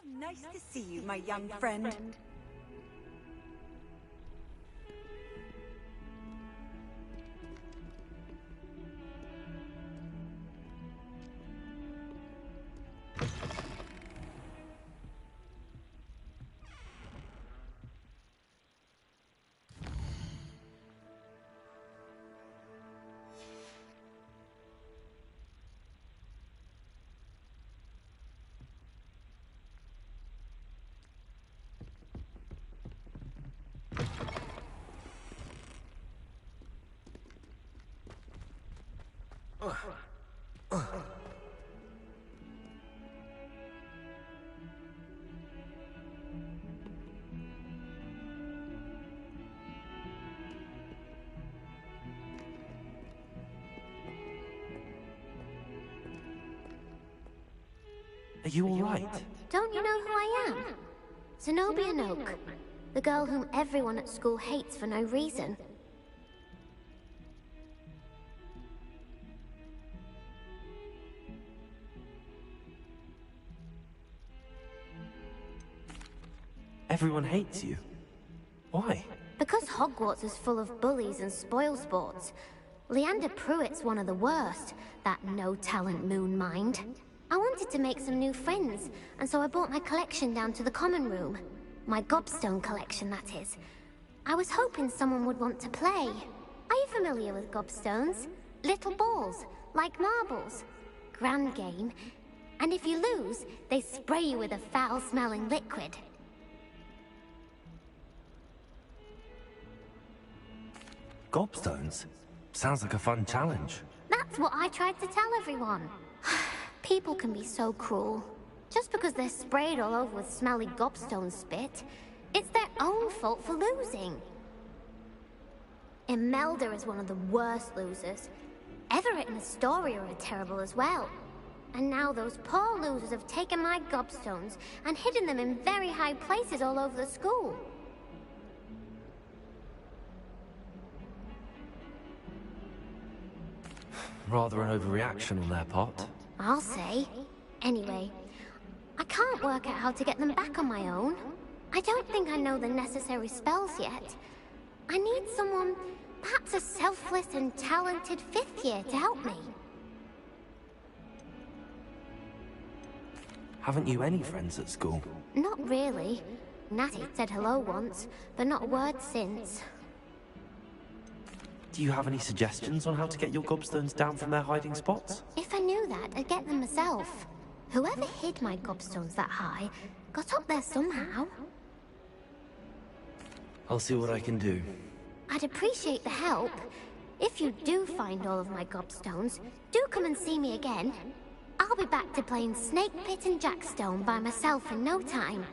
Nice to see you, my young friend. Are you all right? Don't you know who I am? Zenobia Noak, the girl whom everyone at school hates for no reason. Everyone hates you. Why? Because Hogwarts is full of bullies and spoilsports. Leander Pruitt's one of the worst, that no-talent moon mind. I wanted to make some new friends, and so I brought my collection down to the common room. My gobstone collection, that is. I was hoping someone would want to play. Are you familiar with gobstones? Little balls, like marbles. Grand game. And if you lose, they spray you with a foul-smelling liquid. Gobstones? Sounds like a fun challenge. That's what I tried to tell everyone. People can be so cruel. Just because they're sprayed all over with smelly gobstone spit, it's their own fault for losing. Imelda is one of the worst losers. Everett and Astoria are terrible as well. And now those poor losers have taken my gobstones and hidden them in very high places all over the school. Rather an overreaction on their part. I'll say. Anyway, I can't work out how to get them back on my own. I don't think I know the necessary spells yet. I need someone, perhaps a selfless and talented fifth year to help me. Haven't you any friends at school? Not really. Natty said hello once, but not a word since. Do you have any suggestions on how to get your gobstones down from their hiding spots? If I knew that, I'd get them myself. Whoever hid my gobstones that high got up there somehow. I'll see what I can do. I'd appreciate the help. If you do find all of my gobstones, do come and see me again. I'll be back to playing Snake Pit and Jackstone by myself in no time.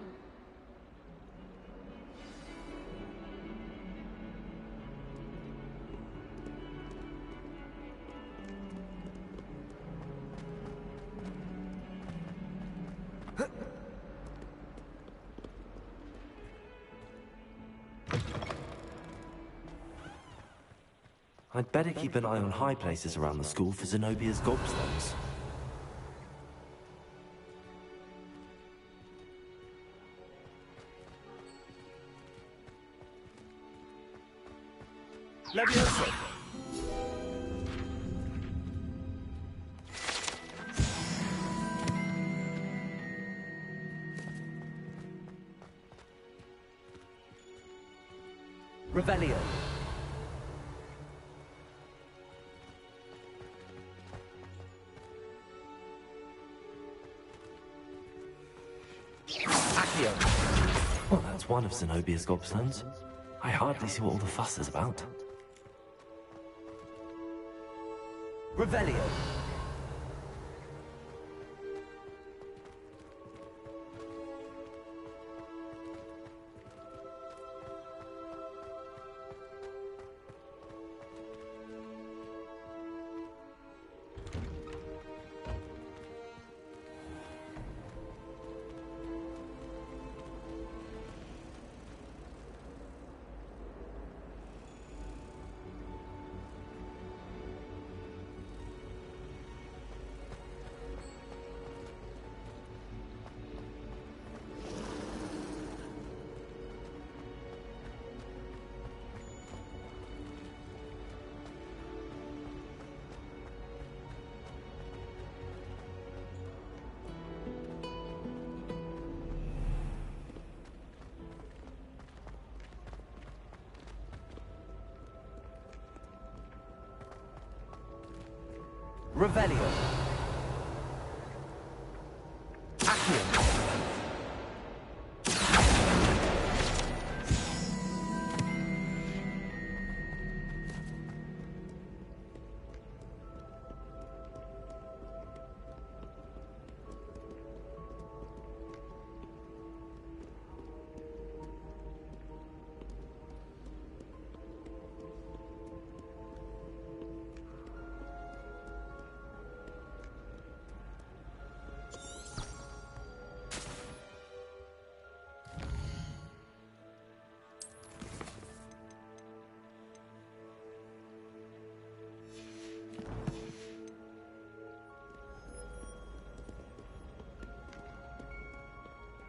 I'd better keep an eye on high places around the school for Zenobia's gobstones. Leviosa! Revelio. Well, that's one of Zenobia's gobstones. I hardly see what all the fuss is about. Revelio. Revelio. Accio.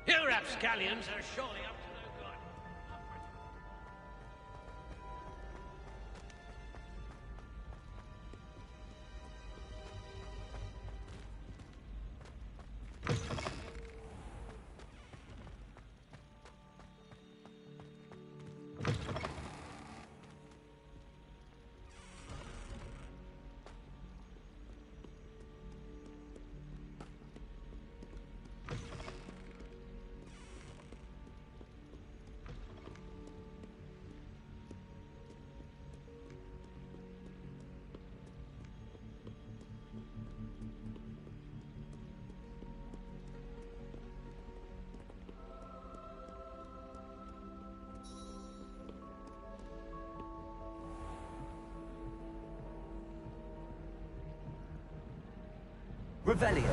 You rapscallions are surely up to no good. Revelio.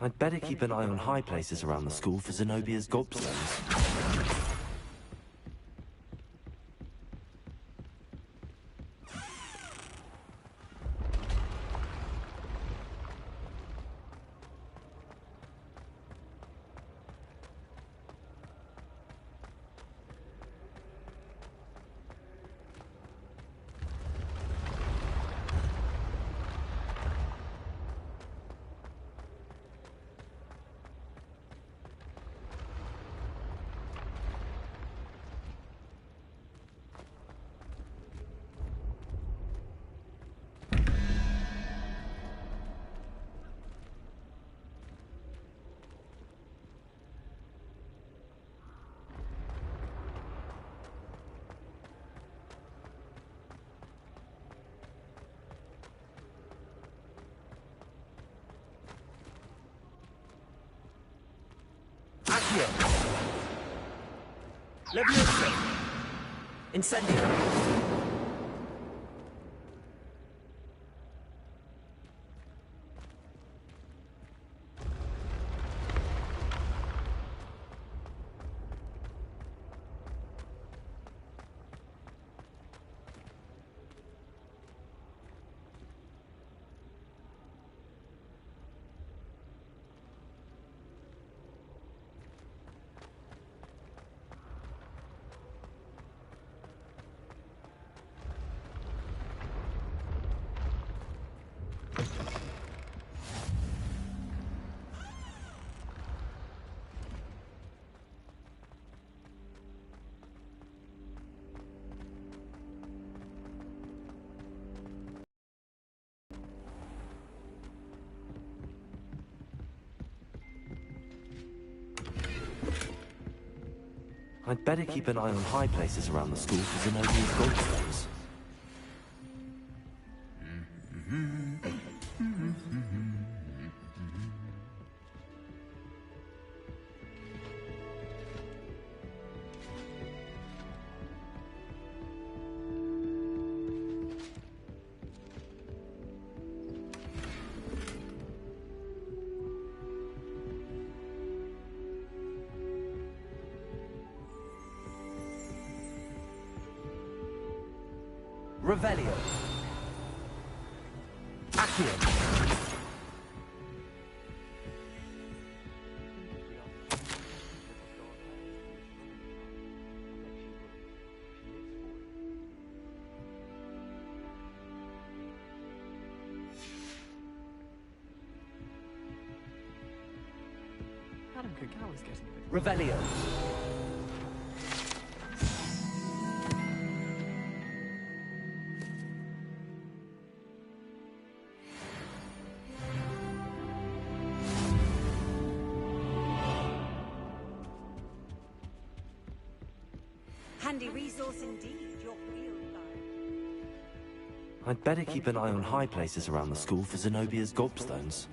I'd better keep an eye on high places around the school for Zenobia's gobstones. Accio. Levioso. Incendio. I'd better keep an eye on high places around the school for Zenobia's gobstones. Revelio. Accio. Revelio. Handy resource indeed, your field guide. I'd better keep an eye on high places around the school for Zenobia's gobstones.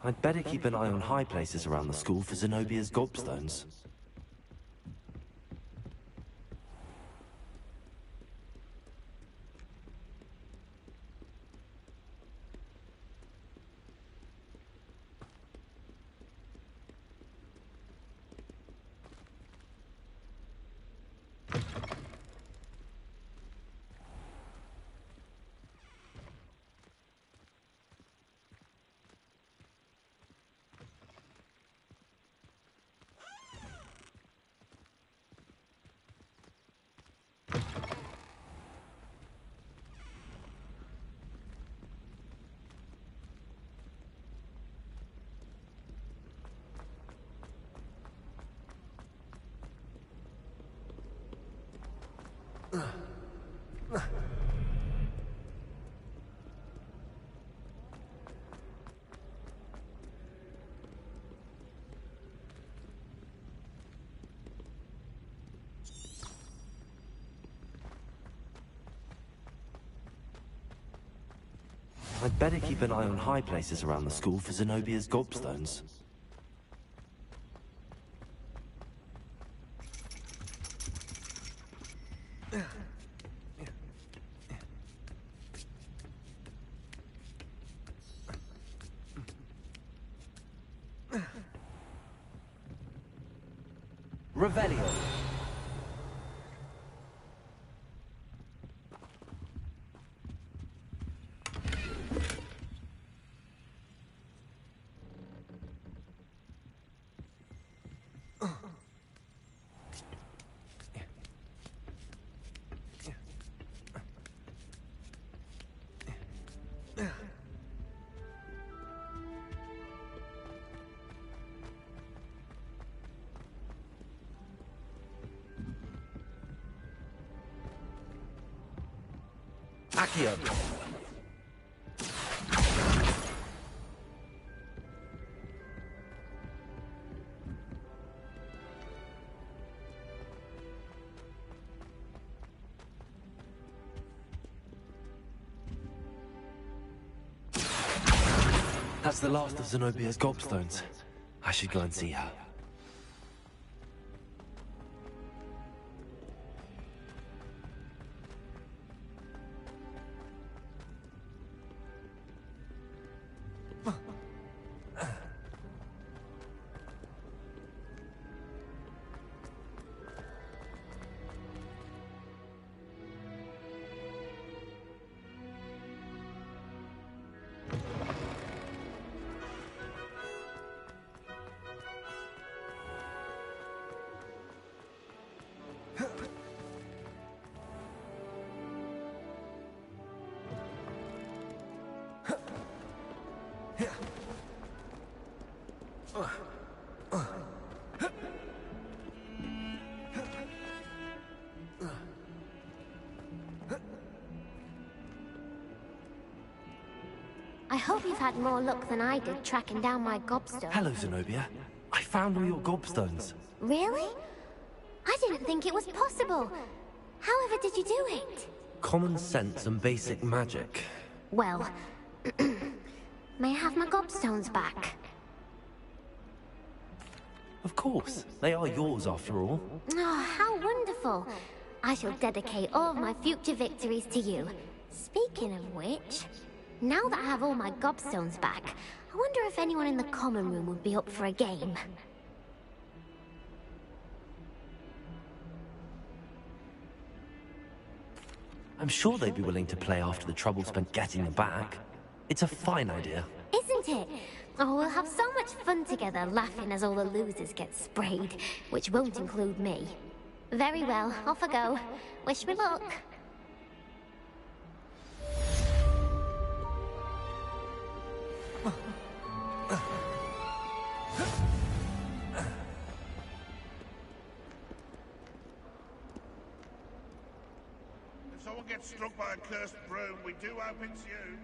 I'd better keep an eye on high places around the school for Zenobia's gobstones. I'd better keep an eye on high places around the school for Zenobia's gobstones. Revelio. Accio. That's the last of Zenobia's gobstones. I should go and see her. I hope you've had more luck than I did tracking down my gobstone. Hello, Zenobia. I found all your gobstones. Really? I didn't think it was possible. However did you do it? Common sense and basic magic. Well, may I have my gobstones back? Of course. They are yours after all. Oh, how wonderful. I shall dedicate all of my future victories to you. Speaking of which, now that I have all my gobstones back, I wonder if anyone in the common room would be up for a game. I'm sure they'd be willing to play after the trouble spent getting them back. It's a fine idea. Isn't it? Oh, we'll have so much fun together, laughing as all the losers get sprayed, which won't include me. Very well, off I go. Wish me luck. If someone gets struck by a cursed broom, we do hope it's you.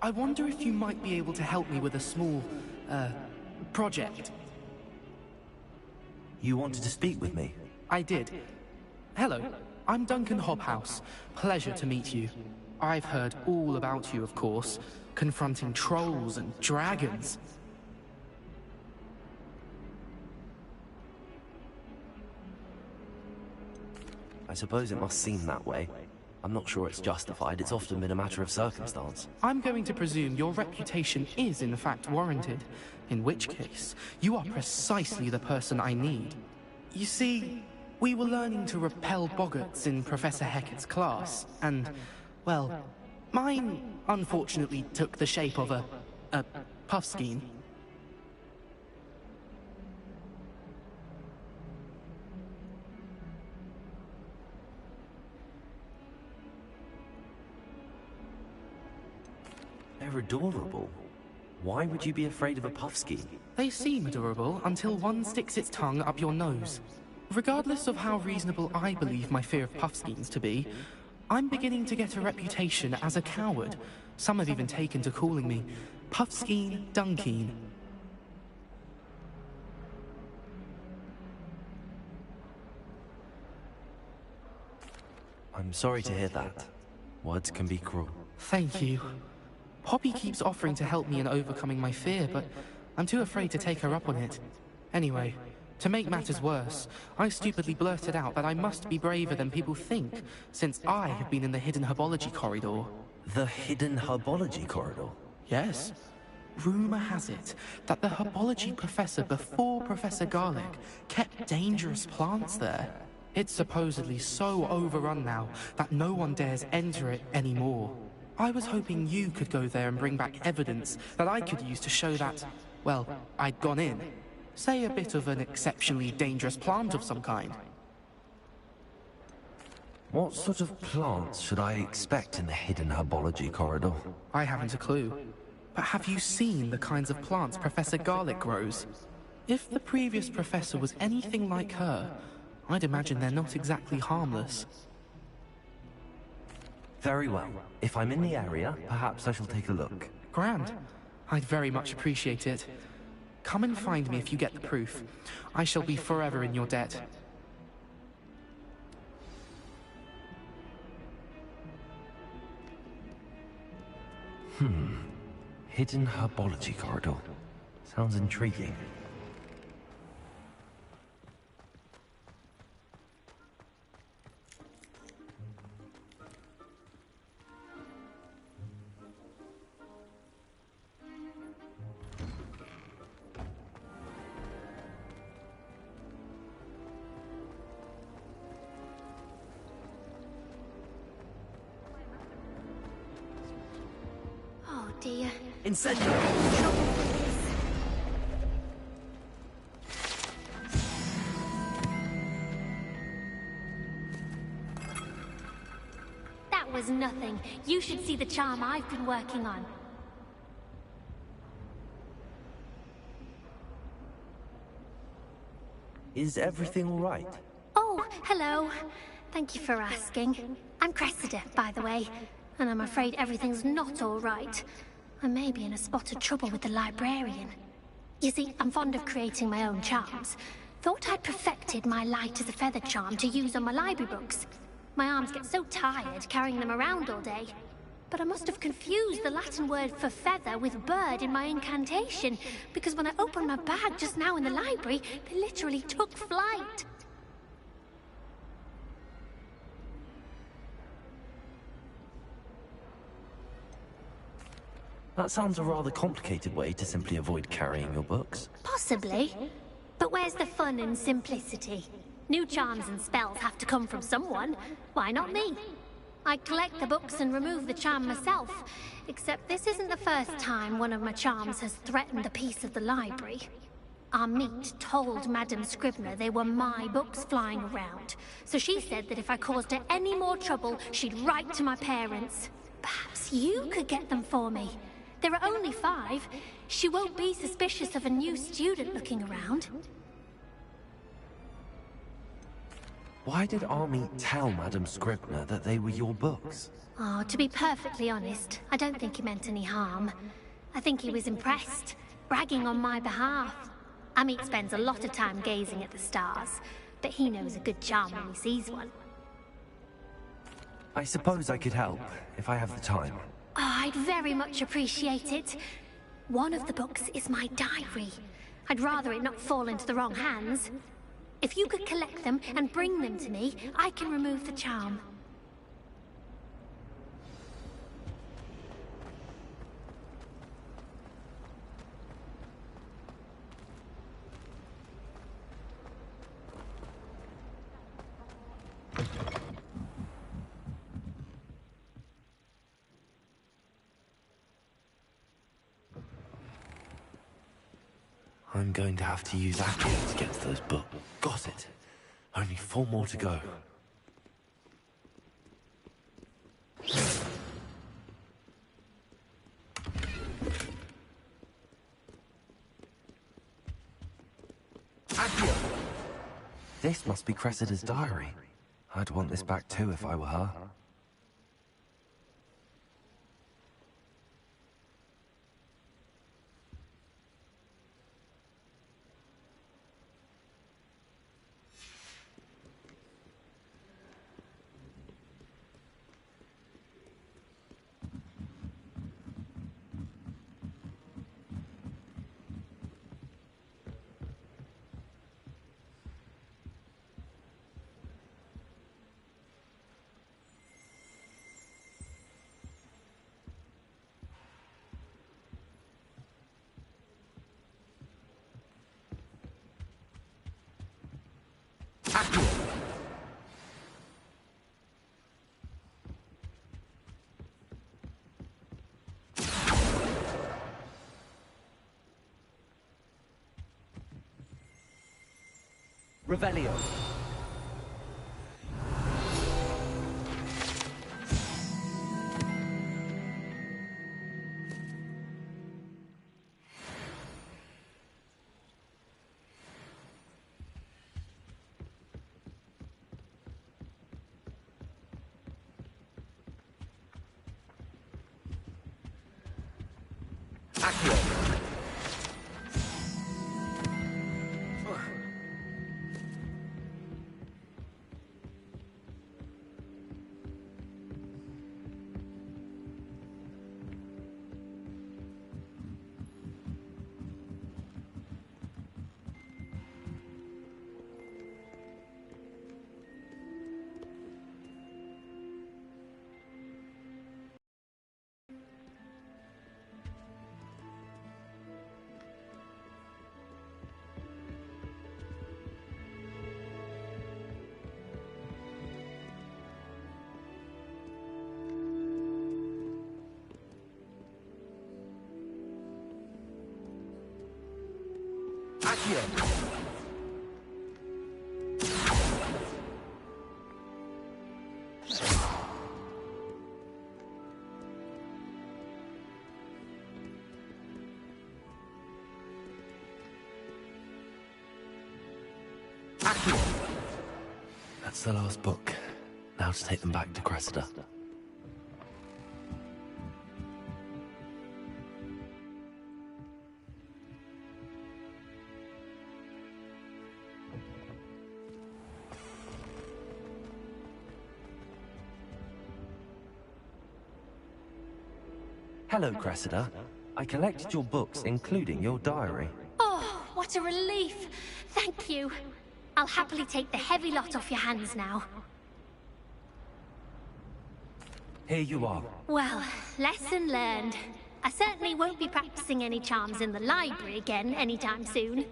I wonder if you might be able to help me with a small, project. You wanted to speak with me? I did. Hello, I'm Duncan Hobhouse. Pleasure to meet you. I've heard all about you, of course, confronting trolls and dragons. I suppose it must seem that way. I'm not sure it's justified. It's often been a matter of circumstance. I'm going to presume your reputation is in fact warranted, in which case, you are precisely the person I need. You see, we were learning to repel boggarts in Professor Hecat's class, and, well, mine unfortunately took the shape of a puffskein. They're adorable. Why would you be afraid of a puffskein? They seem adorable until one sticks its tongue up your nose. Regardless of how reasonable I believe my fear of puffskeins to be, I'm beginning to get a reputation as a coward. Some have even taken to calling me Puffskein Dunkeen. I'm sorry to hear that. Words can be cruel. Thank you. Poppy keeps offering to help me in overcoming my fear, but I'm too afraid to take her up on it. Anyway, to make matters worse, I stupidly blurted out that I must be braver than people think, since I have been in the hidden herbology corridor. The hidden herbology corridor? Yes. Rumor has it that the herbology professor before Professor Garlic kept dangerous plants there. It's supposedly so overrun now that no one dares enter it anymore. I was hoping you could go there and bring back evidence that I could use to show that, well, I'd gone in. Say a bit of an exceptionally dangerous plant of some kind. What sort of plants should I expect in the hidden herbology corridor? I haven't a clue. But have you seen the kinds of plants Professor Garlic grows? If the previous professor was anything like her, I'd imagine they're not exactly harmless. Very well. If I'm in the area, perhaps I shall take a look. Grand. I'd very much appreciate it. Come and find me if you get the proof. I shall be forever in your debt. Hidden herbology corridor. Sounds intriguing. Oh dear. Incendio! That was nothing. You should see the charm I've been working on. Is everything all right? Oh, hello. Thank you for asking. I'm Cressida, by the way, and I'm afraid everything's not all right. I may be in a spot of trouble with the librarian. You see, I'm fond of creating my own charms. Thought I'd perfected my light as a feather charm to use on my library books. My arms get so tired carrying them around all day. But I must have confused the Latin word for feather with bird in my incantation, because when I opened my bag just now in the library, they literally took flight. That sounds a rather complicated way to simply avoid carrying your books. Possibly. But where's the fun and simplicity? New charms and spells have to come from someone. Why not me? I collect the books and remove the charm myself. Except this isn't the first time one of my charms has threatened a piece of the library. Our meet told Madame Scribner they were my books flying around. So she said that if I caused her any more trouble, she'd write to my parents. Perhaps you could get them for me. There are only 5. She won't be suspicious of a new student looking around. Why did Army tell Madame Scribner that they were your books? Oh, to be perfectly honest, I don't think he meant any harm. I think he was impressed, bragging on my behalf. Amit spends a lot of time gazing at the stars, but he knows a good charm when he sees one. I suppose I could help, if I have the time. Oh, I'd very much appreciate it. One of the books is my diary. I'd rather it not fall into the wrong hands. If you could collect them and bring them to me, I can remove the charm. I'm going to have to use Accio to get to those books. Got it. Only 4 more to go. Accio! This must be Cressida's diary. I'd want this back too if I were her. Revelio. Accio. Accio. That's the last book. Now to take them back to Cressida. Hello, Cressida. I collected your books, including your diary. Oh, what a relief! Thank you. I'll happily take the heavy lot off your hands now. Here you are. Well, lesson learned. I certainly won't be practicing any charms in the library again anytime soon.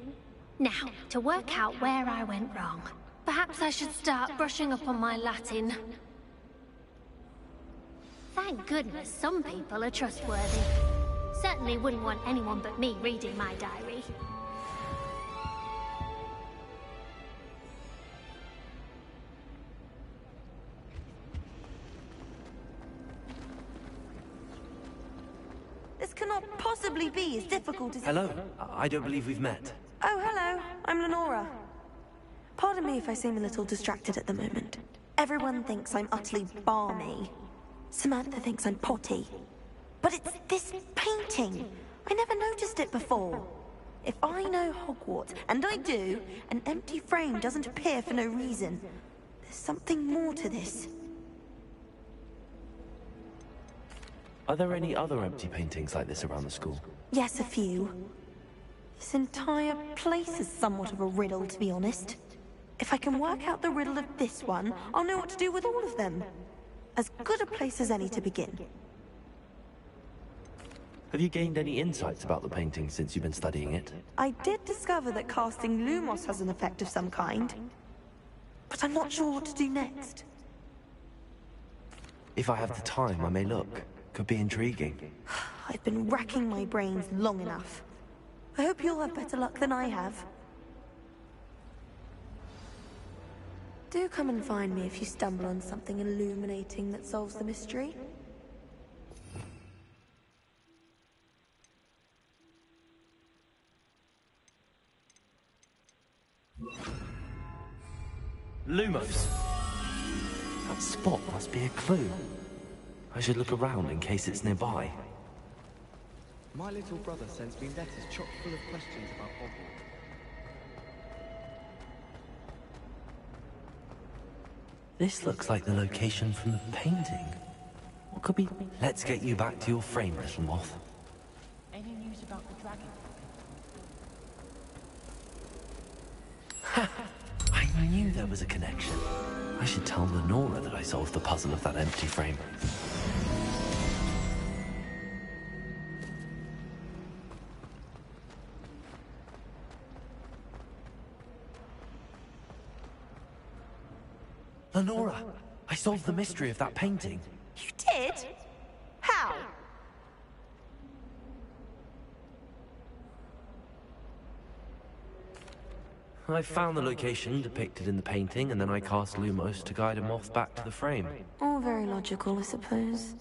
Now, to work out where I went wrong. Perhaps I should start brushing up on my Latin. Thank goodness some people are trustworthy. Certainly wouldn't want anyone but me reading my diary. This cannot possibly be as difficult as... Hello. I don't believe we've met. Oh, hello. I'm Lenora. Pardon me if I seem a little distracted at the moment. Everyone thinks I'm utterly balmy. Samantha thinks I'm potty. But it's this painting. I never noticed it before. If I know Hogwarts, and I do, an empty frame doesn't appear for no reason. There's something more to this. Are there any other empty paintings like this around the school? Yes, a few. This entire place is somewhat of a riddle, to be honest. If I can work out the riddle of this one, I'll know what to do with all of them. As good a place as any to begin. Have you gained any insights about the painting since you've been studying it? I did discover that casting Lumos has an effect of some kind, but I'm not sure what to do next. If I have the time, I may look. Could be intriguing. I've been racking my brains long enough. I hope you'll have better luck than I have. Do come and find me if you stumble on something illuminating that solves the mystery. Lumos! That spot must be a clue. I should look around in case it's nearby. My little brother sends me letters chock full of questions about Hogwarts. This looks like the location from the painting. What could be... Let's get you back to your frame, little moth. Any news about the dragon? Ha! I knew there was a connection. I should tell Lenora that I solved the puzzle of that empty frame. Lenora, I solved the mystery of that painting. You did? How? I found the location depicted in the painting, and then I cast Lumos to guide a moth back to the frame. All very logical, I suppose.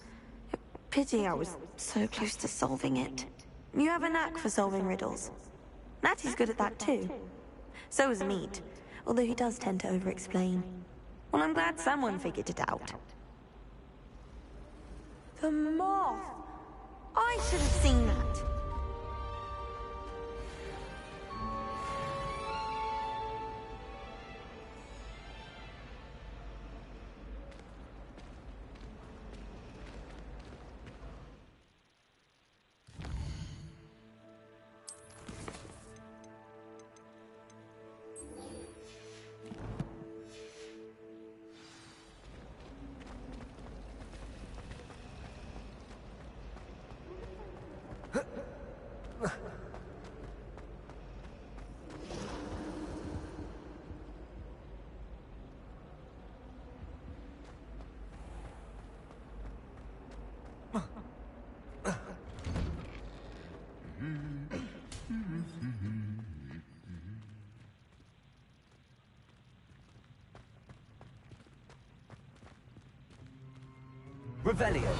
Pity I was so close to solving it. You have a knack for solving riddles. Natty's good at that too. So is Meat, although he does tend to over-explain. Well, I'm glad someone figured it out. The moth! I should have seen that. Revelio.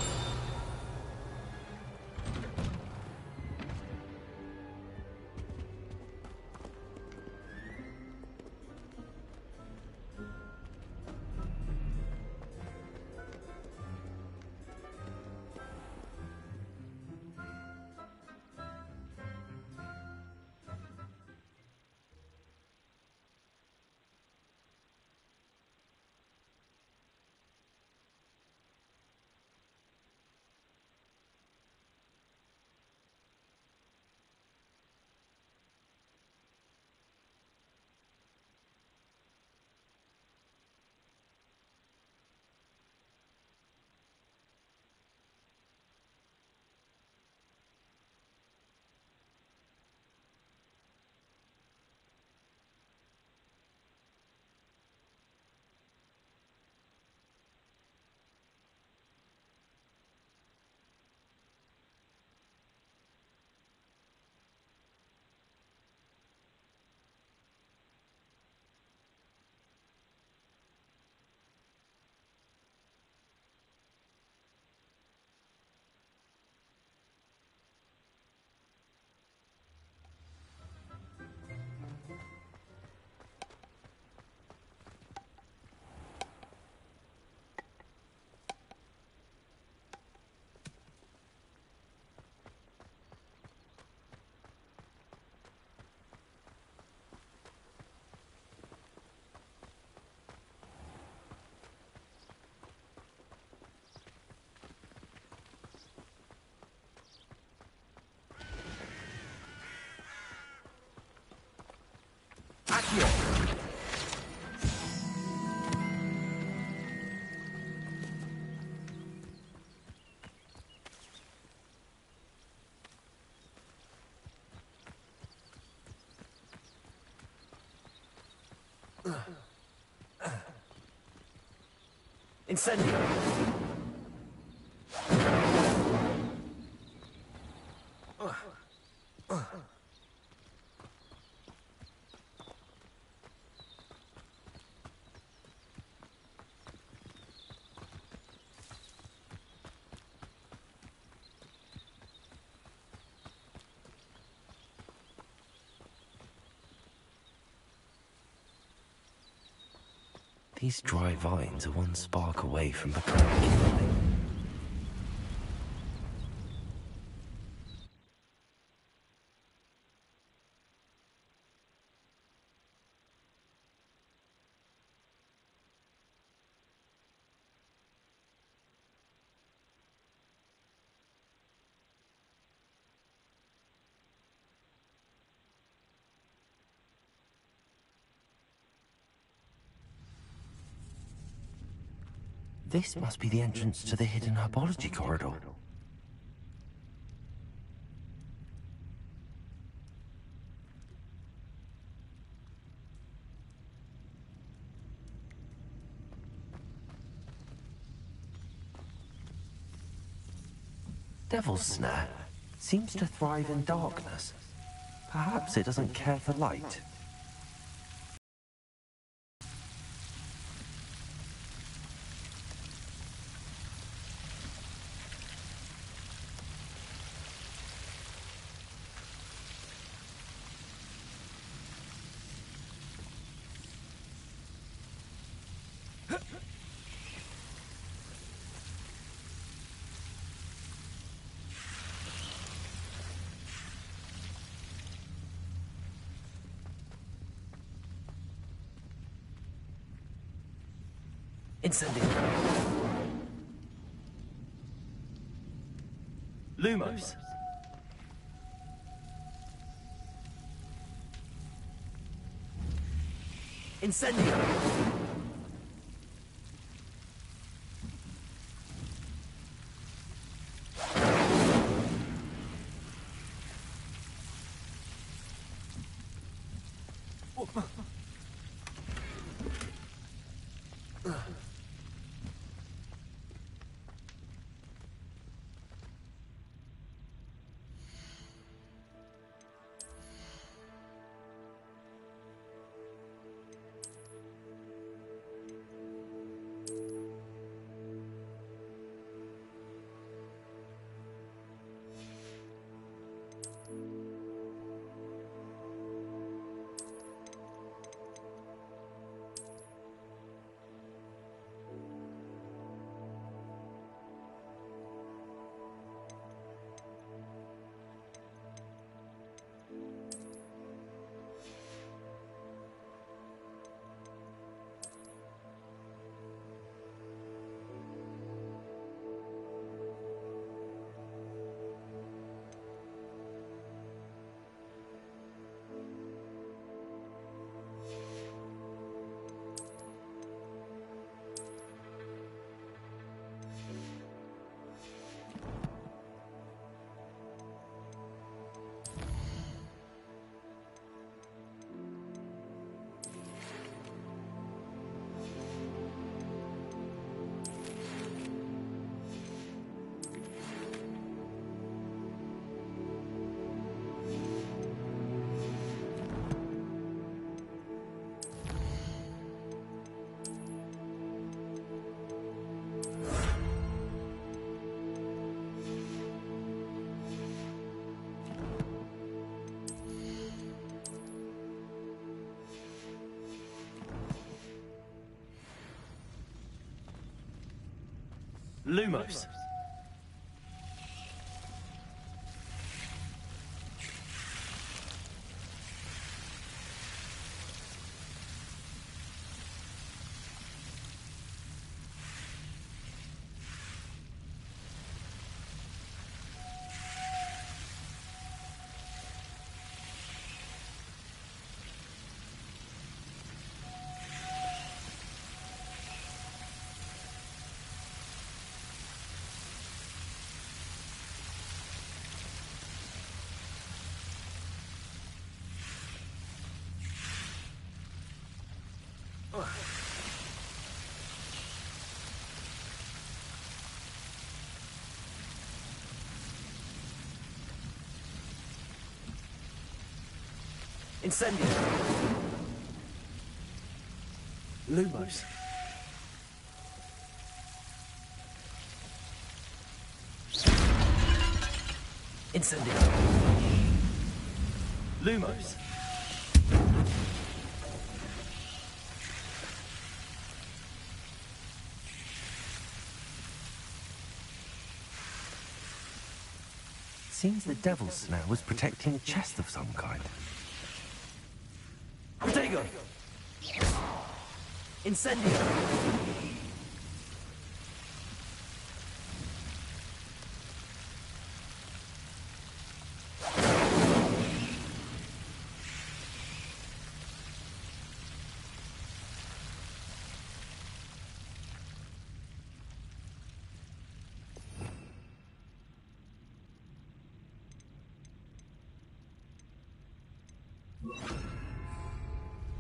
Accio. Incendio. These dry vines are one spark away from becoming kindling. This must be the entrance to the hidden herbology corridor. Devil's Snare seems to thrive in darkness. Perhaps it doesn't care for light. Incendio. Lumos. Incendio. Lumos. Incendio. Lumos. Incendio. Lumos. Seems the devil's snare was protecting a chest of some kind. Protego. Incendio.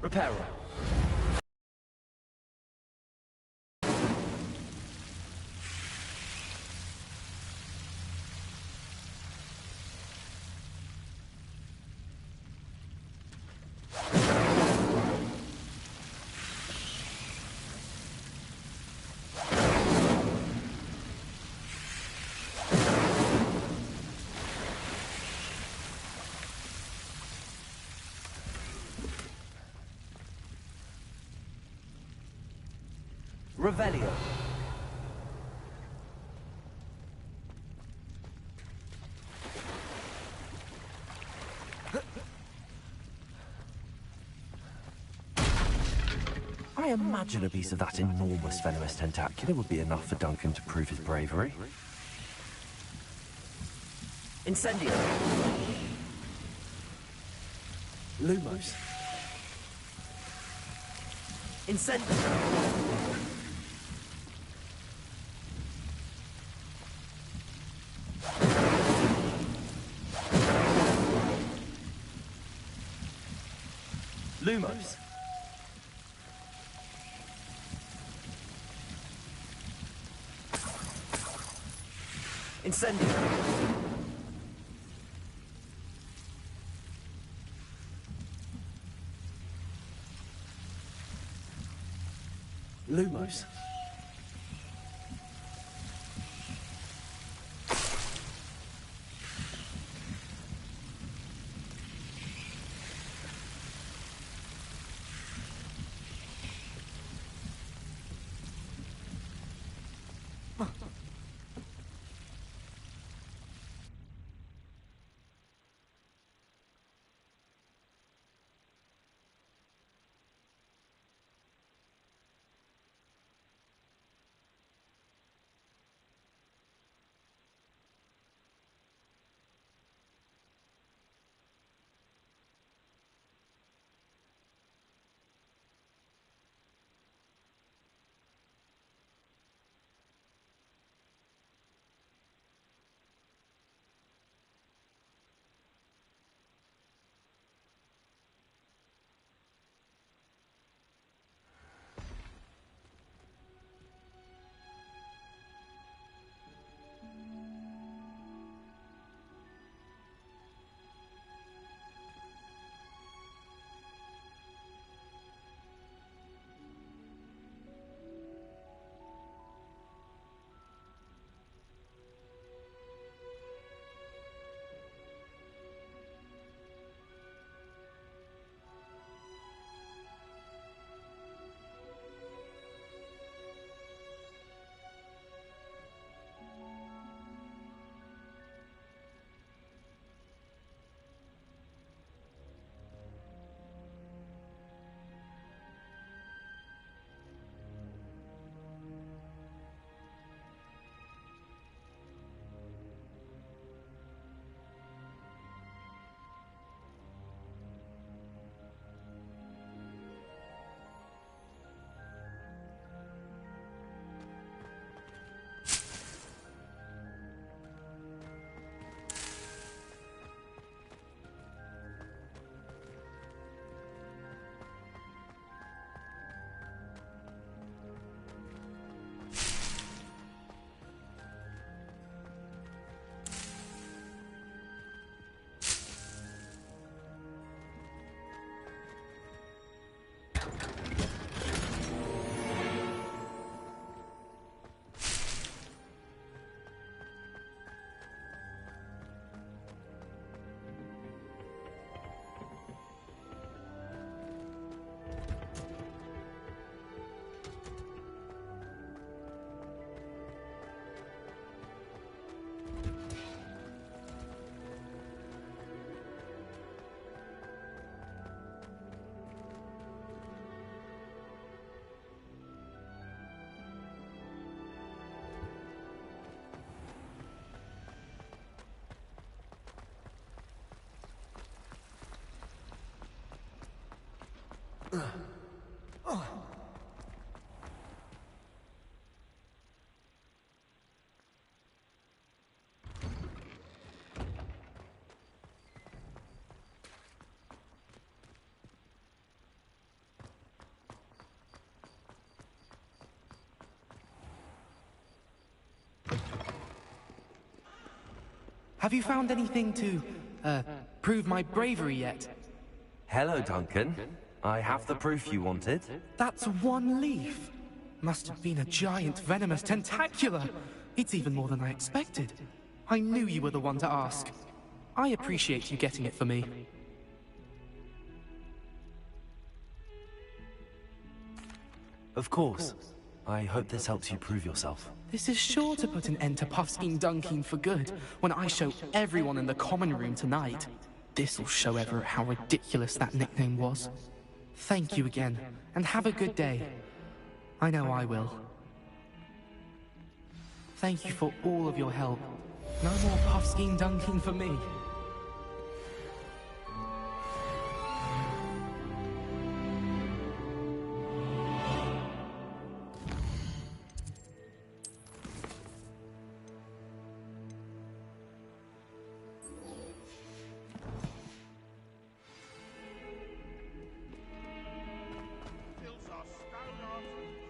Reparo. Revelio. I imagine a piece of that enormous venomous tentacular would be enough for Duncan to prove his bravery. Incendio. Lumos. Incendio. Lumos. Incendio. Lumos. Have you found anything to, prove my bravery yet? Hello, Duncan. I have the proof you wanted. That's one leaf. Must have been a giant venomous tentacula. It's even more than I expected. I knew you were the one to ask. I appreciate you getting it for me. Of course. I hope this helps you prove yourself. This is sure to put an end to Puffskein Dunkin for good when I show everyone in the common room tonight. This'll show Everett how ridiculous that nickname was. Thank you again, and have a good day. I know I will. Thank you for all of your help. No more Puffskein Dunkin for me. Fills our stone arms with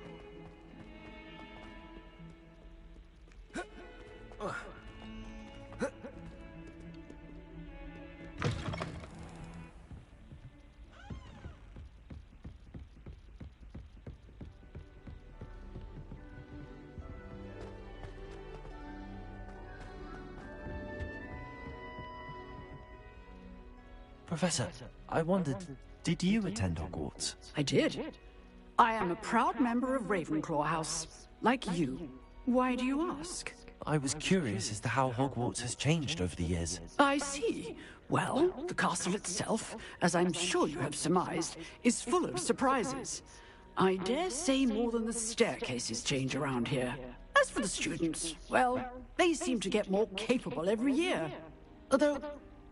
Professor, I wondered, did you attend Hogwarts? I did. I am a proud member of Ravenclaw House, like you. Why do you ask? I was curious as to how Hogwarts has changed over the years. I see. Well, the castle itself, as I'm sure you have surmised, is full of surprises. I dare say more than the staircases change around here. As for the students, well, they seem to get more capable every year. Although,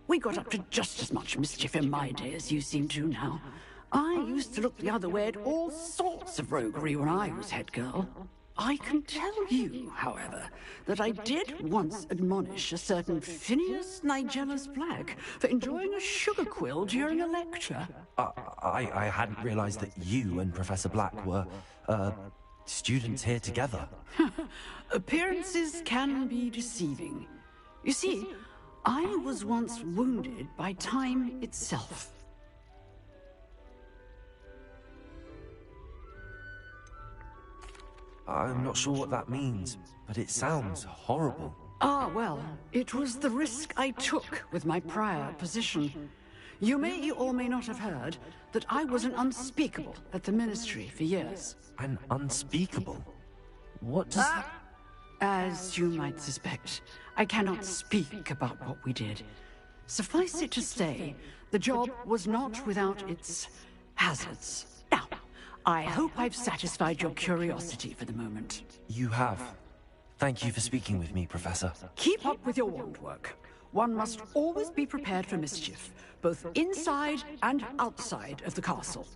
we got up to just as much mischief in my day as you seem to now. I used to look the other way at all sorts of roguery when I was head girl. I can tell you, however, that I did once admonish a certain Phineas Nigellus Black for enjoying a sugar quill during a lecture. I hadn't realized that you and Professor Black were, students here together. Appearances can be deceiving. You see, I was once wounded by time itself. I'm not sure what that means, but it sounds horrible. Ah, well, it was the risk I took with my prior position. You may or may not have heard that I was an unspeakable at the Ministry for years. An unspeakable? What does that... As you might suspect, I cannot speak about what we did. Suffice it to say, the job was not without its hazards. Now, I hope I've satisfied your curiosity for the moment. You have. Thank you for speaking with me, Professor. Keep up with your wand work. One must always be prepared for mischief, both inside and outside of the castle.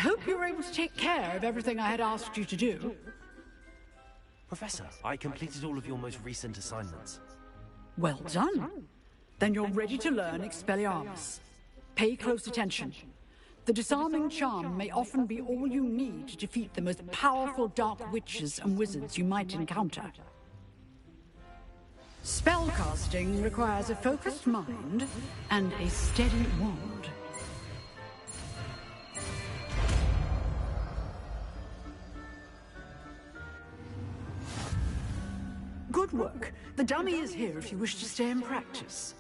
hope you were able to take care of everything I had asked you to do. Professor, I completed all of your most recent assignments. Well done. Then you're ready to learn Expelliarmus. Pay close attention. The disarming charm may often be all you need to defeat the most powerful dark witches and wizards you might encounter. Spellcasting requires a focused mind and a steady wand. Good work. The dummy is here if you wish to stay and practice.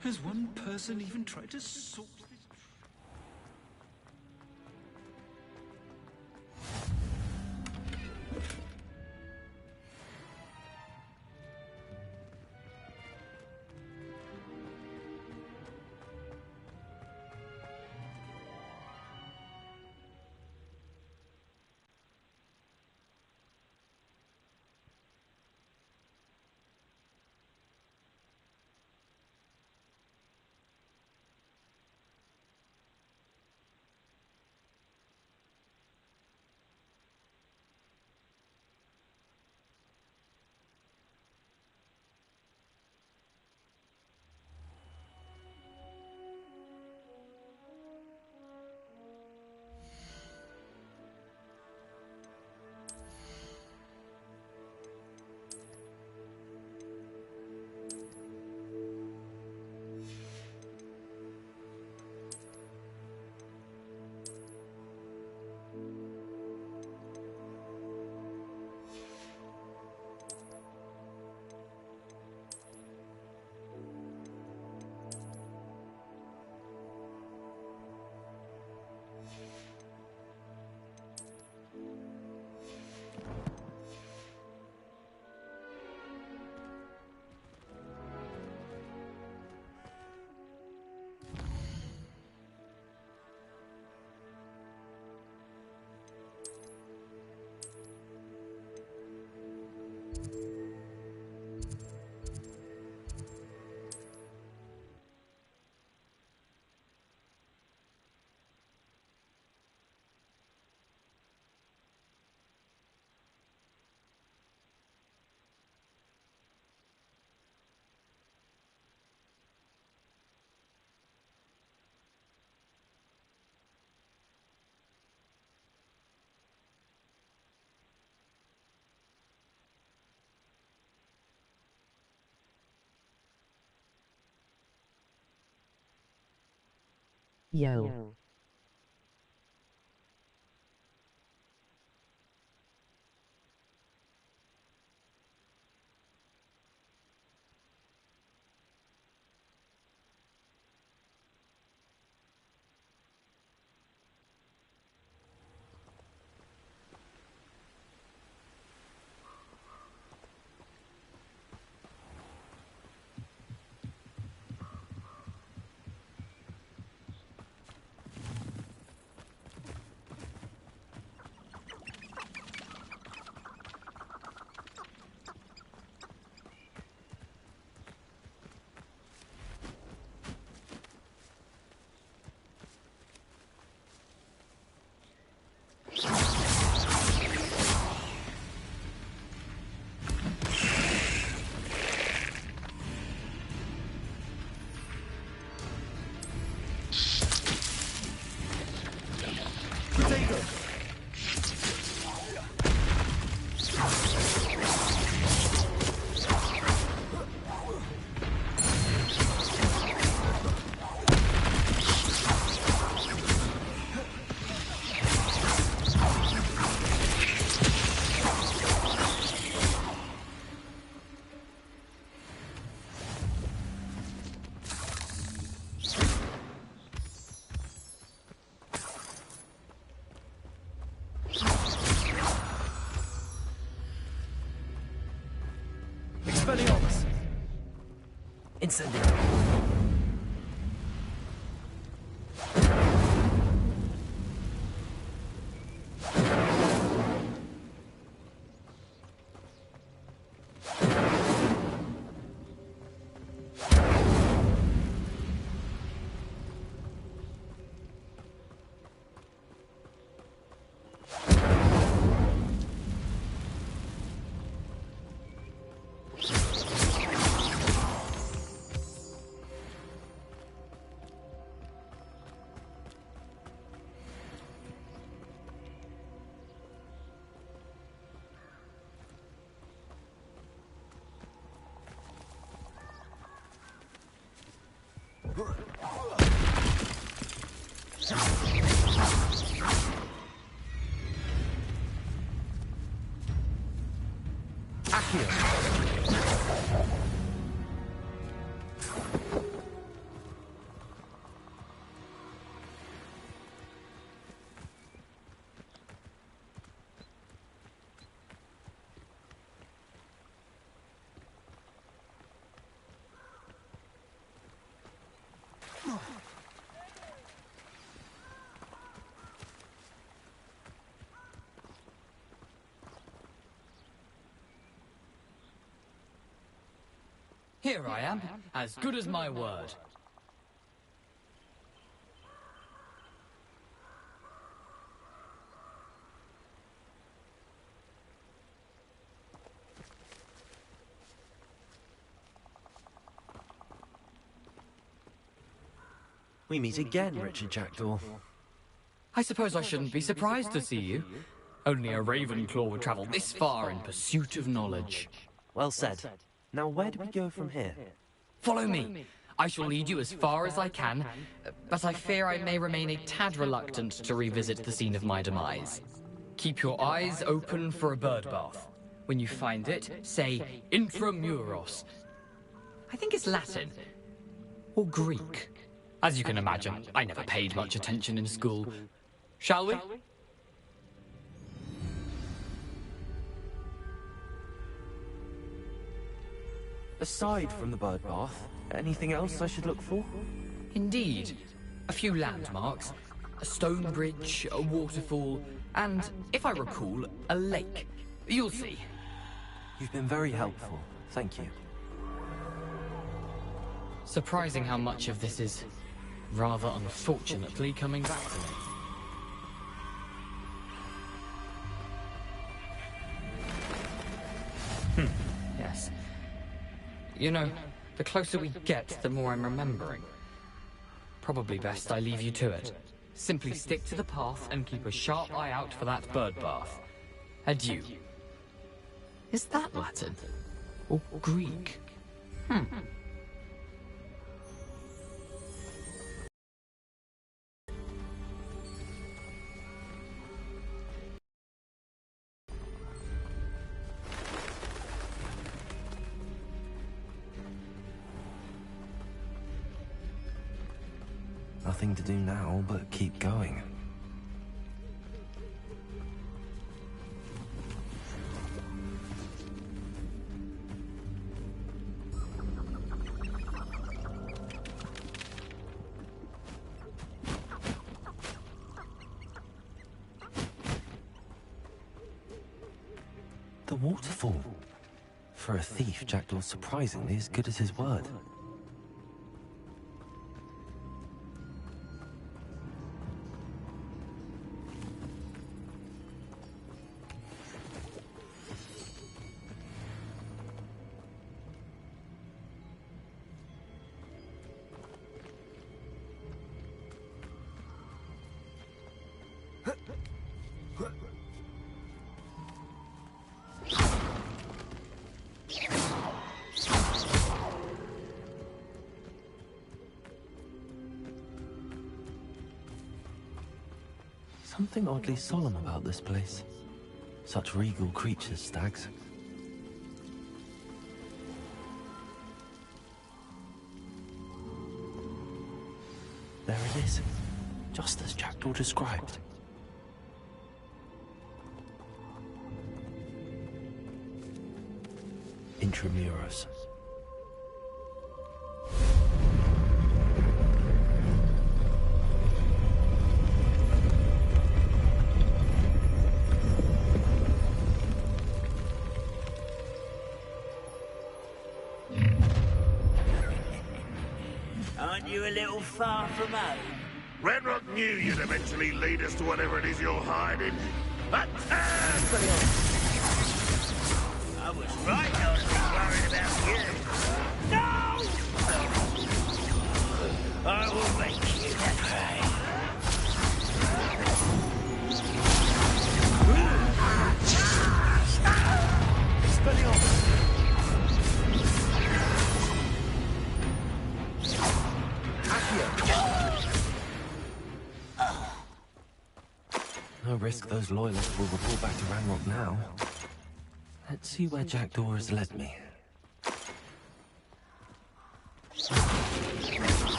Has one person even tried to sort this? Yo. Expelliarmus! Incendio! Here I am, as good as my word. We meet again, Richard Jackdaw. I suppose I shouldn't be surprised to see you. Only a Ravenclaw would travel this far in pursuit of knowledge. Well said. Now where do we go from here? Follow me. I shall lead you as far as I can, but I fear I may remain a tad reluctant to revisit the scene of my demise. Keep your eyes open for a bird bath. When you find it, say Intramuros. I think it's Latin. Or Greek. As you can imagine, I never paid much attention in school. Shall we? Aside from the bird bath, anything else I should look for? Indeed. A few landmarks. A stone bridge, a waterfall, and, if I recall, a lake. You'll see. You've been very helpful. Thank you. Surprising how much of this is, rather unfortunately, coming back to me. Yes. You know, the closer we get, the more I'm remembering. Probably best I leave you to it. Simply stick to the path and keep a sharp eye out for that bird bath. Adieu. Is that Latin? Or Greek? Nothing to do now but keep going. The waterfall. For a thief, Jackdaw's surprisingly as good as his word. Something oddly solemn about this place. Such regal creatures, stags. There it is, just as Jackdaw described. Intramuros. Aren't you a little far from home? Renrock knew you'd eventually lead us to whatever it is you're hiding. But I was right not to be worried about you. No! I will make you pay. No risk those loyalists will report back to Ranrock now. Let's see where Jackdaw has led me.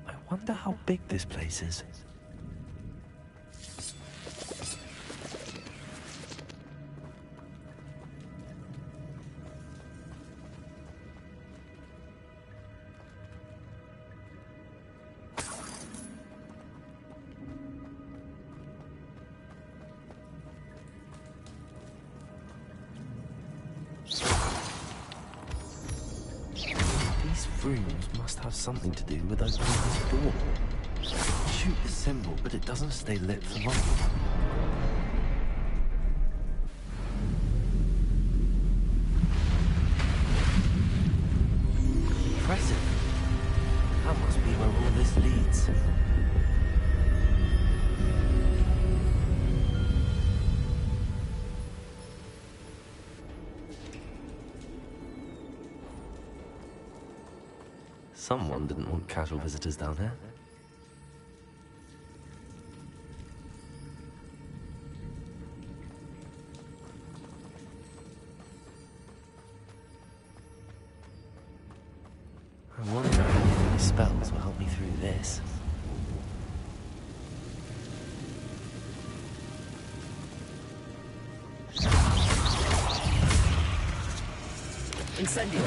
I wonder how big this place is. These rooms must have something to do with opening this door. Shoot the symbol, but it doesn't stay lit for long. Impressive. That must be where all this leads. Someone didn't want casual visitors down here. I wonder if these spells will help me through this. Incendio.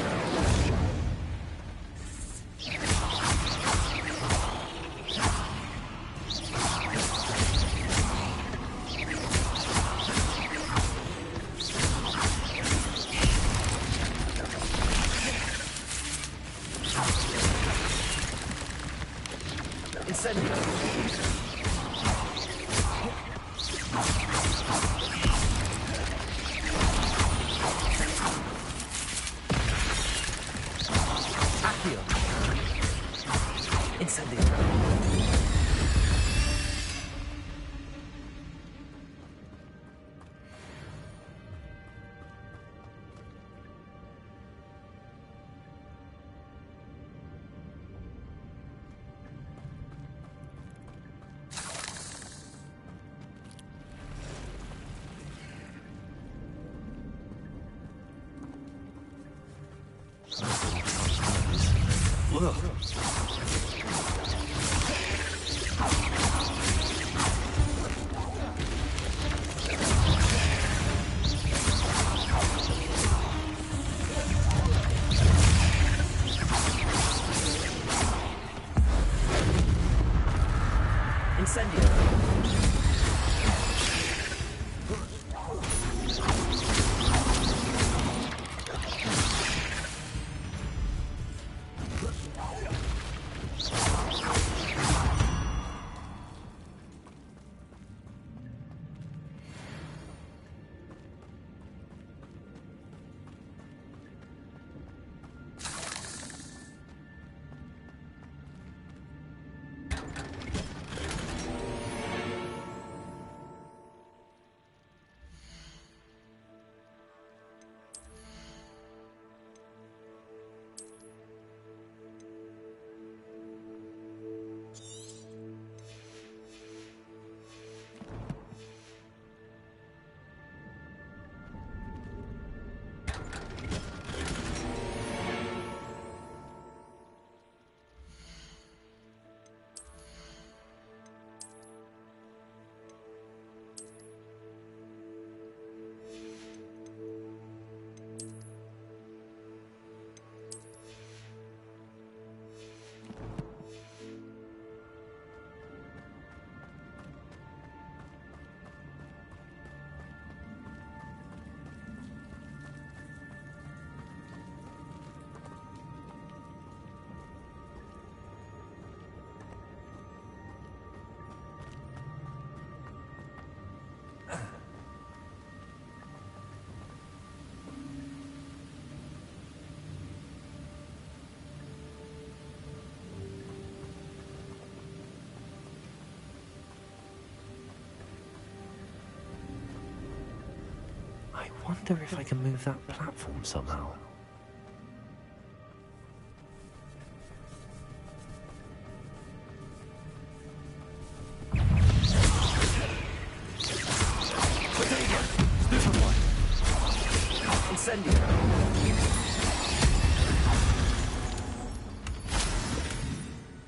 I wonder if I can move that platform somehow.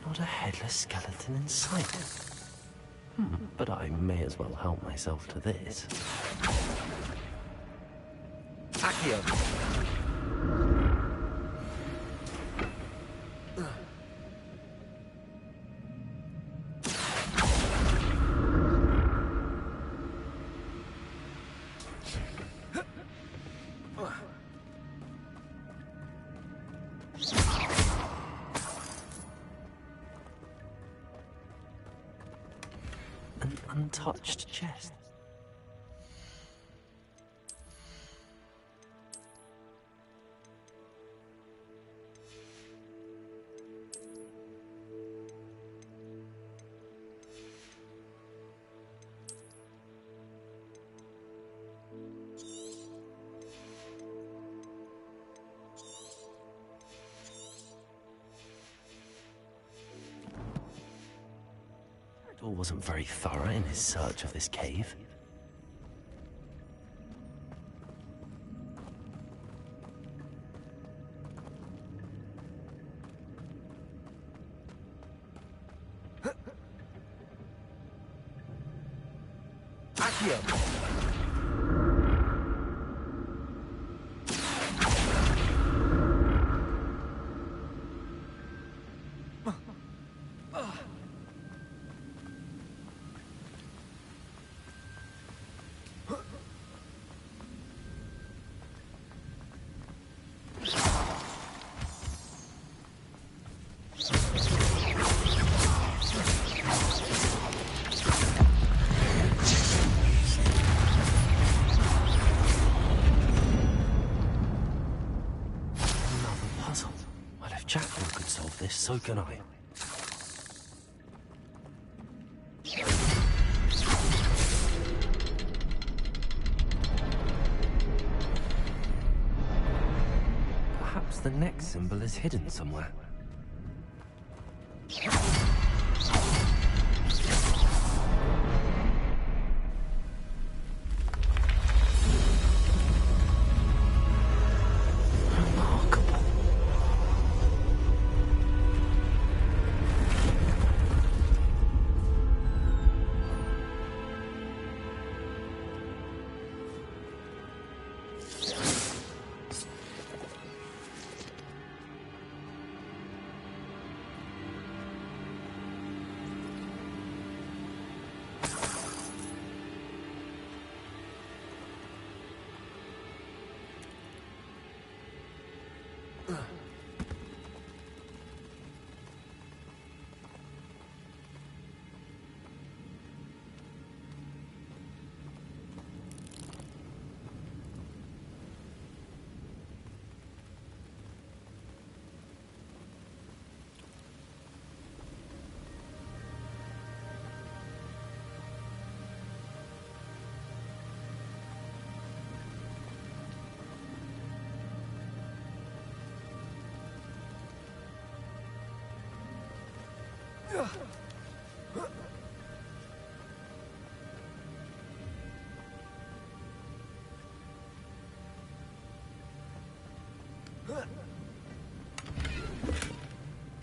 Not a headless skeleton in sight. But I may as well help myself to this. Accio. An untouched chest. Jackdaw wasn't very thorough in his search of this cave. Accio. Jackdaw could solve this, so can I. Perhaps the next symbol is hidden somewhere.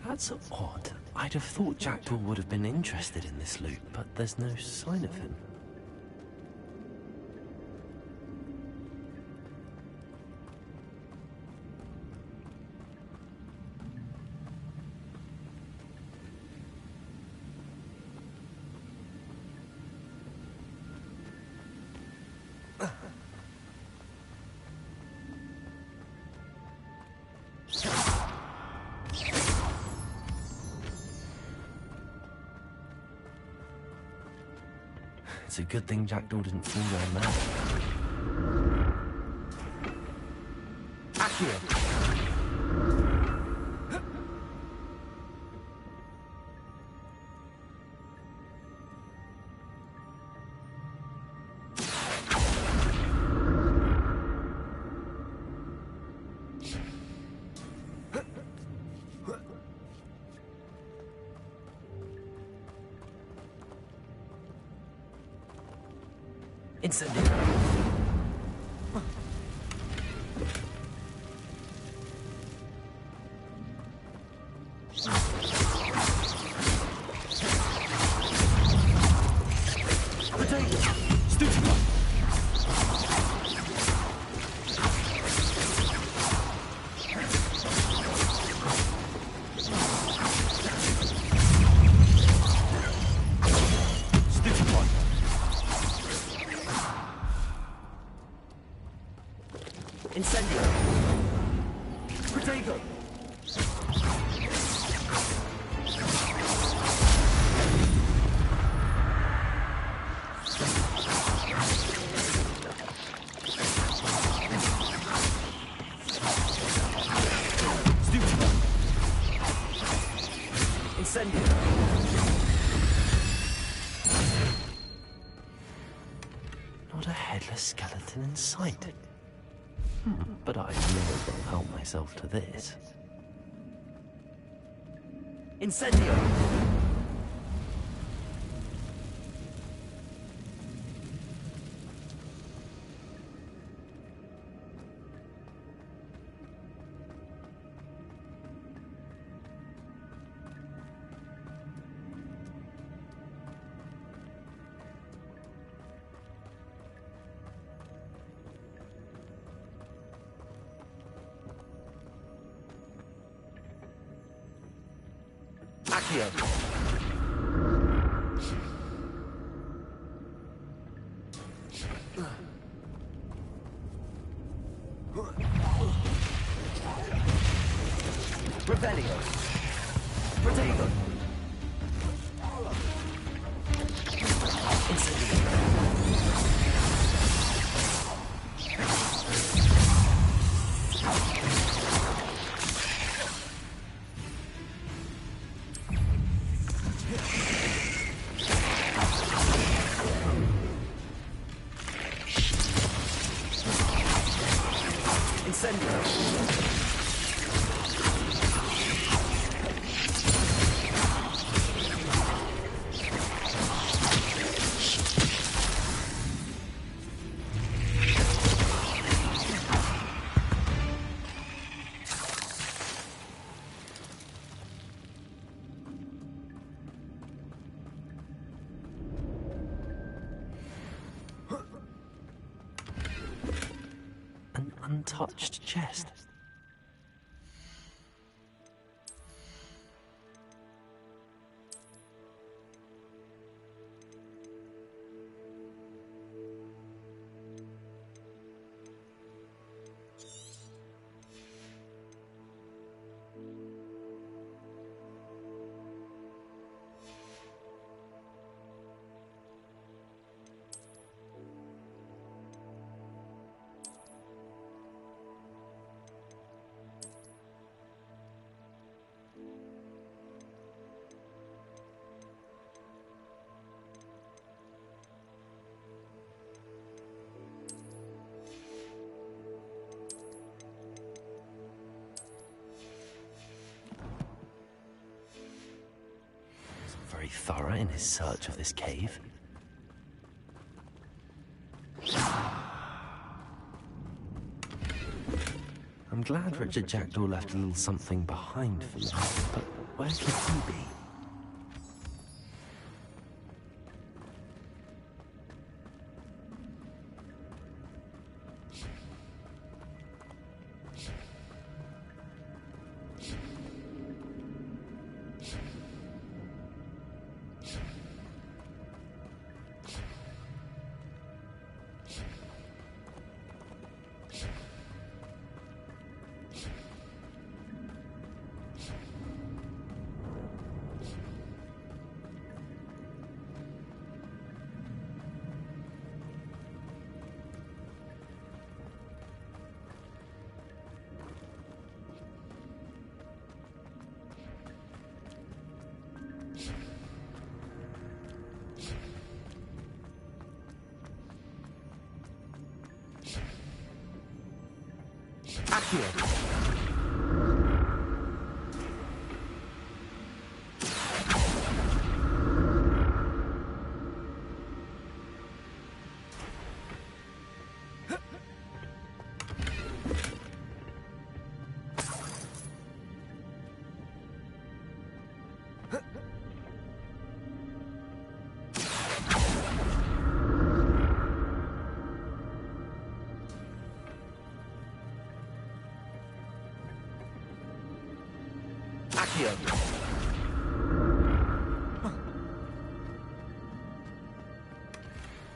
That's odd. I'd have thought Jackdaw would have been interested in this loot, but there's no sign of him. It's a good thing Jackdaw didn't fall down there. Accio. Incendio. Incendio! Protego! Incendio! Not a headless skeleton in sight. But I may as well help myself to this. Incendio! Accio. Revelio. Protego. Incendio. An untouched chest. Very thorough in his search of this cave. I'm glad Richard Jackdaw left a little something behind for me, but where could he be? Accio. Accio.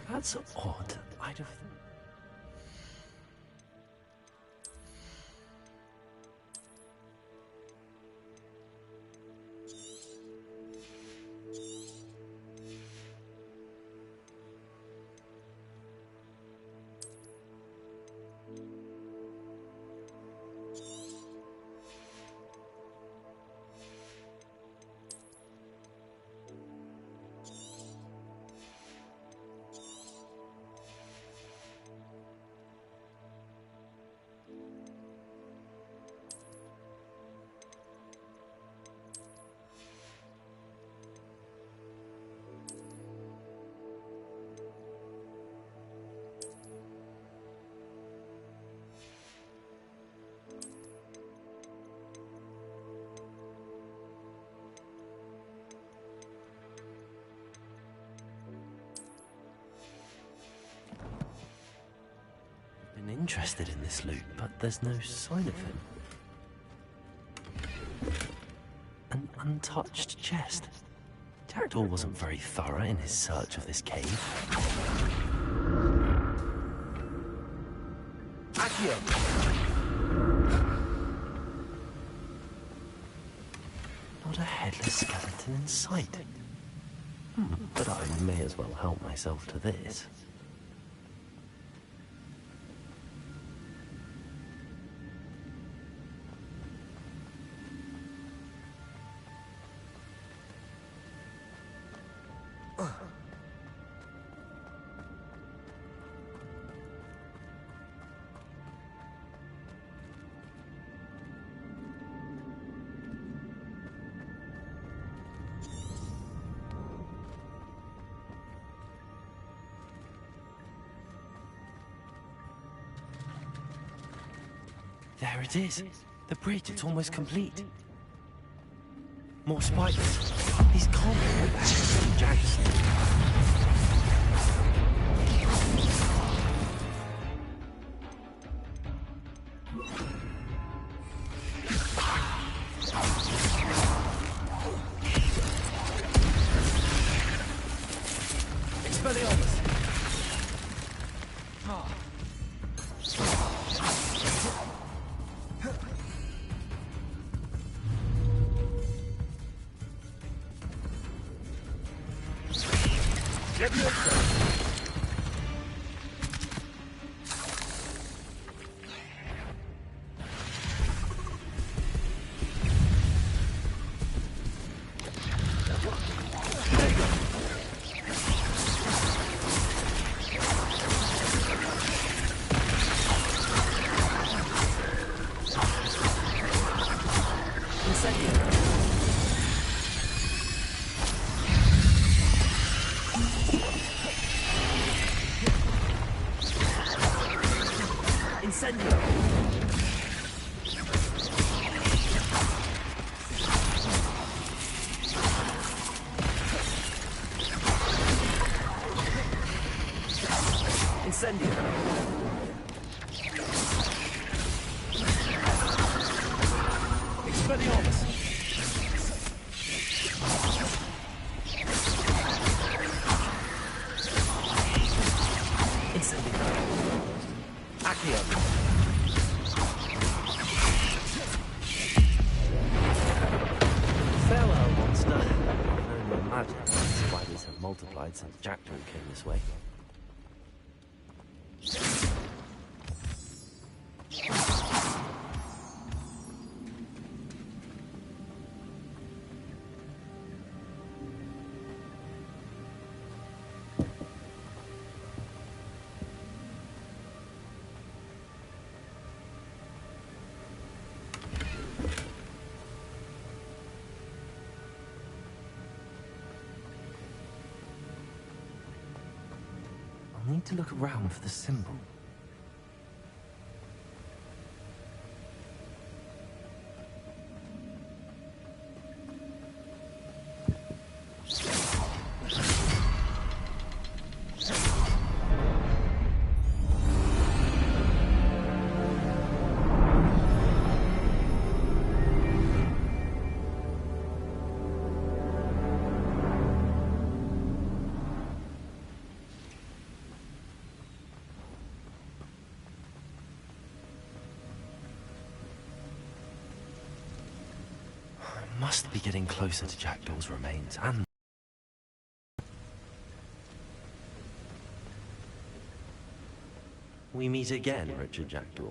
That's odd. I'd have... been interested in this loot, but there's no sign of it. An untouched chest. Jackdaw wasn't very thorough in his search of this cave. Accio. Not a headless skeleton in sight. But I may as well help myself to this. There it is. The bridge, it's almost complete. More spikes. These can't be the bags from Jackson. Expelliarmus. Since Jackdaw came this way. I need to look around for the symbol. Must be getting closer to Jackdaw's remains, and... We meet again, Richard Jackdaw.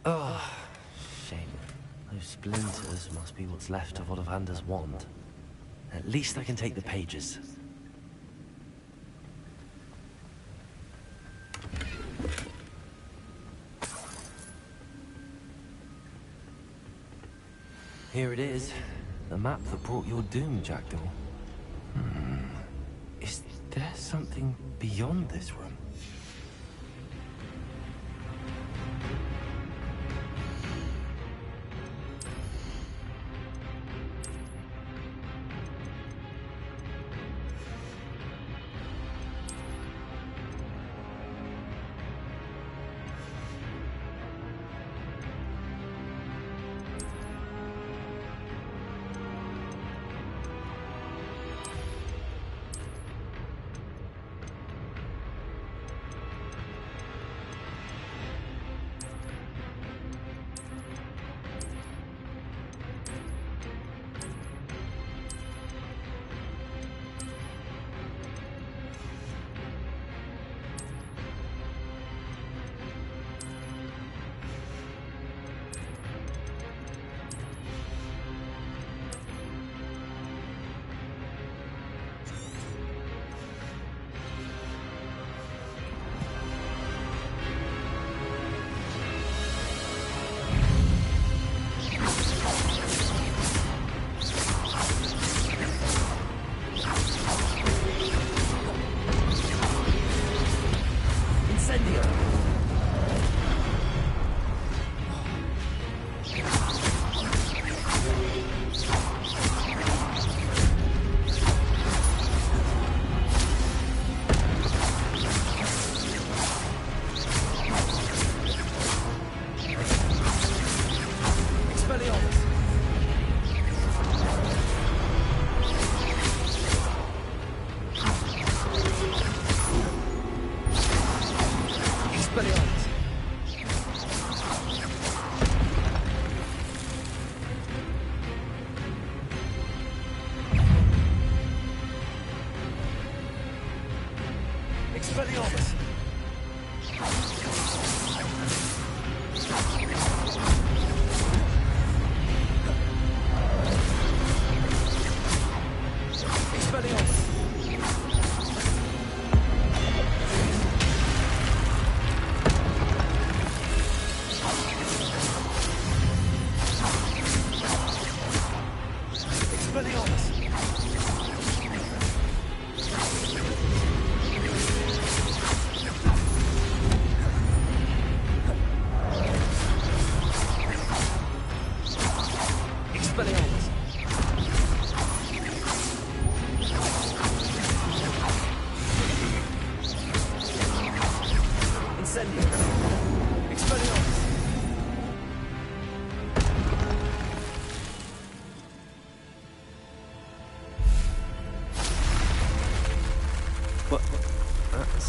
Oh, shame. Those splinters must be what's left of Ollivander's wand. At least I can take the pages. Here it is. The map that brought your doom, Jackdaw. Is there something beyond this room?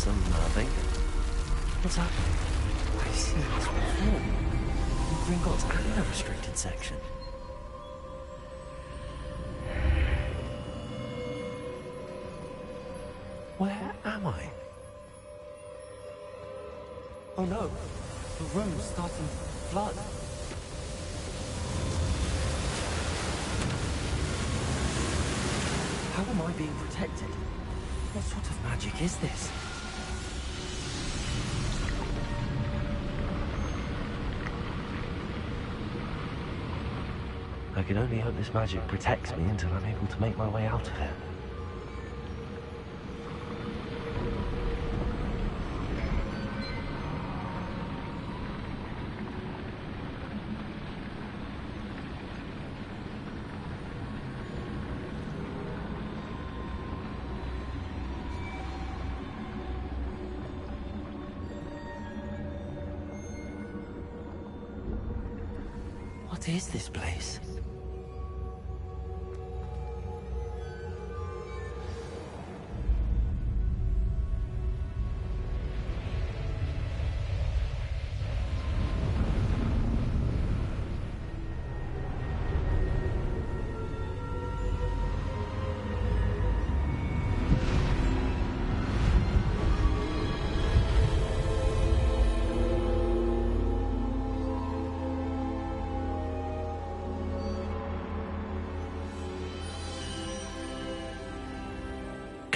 That's unnerving. What's happening? I've seen this before. In Gringotts and the restricted section. Where am I? Oh no, the room's starting to flood. How am I being protected? What sort of magic is this? I can only hope this magic protects me until I'm able to make my way out of it. What is this place?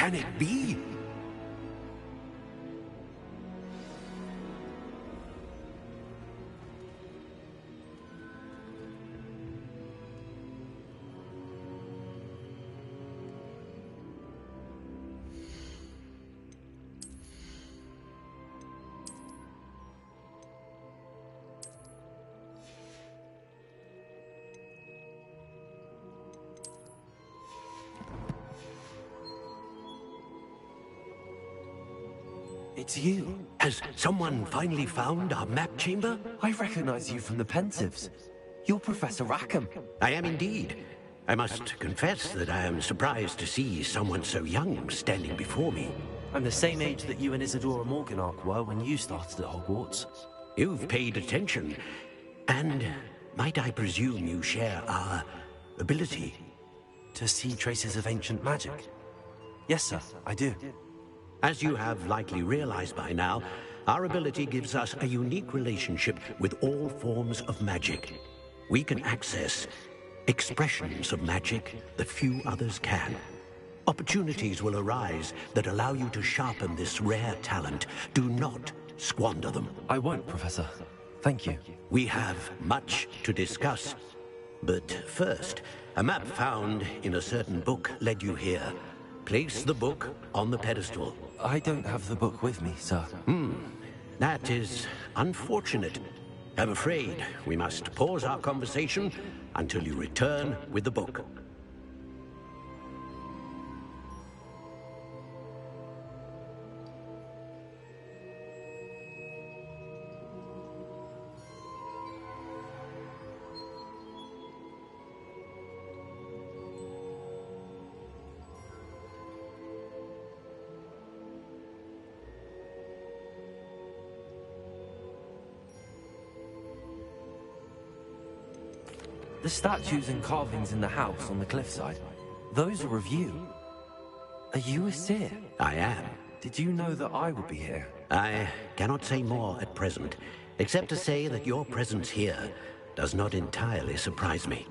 can it be? It's you. Has someone finally found our map chamber? I recognize you from the Pensives. You're Professor Rackham. I am indeed. I must confess that I am surprised to see someone so young standing before me. I'm the same age that you and Isadora Morganach were when you started at Hogwarts. You've paid attention. And might I presume you share our ability? To see traces of ancient magic? Yes, sir, I do. As you have likely realized by now, our ability gives us a unique relationship with all forms of magic. We can access expressions of magic that few others can. Opportunities will arise that allow you to sharpen this rare talent. Do not squander them. I won't, Professor. Thank you. We have much to discuss. But first, a map found in a certain book led you here. Place the book on the pedestal. I don't have the book with me, sir. That is unfortunate. I'm afraid we must pause our conversation until you return with the book. The statues and carvings in the house on the cliffside, those are of you. Are you a seer? I am. Did you know that I would be here? I cannot say more at present, except to say that your presence here does not entirely surprise me.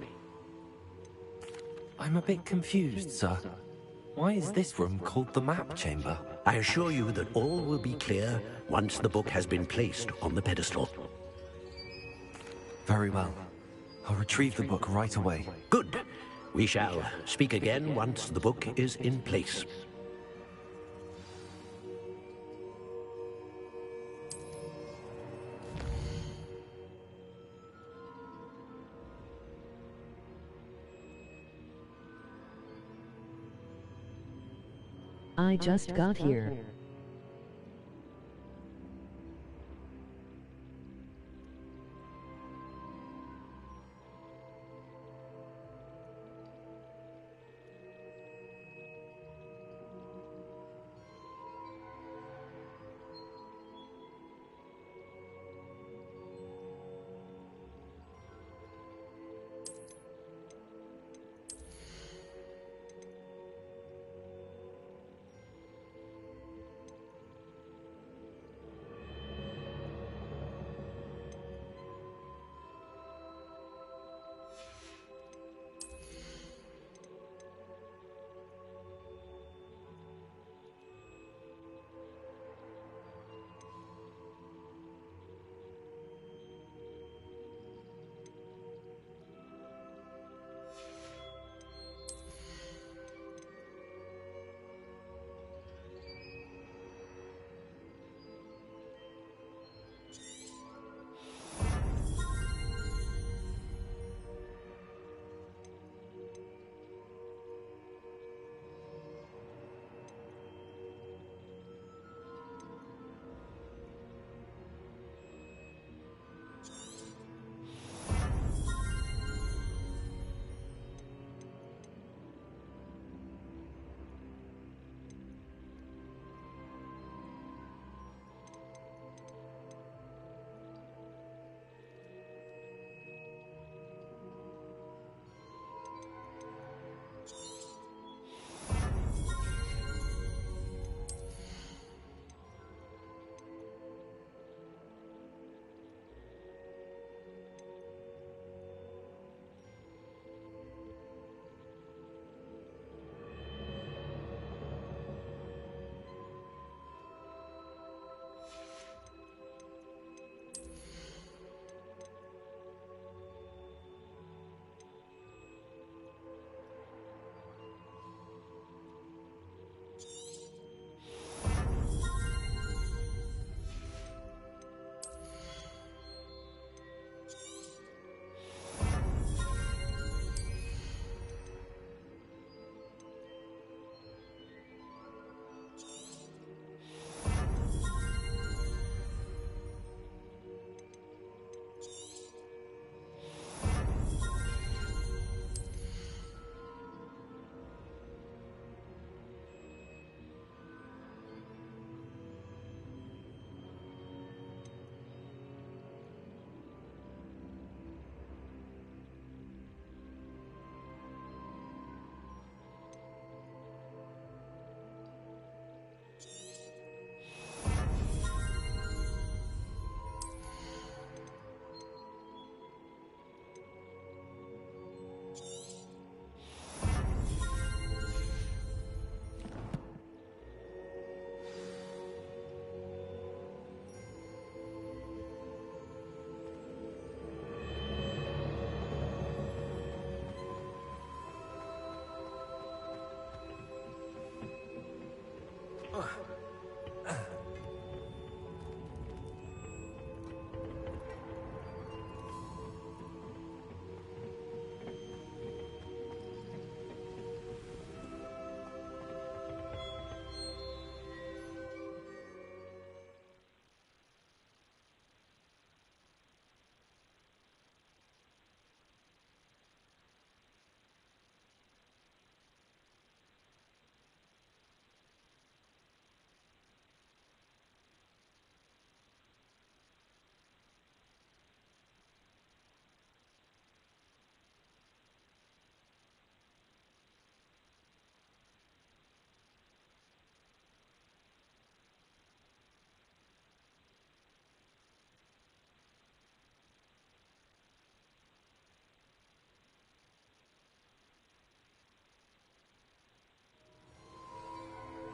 I'm a bit confused, sir. Why is this room called the map chamber? I assure you that all will be clear once the book has been placed on the pedestal. Very well. I'll retrieve the book right away. Good. We shall speak again once the book is in place. I just got here.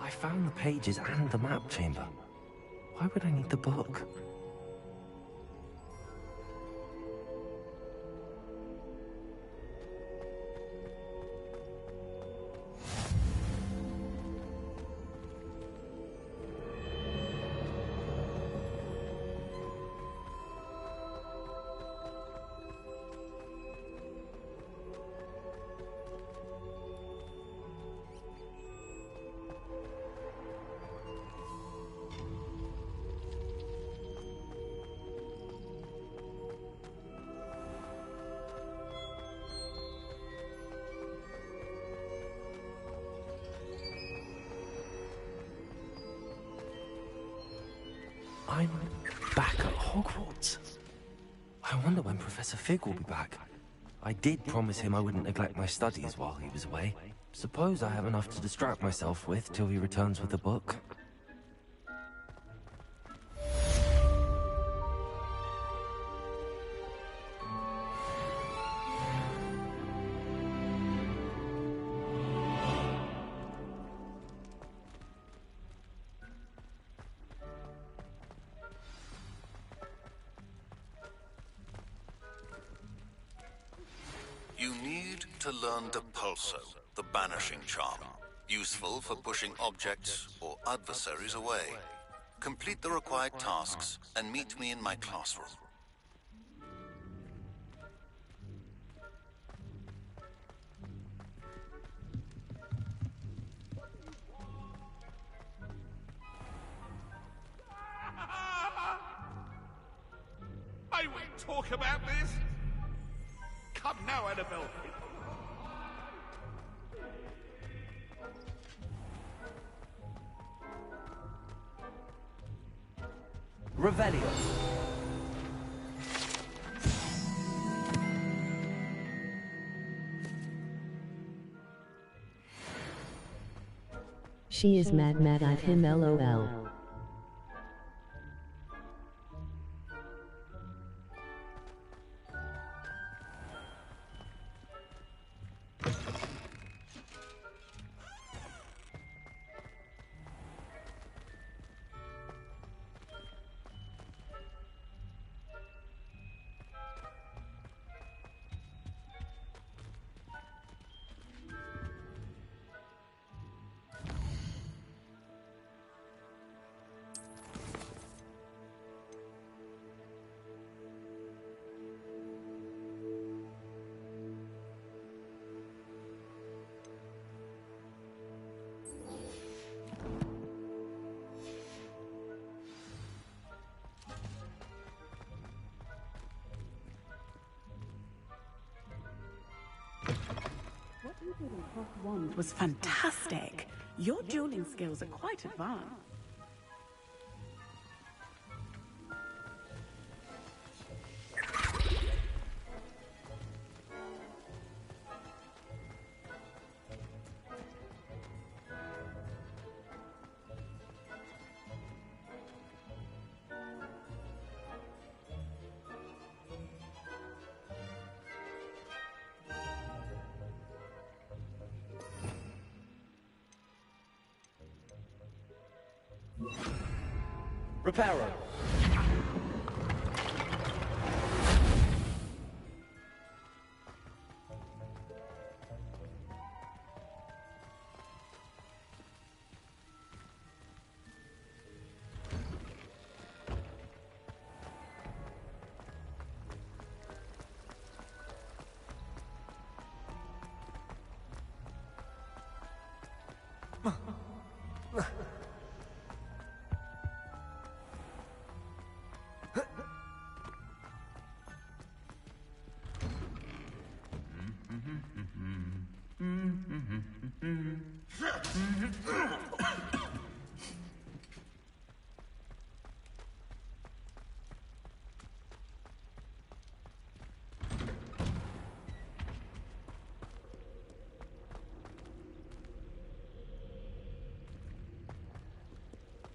I found the pages and the map chamber. Why would I need the book? I'm back at Hogwarts. I wonder when Professor Fig will be back. I did promise him I wouldn't neglect my studies while he was away. Suppose I have enough to distract myself with till he returns with the book. You need to learn Depulso, the banishing charm. Useful for pushing objects or adversaries away. Complete the required tasks and meet me in my classroom. May we talk about this? Come now, Annabelle. Revelio. She is mad at him, lol. What you did in Cross Wand was fantastic. Your dueling skills are quite advanced. Reparo.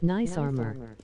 Nice armor.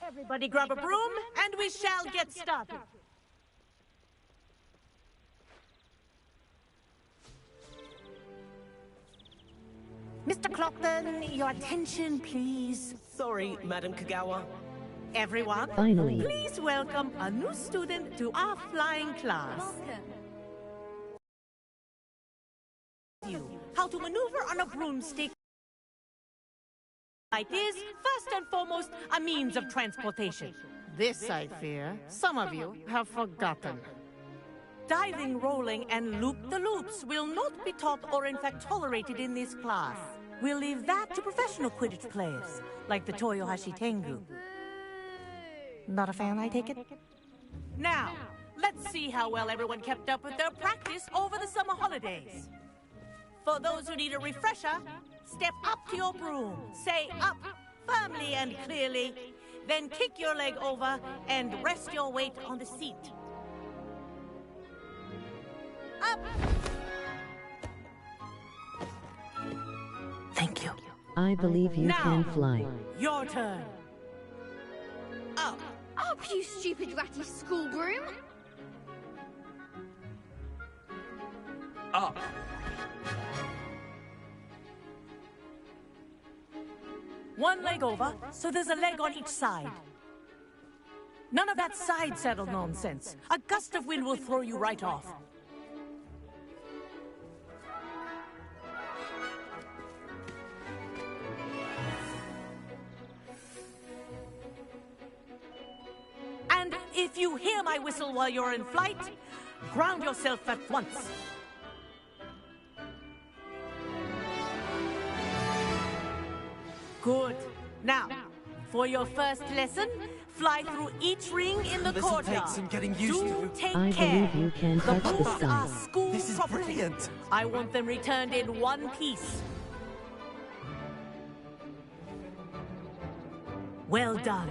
Everybody grab a broom, and we shall get started. Mr. Clockton, your attention, please. Sorry, Madam Kagawa. Everyone, Finally. please welcome a new student to our flying class. How to maneuver on a broomstick. It is, first and foremost, a means of transportation. This, I fear, some of you have forgotten. Diving, rolling, and loop-the-loops will not be taught or in fact tolerated in this class. We'll leave that to professional Quidditch players, like the Toyohashi Tengu. Not a fan, I take it? Now, let's see how well everyone kept up with their practice over the summer holidays. For those who need a refresher, step up to your broom, say up, firmly and clearly, then kick your leg over and rest your weight on the seat. Up! Thank you. I believe you Now, can fly. Your turn. Up. Up, you stupid ratty school broom! Up. One leg over, so there's a leg on each side. None of that side saddle nonsense. A gust of wind will throw you right off. And if you hear my whistle while you're in flight, ground yourself at once. Good. Now, for your first lesson, fly through each ring in the This'll courtyard. take some getting used to. Take I care. believe you can touch the brooms sky. are school This is property. brilliant. I want them returned in one piece. Well done.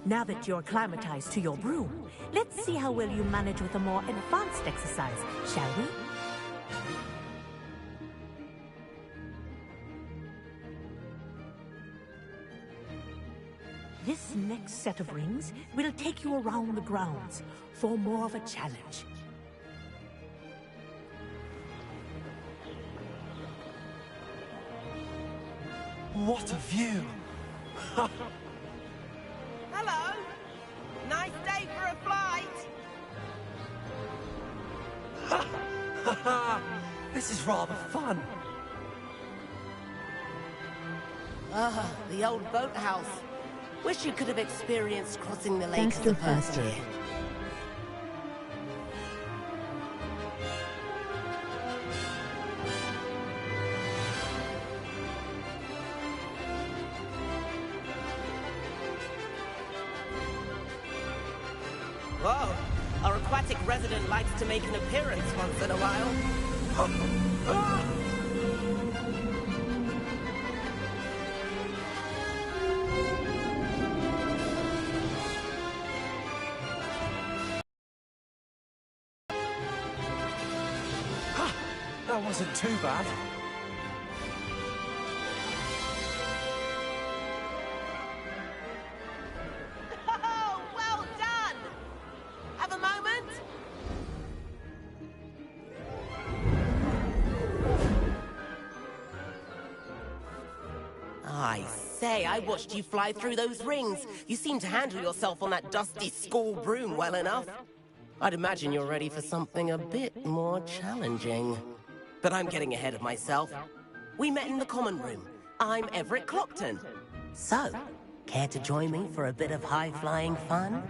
Now that you're acclimatized to your broom, let's see how well you manage with a more advanced exercise, shall we? This next set of rings will take you around the grounds for more of a challenge. What a view! Hello. Nice day for a flight. This is rather fun. Ah, the old boathouse. Wish you could have experienced crossing the lake Faster, the first faster. year. Whoa, our aquatic resident likes to make an appearance once in a while. That wasn't too bad. Oh, well done! Have a moment? I say, I watched you fly through those rings. You seem to handle yourself on that dusty school broom well enough. I'd imagine you're ready for something a bit more challenging. But I'm getting ahead of myself. We met in the common room. I'm Everett Clockton. So, care to join me for a bit of high-flying fun?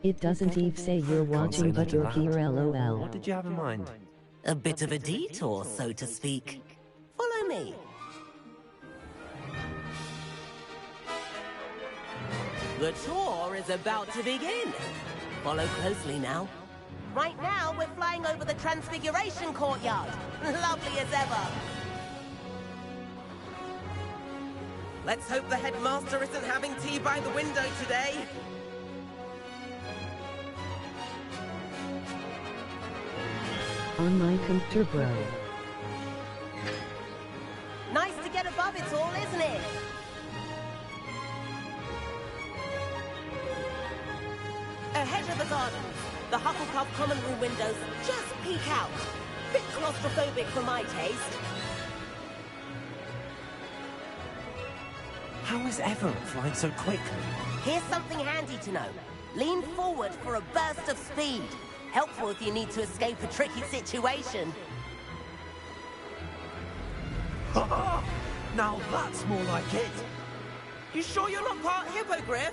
It doesn't even say you're watching, but you're here, lol. What did you have in mind? A bit of a detour, so to speak. Follow me. The tour is about to begin. Follow closely now. Right now, we're flying over the Transfiguration Courtyard. Lovely as ever. Let's hope the headmaster isn't having tea by the window today. On my computer, bro. Nice to get above it all, isn't it? Ahead of the gardens, the Hufflepuff common room windows just peek out. Bit claustrophobic for my taste. How is Everett flying so quickly? Here's something handy to know. Lean forward for a burst of speed. Helpful if you need to escape a tricky situation. Now that's more like it. You sure you're not part hippogriff?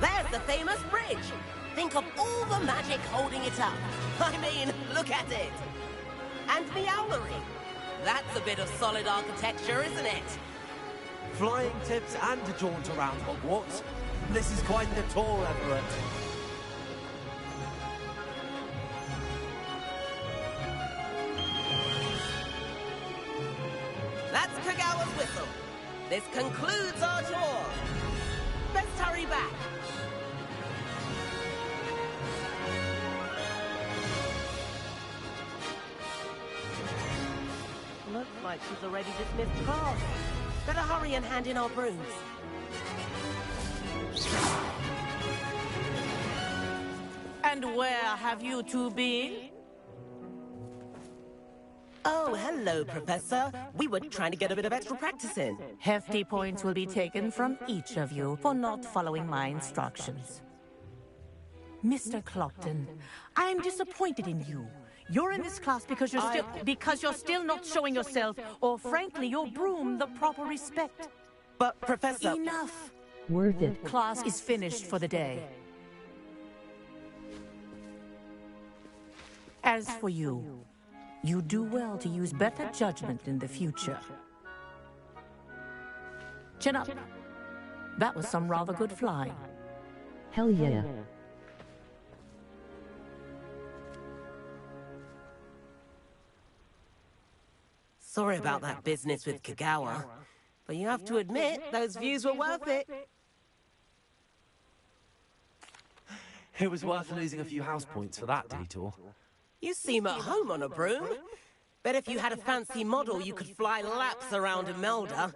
There's the famous bridge. Think of all the magic holding it up. I mean, look at it. And the owlery. That's a bit of solid architecture, isn't it? Flying tips and a jaunt around Hogwarts. This is quite the tour, Everett. That's Kagawa's whistle. This concludes our tour. Best hurry back. Looks like she's already dismissed class. Better hurry and hand in our brooms. And where have you two been? Oh, hello, Professor. We were trying to get a bit of extra practice in. Hefty points will be taken from each of you for not following my instructions. Mr. Clockton, I'm disappointed in you. You're in this class because you're still not showing yourself, or frankly, your broom, the proper respect. But, Professor... Enough! Worth it. Class is finished for the day. As for you, you do well to use better judgment in the future. Chin up. That was some rather good flying. Hell yeah. Sorry about that business with Kagawa, but you have to admit, those views were worth it. It was worth losing a few house points for that detour. You seem at home on a broom. Bet if you had a fancy model, you could fly laps around Imelda.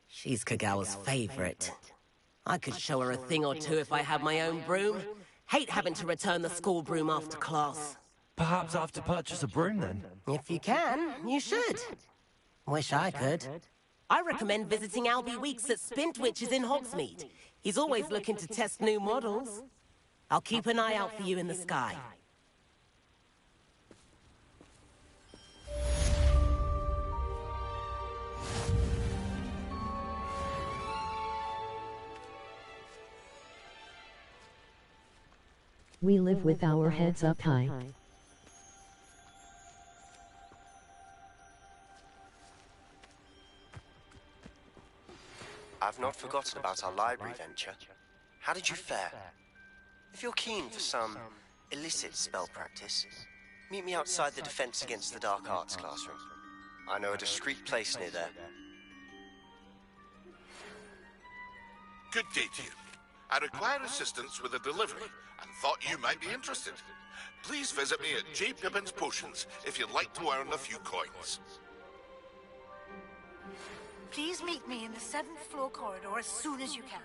She's Kagawa's favorite. I could show her a thing or two if I had my own broom. Hate having to return the school broom after class. Perhaps I have to purchase a broom then? If you can, you should. Wish I could. I recommend visiting Albie Weeks at Spintwitches in Hogsmeade. He's always looking to test new models. I'll keep an eye out for you in the sky. We live with our heads up high. I've not forgotten about our library venture. How did you fare? If you're keen for some illicit spell practice, meet me outside the Defense Against the Dark Arts classroom. I know a discreet place near there. Good day to you. I require assistance with a delivery and thought you might be interested. Please visit me at J. Pippin's Potions if you'd like to earn a few coins. Please meet me in the 7th floor corridor as soon as you can.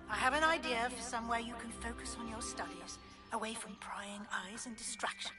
I have an idea for somewhere you can focus on your studies, away from prying eyes and distractions.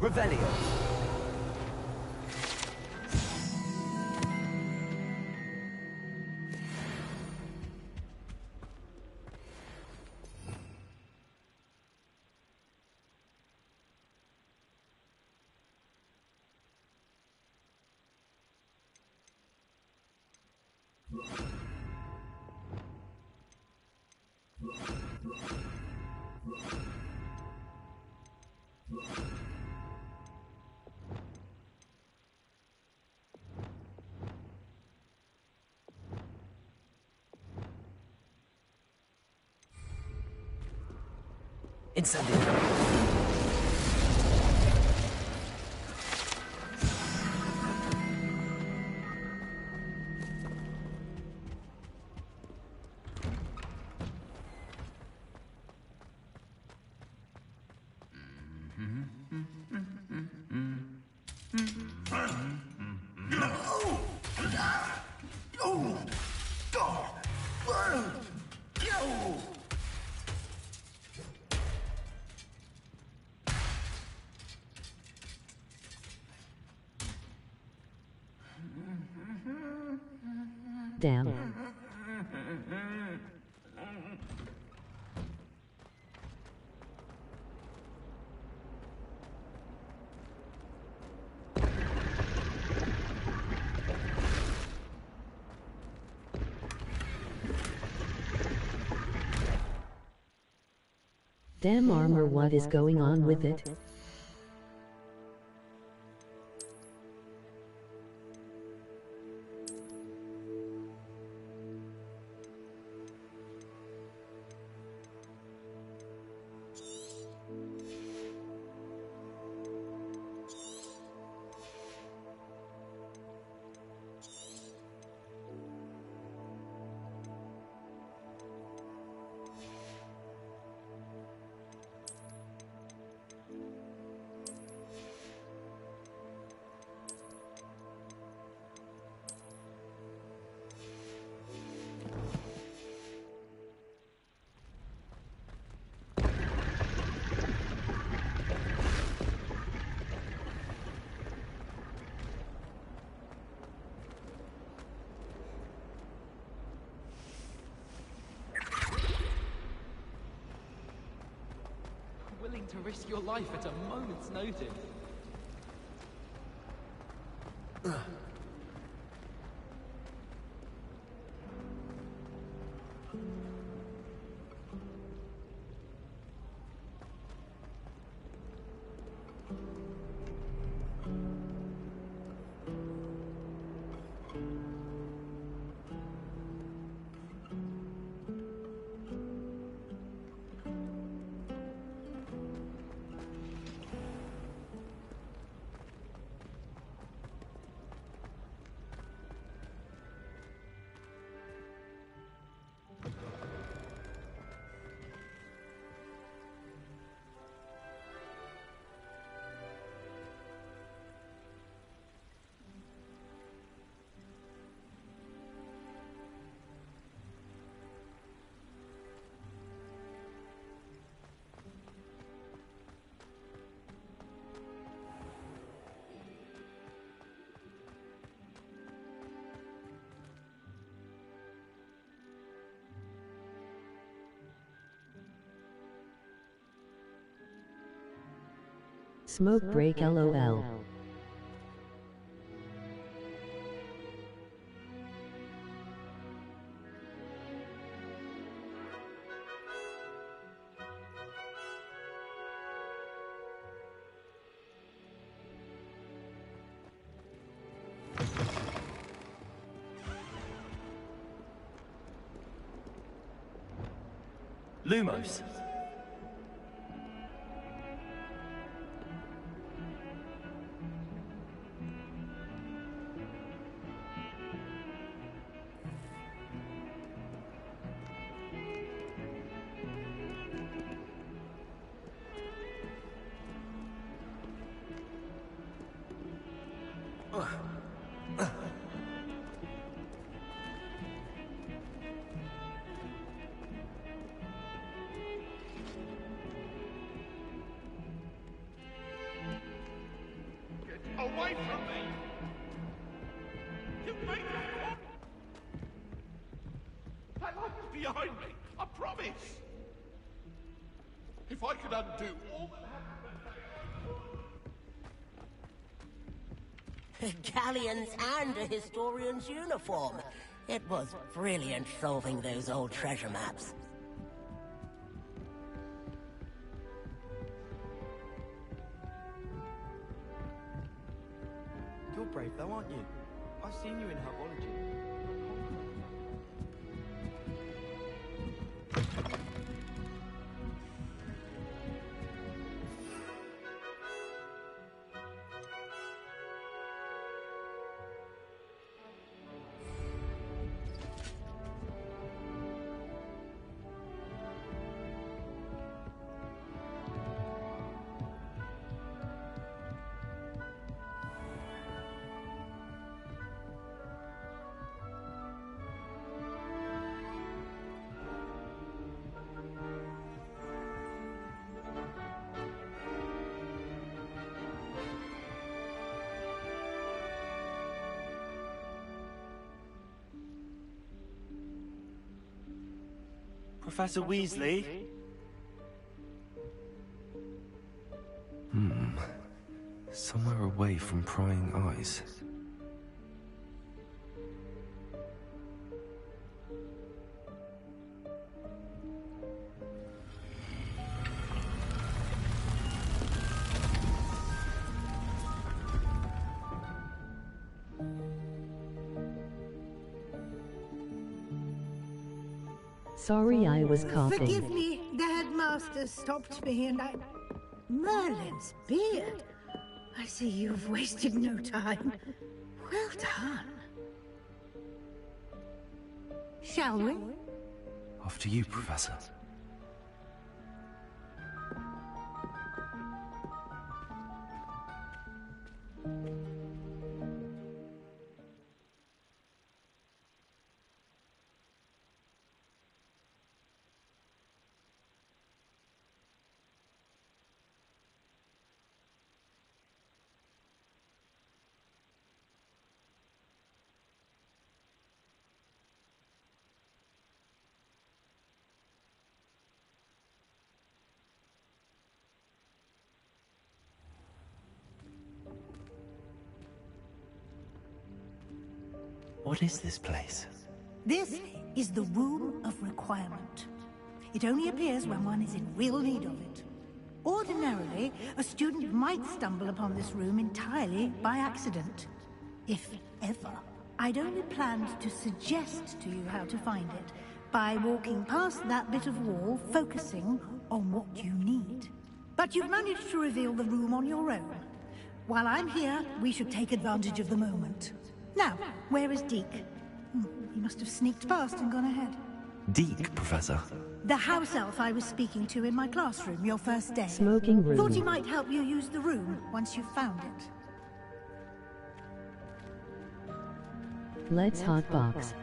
Revelio. Incendio. Damn. Damn armor, what is going on with it? Willing to risk your life at a moment's notice. Smoke break LOL. Lumos. Away from me! You made me fall! That light is behind me, I promise! If I could undo all that happened Galleons and a historian's uniform. It was brilliant solving those old treasure maps. You're brave though, aren't you? I've seen you in herbology. Professor Weasley? Somewhere away from prying eyes. Sorry, I was coughing. Forgive me, the headmaster stopped me and I... Merlin's beard. I see you've wasted no time. Well done. Shall we? After you, Professor. What is this place? This is the Room of Requirement. It only appears when one is in real need of it. Ordinarily, a student might stumble upon this room entirely by accident. If ever. I'd only planned to suggest to you how to find it by walking past that bit of wall, focusing on what you need. But you've managed to reveal the room on your own. While I'm here, we should take advantage of the moment. Now, where is Deke? He must have sneaked past and gone ahead. Deke, Professor. The house elf I was speaking to in my classroom your first day. Smoking room. Thought he might help you use the room once you've found it. Let's hotbox.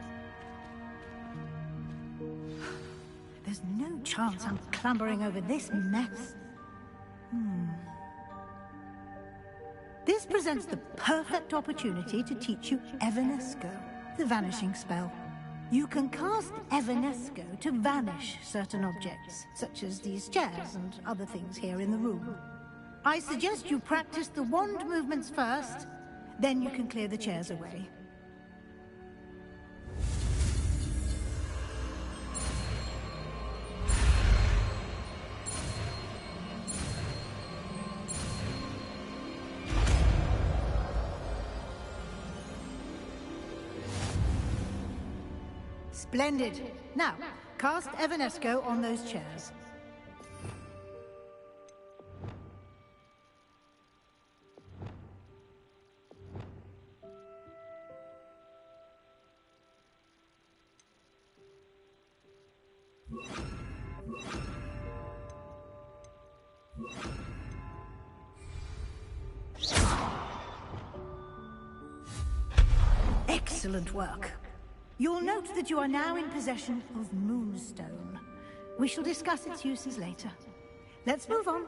There's no chance I'm clambering over this mess. This presents the perfect opportunity to teach you Evanesco, the vanishing spell. You can cast Evanesco to vanish certain objects, such as these chairs and other things here in the room. I suggest you practice the wand movements first, then you can clear the chairs away. Splendid. Now, cast Evanesco on those chairs. Excellent work. You'll note that you are now in possession of Moonstone. We shall discuss its uses later. Let's move on.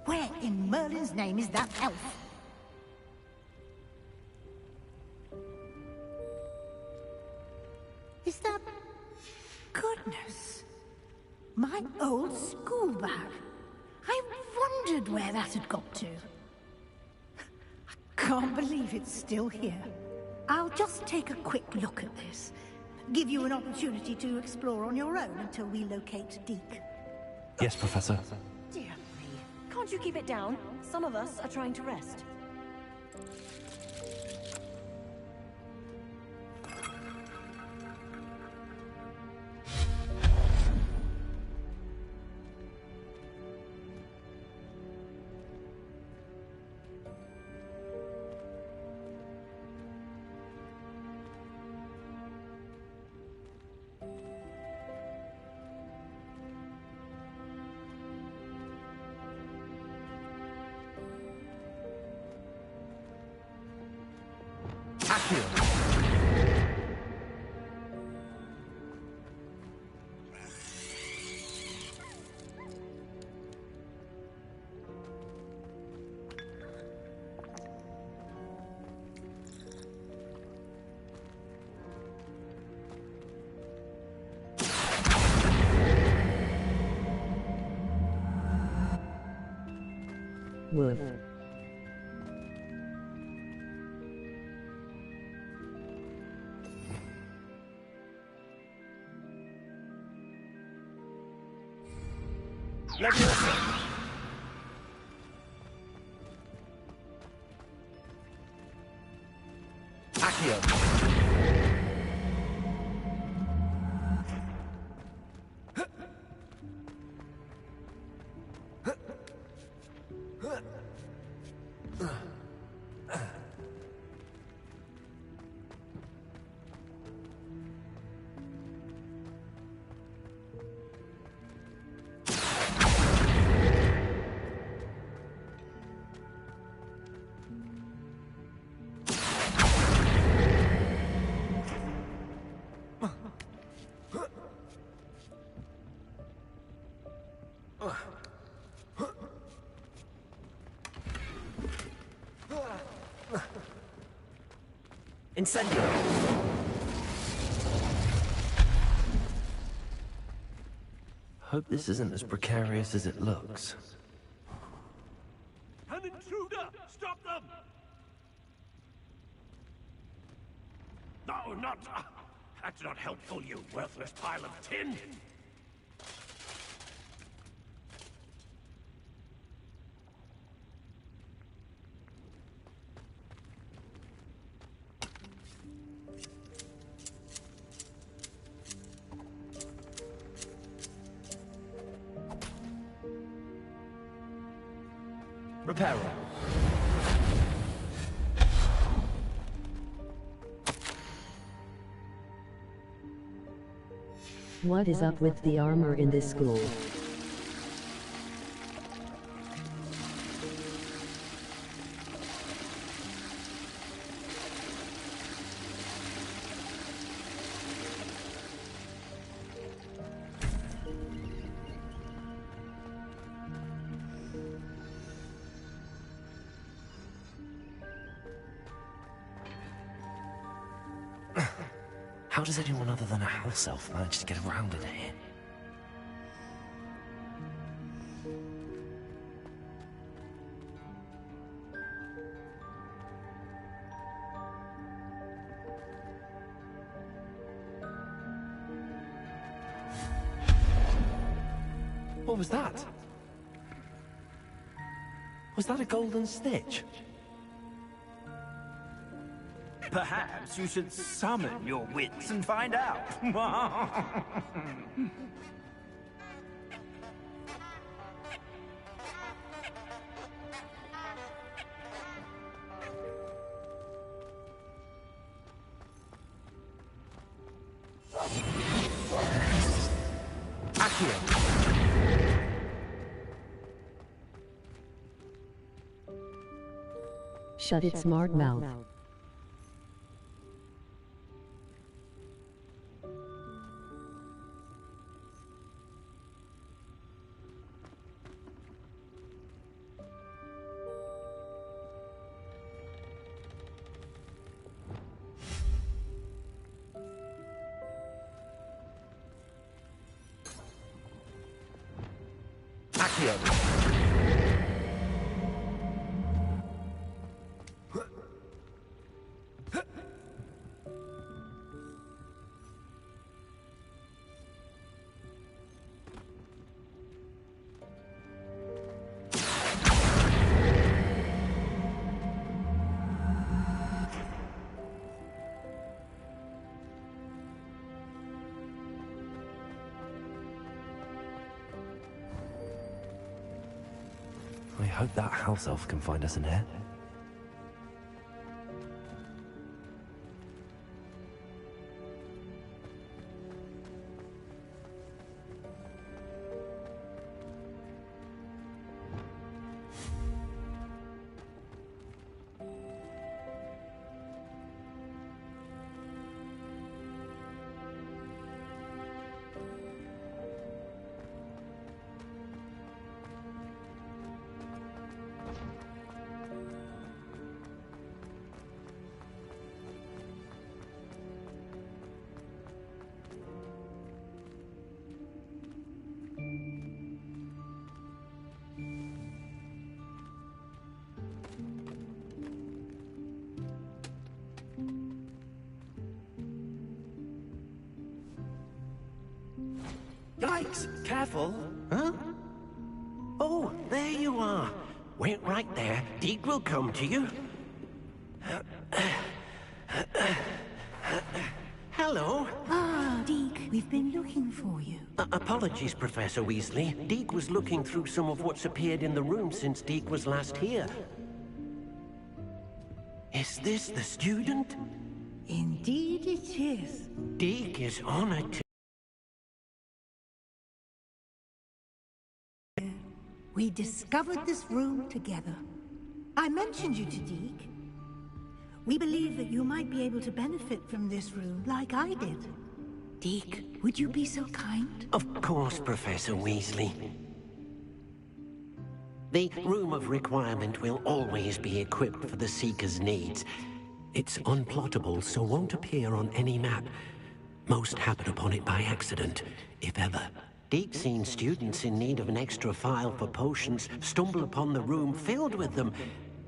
Where in Merlin's name is that elf? Is that... Goodness. My old school bag. I wondered where that had got to. Can't believe it's still here. I'll just take a quick look at this. Give you an opportunity to explore on your own until we locate Deke. Yes, Professor. Dear me. Can't you keep it down? Some of us are trying to rest. Woof. Leviosa! Accio! Incendio! Hope this isn't as precarious as it looks. An intruder! Stop them! No, not... That's not helpful, you worthless pile of tin! Reparo. What is up with the armor in this school? How does anyone other than a house elf manage to get around in here? What was that? Was that a golden snitch? Perhaps you should summon your wits and find out. Shut its smart mouth. I hope that house elf can find us in here. Yikes! Careful! Huh? Oh, there you are. Wait right there. Deke will come to you. Hello. Ah, Deke, we've been looking for you. Apologies, Professor Weasley. Deke was looking through some of what's appeared in the room since Deke was last here. Is this the student? Indeed it is. Deke is honored to... We discovered this room together. I mentioned you to Deke. We believe that you might be able to benefit from this room like I did. Deke, would you be so kind? Of course, Professor Weasley. The Room of Requirement will always be equipped for the Seeker's needs. It's unplottable, so won't appear on any map. Most happen upon it by accident, if ever. Deke's seen students in need of an extra file for potions stumble upon the room filled with them.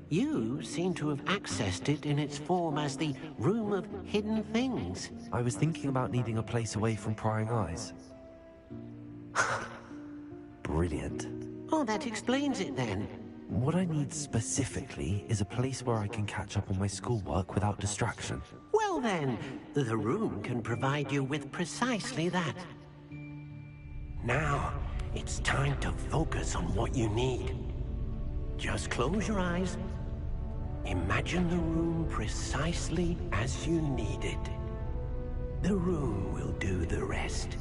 You seem to have accessed it in its form as the Room of Hidden Things. I was thinking about needing a place away from prying eyes. Brilliant. Oh, that explains it then. What I need specifically is a place where I can catch up on my schoolwork without distraction. Well then, the room can provide you with precisely that. Now, it's time to focus on what you need. Just close your eyes. Imagine the room precisely as you need it. The room will do the rest.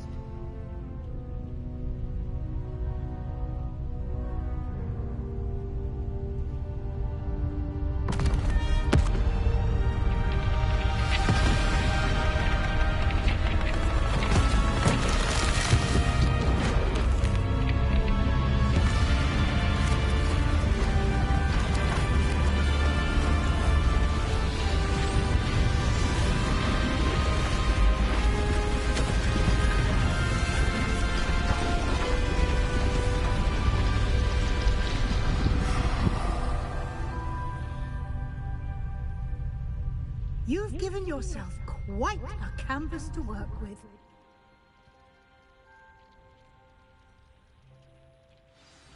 You've given yourself quite a canvas to work with.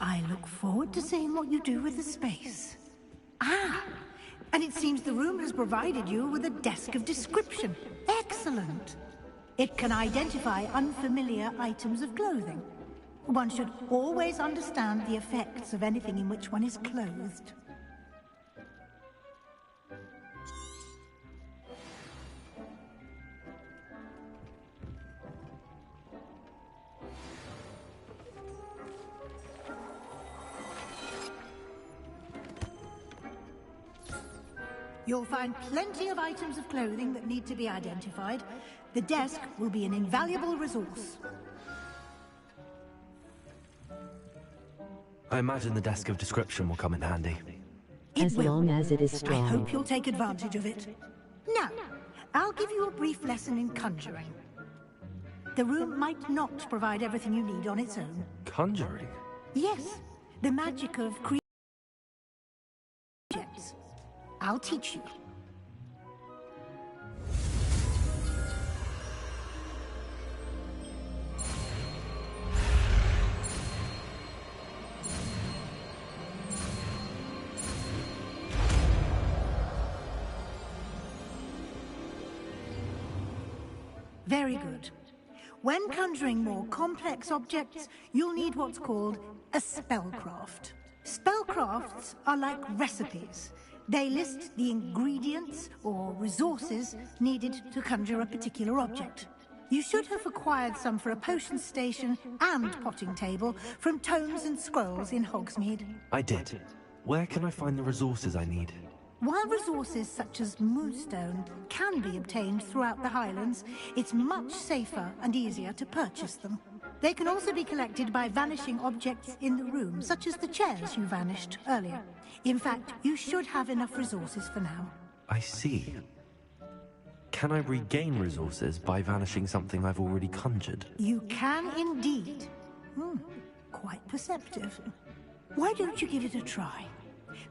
I look forward to seeing what you do with the space. Ah, and it seems the room has provided you with a desk of description. Excellent. It can identify unfamiliar items of clothing. One should always understand the effects of anything in which one is clothed. You'll find plenty of items of clothing that need to be identified. The desk will be an invaluable resource. I imagine the desk of description will come in handy. As long as it is strong. I hope you'll take advantage of it. Now, I'll give you a brief lesson in conjuring. The room might not provide everything you need on its own. Conjuring? Yes, the magic of creating objects. I'll teach you. Very good. When conjuring more complex objects, you'll need what's called a spellcraft. Spellcrafts are like recipes. They list the ingredients or resources needed to conjure a particular object. You should have acquired some for a potion station and potting table from tomes and scrolls in Hogsmeade. I did. Where can I find the resources I need? While resources such as moonstone can be obtained throughout the Highlands, it's much safer and easier to purchase them. They can also be collected by vanishing objects in the room, such as the chairs you vanished earlier. In fact, you should have enough resources for now. I see. Can I regain resources by vanishing something I've already conjured? You can indeed. Quite perceptive. Why don't you give it a try?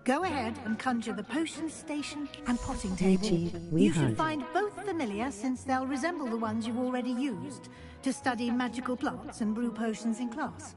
Go ahead and conjure the potion station and potting table. You should find both familiar, since they'll resemble the ones you've already used to study magical plants and brew potions in class.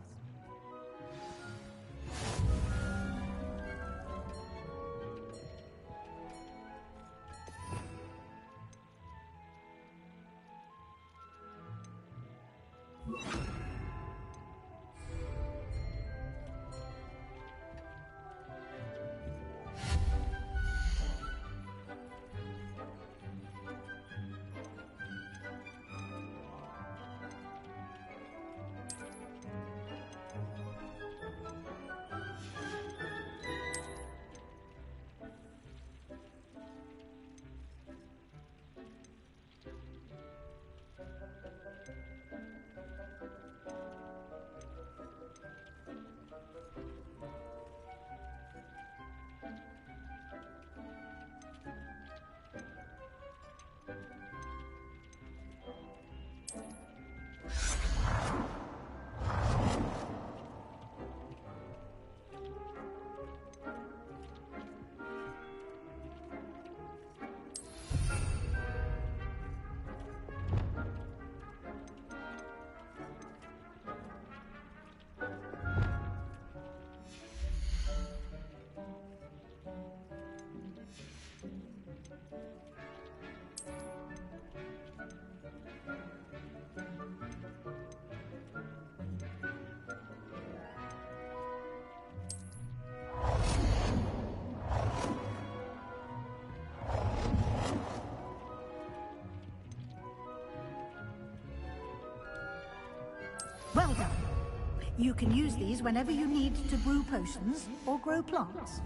Well done. You can use these whenever you need to brew potions or grow plants.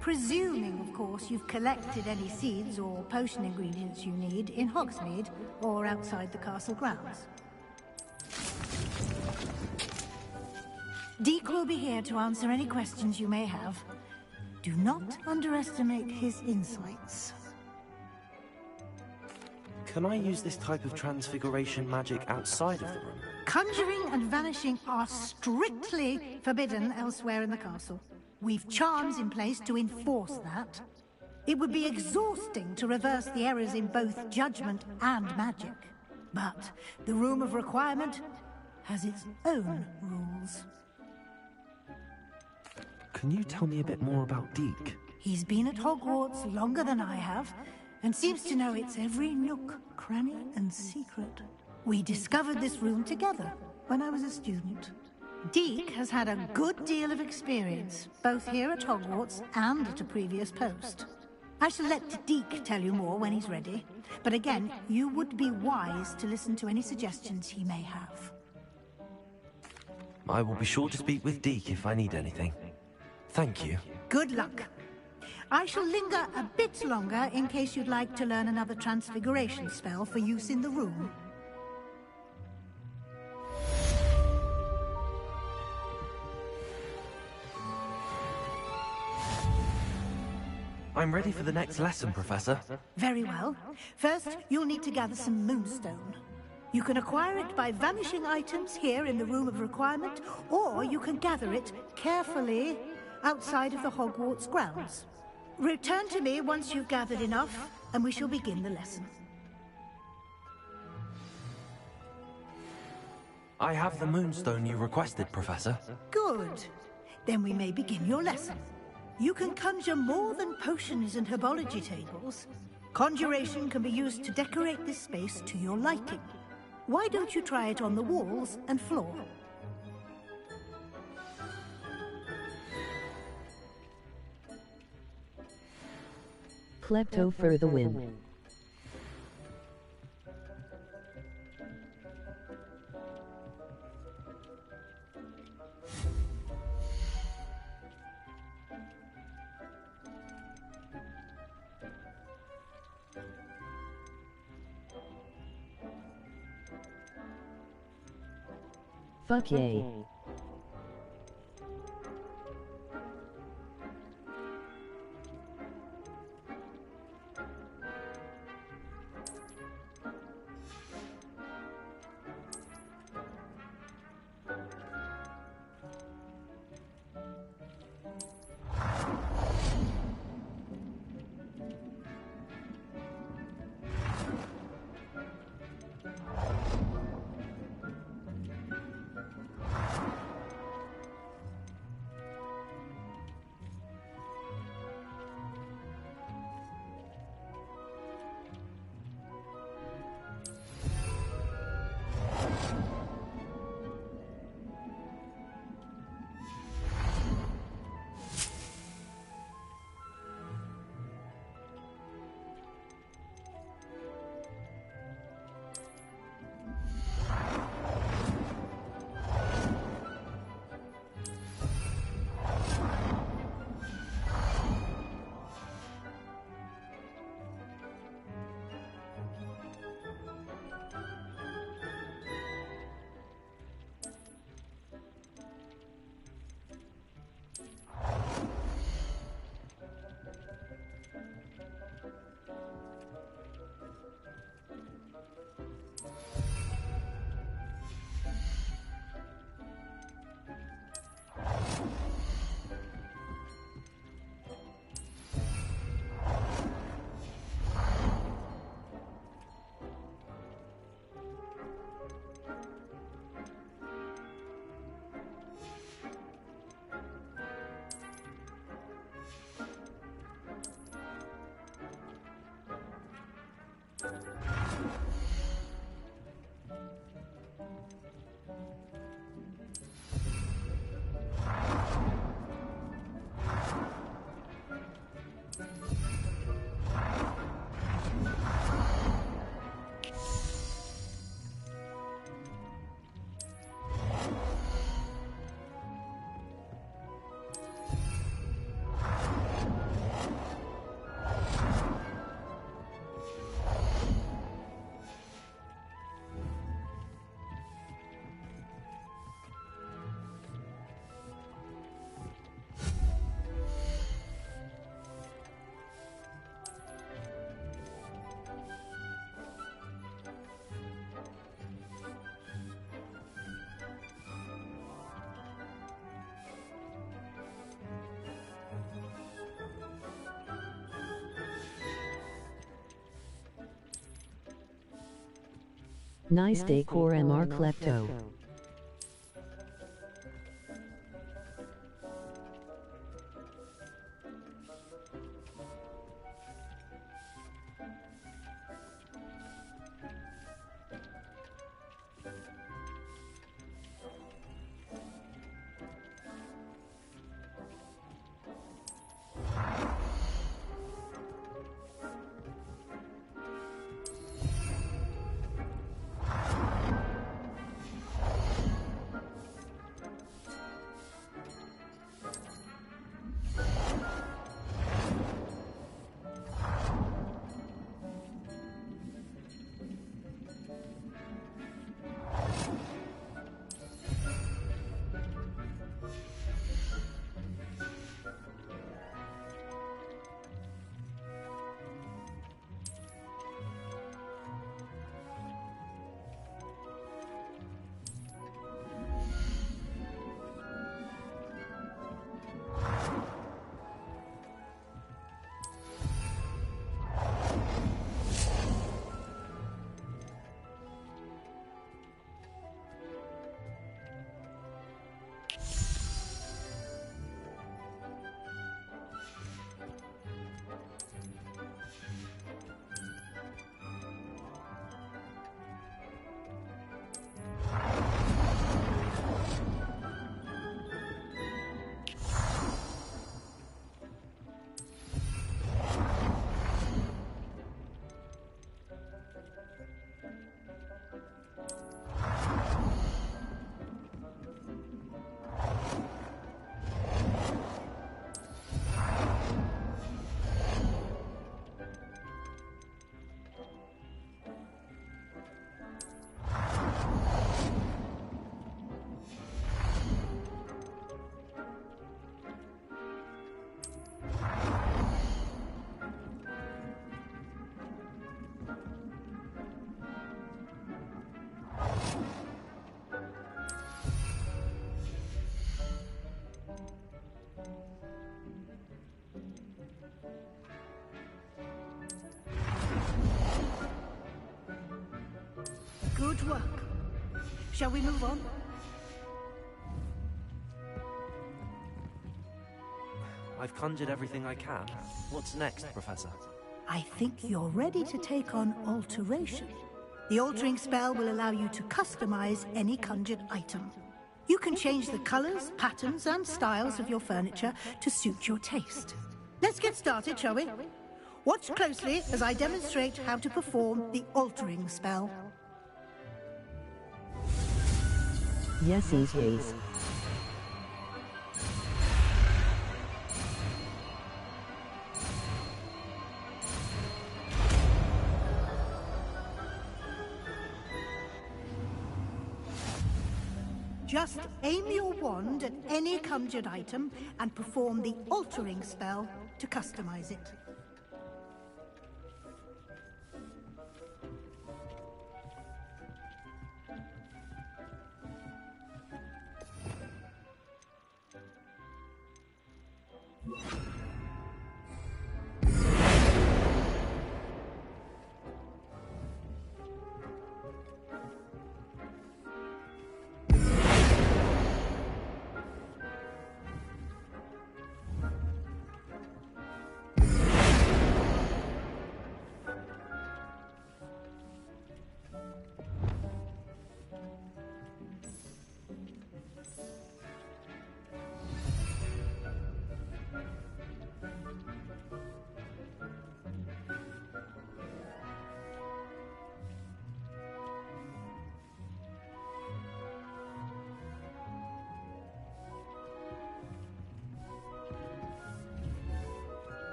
Presuming, of course, you've collected any seeds or potion ingredients you need in Hogsmeade or outside the castle grounds. Deke will be here to answer any questions you may have. Do not underestimate his insights. Can I use this type of transfiguration magic outside of the room? Conjuring and vanishing are strictly forbidden elsewhere in the castle. We've charms in place to enforce that. It would be exhausting to reverse the errors in both judgment and magic. But the Room of Requirement has its own rules. can you tell me a bit more about Deke? He's been at Hogwarts longer than I have, and seems to know its every nook, cranny, and secret. We discovered this room together when I was a student. Deke has had a good deal of experience, both here at Hogwarts and at a previous post. I shall let Deke tell you more when he's ready, but again, you would be wise to listen to any suggestions he may have. I will be sure to speak with Deke if I need anything. Thank you. Good luck. I shall linger a bit longer in case you'd like to learn another transfiguration spell for use in the room. I'm ready for the next lesson, Professor. Very well. First, you'll need to gather some moonstone. You can acquire it by vanishing items here in the Room of Requirement, or you can gather it carefully outside of the Hogwarts grounds. Return to me once you've gathered enough, and we shall begin the lesson. I have the moonstone you requested, Professor. Good. Then we may begin your lesson. You can conjure more than potions and herbology tables. Conjuration can be used to decorate this space to your liking. Why don't you try it on the walls and floor? Klepto for the win. Fuck yay. Nice decor, MR Klepto. Shall we move on? I've conjured everything I can. What's next, Professor? I think you're ready to take on alteration. The altering spell will allow you to customize any conjured item. You can change the colors, patterns, and styles of your furniture to suit your taste. Let's get started, shall we? Watch closely as I demonstrate how to perform the altering spell. Yes, please. Just aim your wand at any conjured item and perform the altering spell to customize it.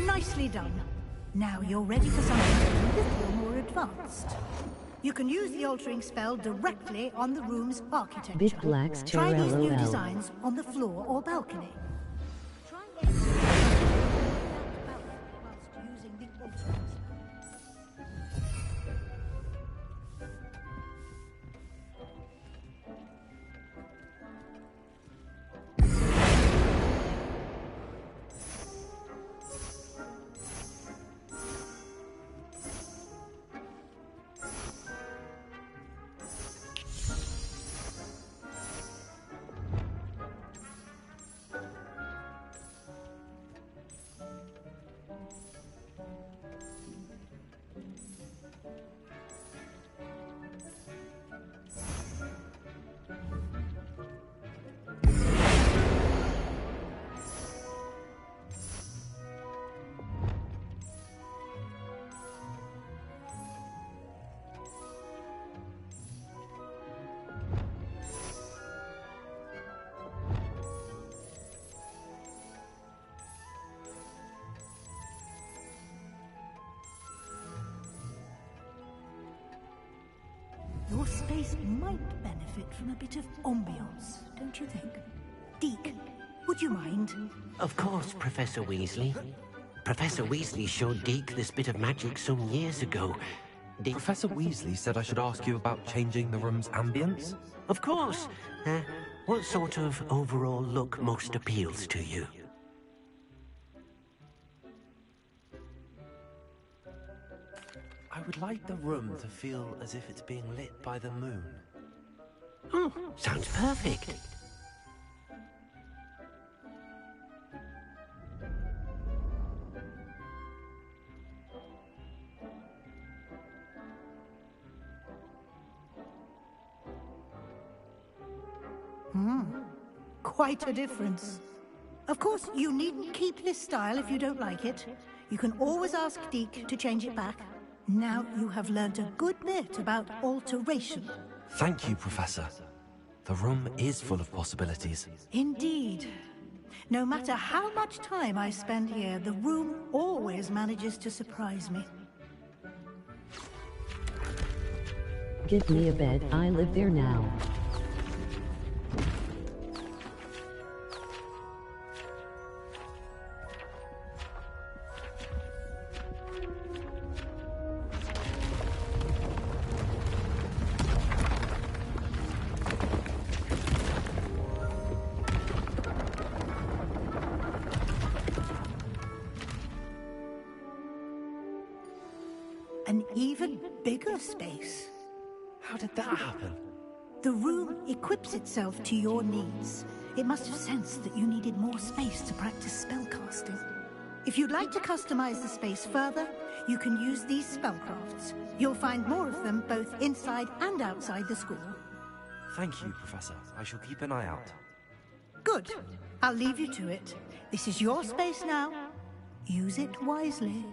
Nicely done. Now you're ready for something a little more advanced. You can use the altering spell directly on the room's architecture. Bit blacks Try these new LOL. designs on the floor or balcony. Whilst using the altering spell. Your space might benefit from a bit of ambiance, don't you think? Deke, would you mind? Of course, Professor Weasley. Professor Weasley showed Deke this bit of magic some years ago. Professor Weasley said I should ask you about changing the room's ambience? Of course. What sort of overall look most appeals to you? I would like the room to feel as if it's being lit by the moon. Oh, sounds perfect. Quite a difference. Of course, you needn't keep this style if you don't like it. You can always ask Deke to change it back. Now you have learnt a good bit about alteration. Thank you, Professor. The room is full of possibilities. Indeed. No matter how much time I spend here, the room always manages to surprise me. Give me a bed, I live there now. An even bigger space. How did that happen? The room equips itself to your needs. It must have sensed that you needed more space to practice spellcasting. If you'd like to customize the space further, you can use these spellcrafts. You'll find more of them both inside and outside the school. Thank you, Professor. I shall keep an eye out. Good. I'll leave you to it. This is your space now. Use it wisely.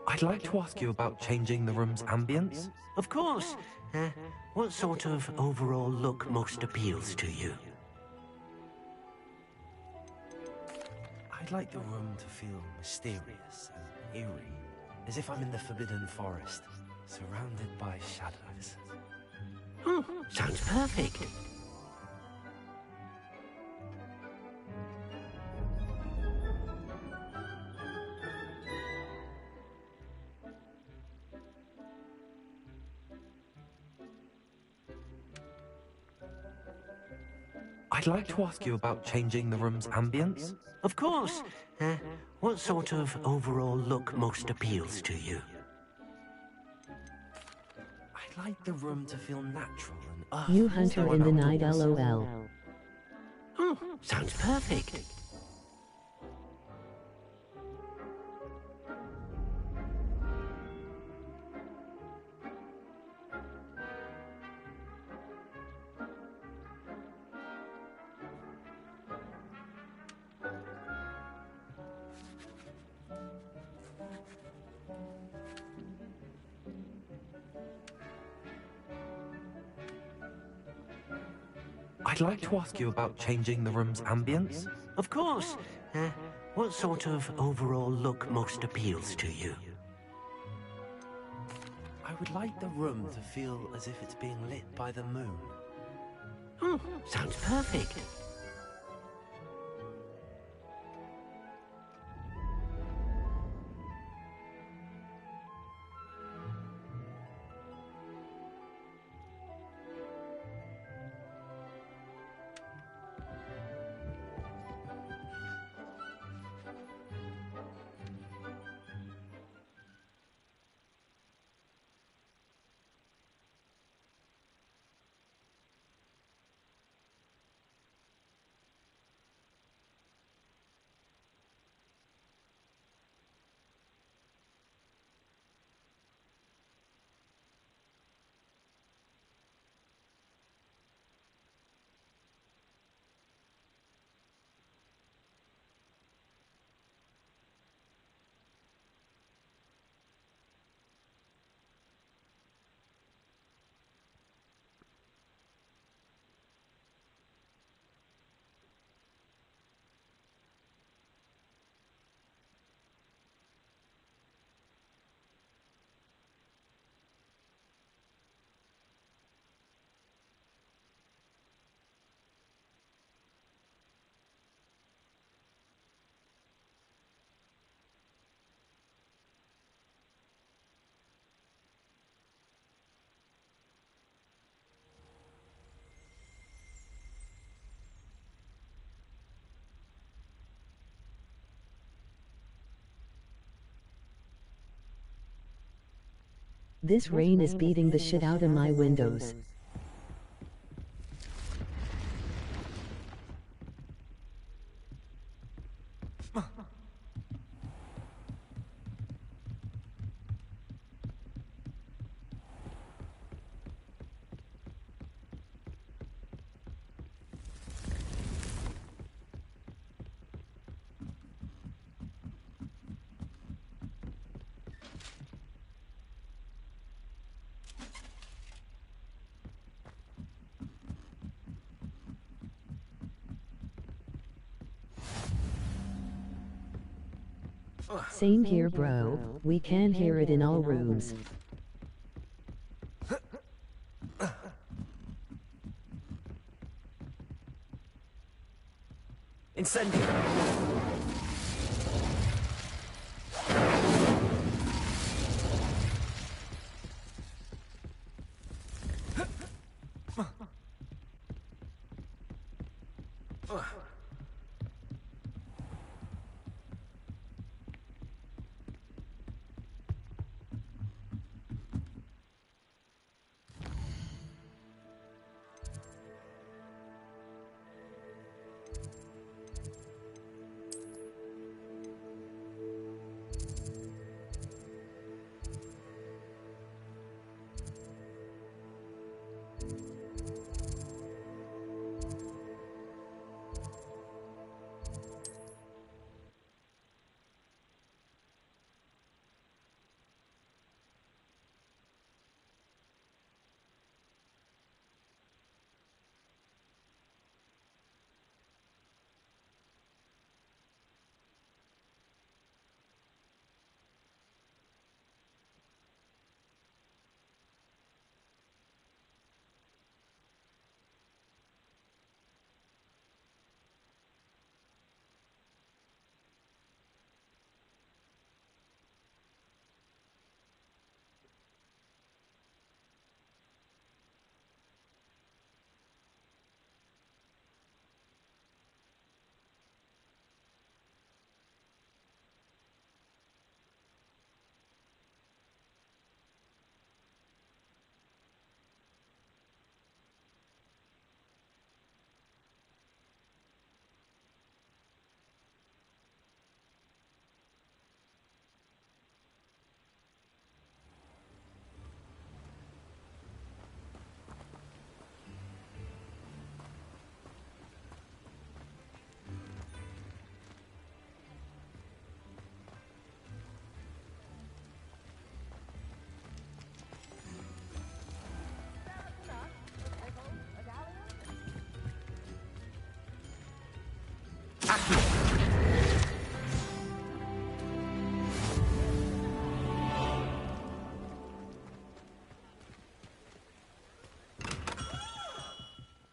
I'd like to ask you about changing the room's ambience. Of course. What sort of overall look most appeals to you? I'd like the room to feel mysterious and eerie, as if I'm in the Forbidden Forest, surrounded by shadows. Sounds perfect. I'd like to ask you about changing the room's ambience. Of course. What sort of overall look most appeals to you? I'd like the room to feel natural and earthly. You hunter in the night, LOL. Sounds perfect. I'd like to ask you about changing the room's ambience. Of course. What sort of overall look most appeals to you? I would like the room to feel as if it's being lit by the moon. Sounds perfect. This rain is beating the shit out of my windows. Same here, bro. We can hear it in all rooms. Incendio!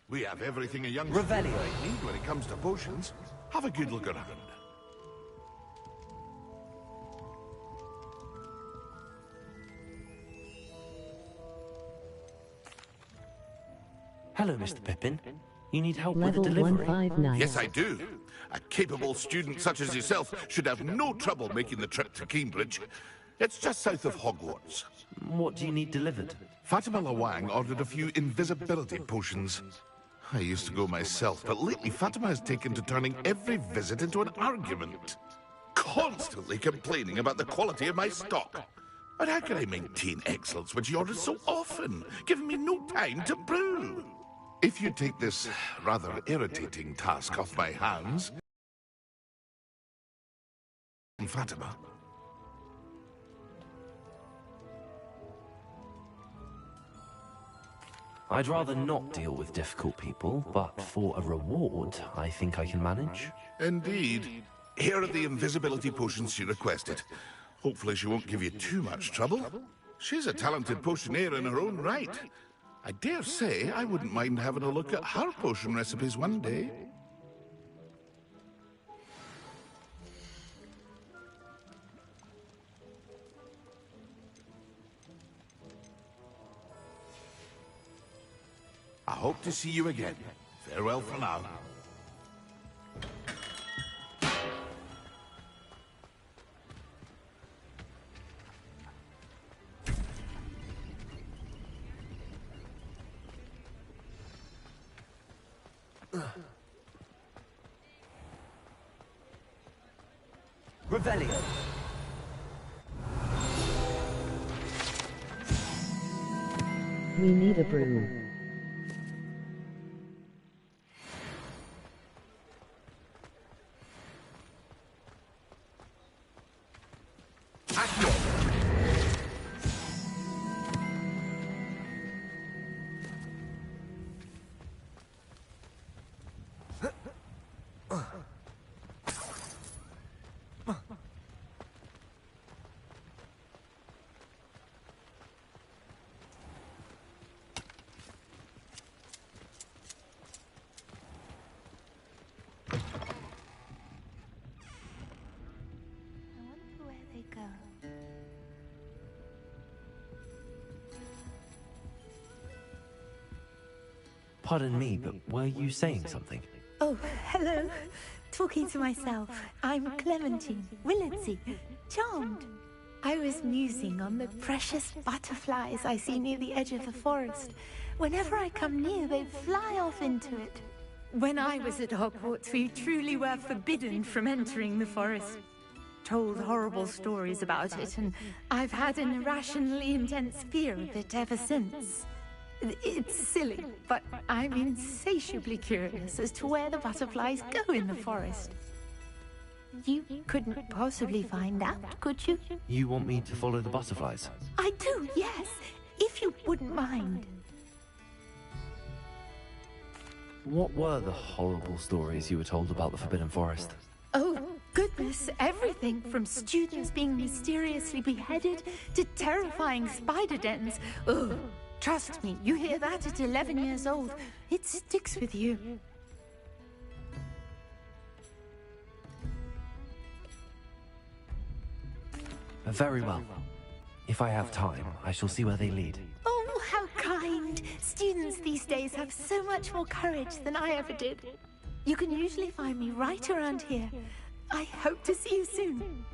We have everything a young Revelio might need when it comes to potions. Have a good look around. Hello, Mr. Pippin. You need help Level with the delivery? 159. Yes, I do. A capable student such as yourself should have no trouble making the trip to Cambridge. It's just south of Hogwarts. What do you need delivered? Fatima Lawang ordered a few invisibility potions. I used to go myself, but lately Fatima has taken to turning every visit into an argument. Constantly complaining about the quality of my stock. But how can I maintain excellence when she orders so often, giving me no time to brew? If you take this rather irritating task off my hands... Fatima... I'd rather not deal with difficult people, but for a reward, I think I can manage. Indeed. Here are the invisibility potions she requested. Hopefully she won't give you too much trouble. She's a talented potioneer in her own right. I dare say I wouldn't mind having a look at her potion recipes one day. I hope to see you again. Farewell for now. Revelio. We need a broom. Pardon me, but were you saying something? Oh, hello. Talking to myself. I'm Clementine, Willardsey, charmed. I was musing on the precious butterflies I see near the edge of the forest. Whenever I come near, they fly off into it. When I was at Hogwarts, we truly were forbidden from entering the forest. Told horrible stories about it, and I've had an irrationally intense fear of it ever since. It's silly, but I'm insatiably curious as to where the butterflies go in the forest. You couldn't possibly find out, could you? You want me to follow the butterflies? I do, yes, if you wouldn't mind. What were the horrible stories you were told about the Forbidden Forest? Oh, goodness, everything from students being mysteriously beheaded to terrifying spider dens. Ugh. Trust me, you hear that at 11 years old, it sticks with you. Very well. If I have time, I shall see where they lead. Oh, how kind! Students these days have so much more courage than I ever did. You can usually find me right around here. I hope to see you soon.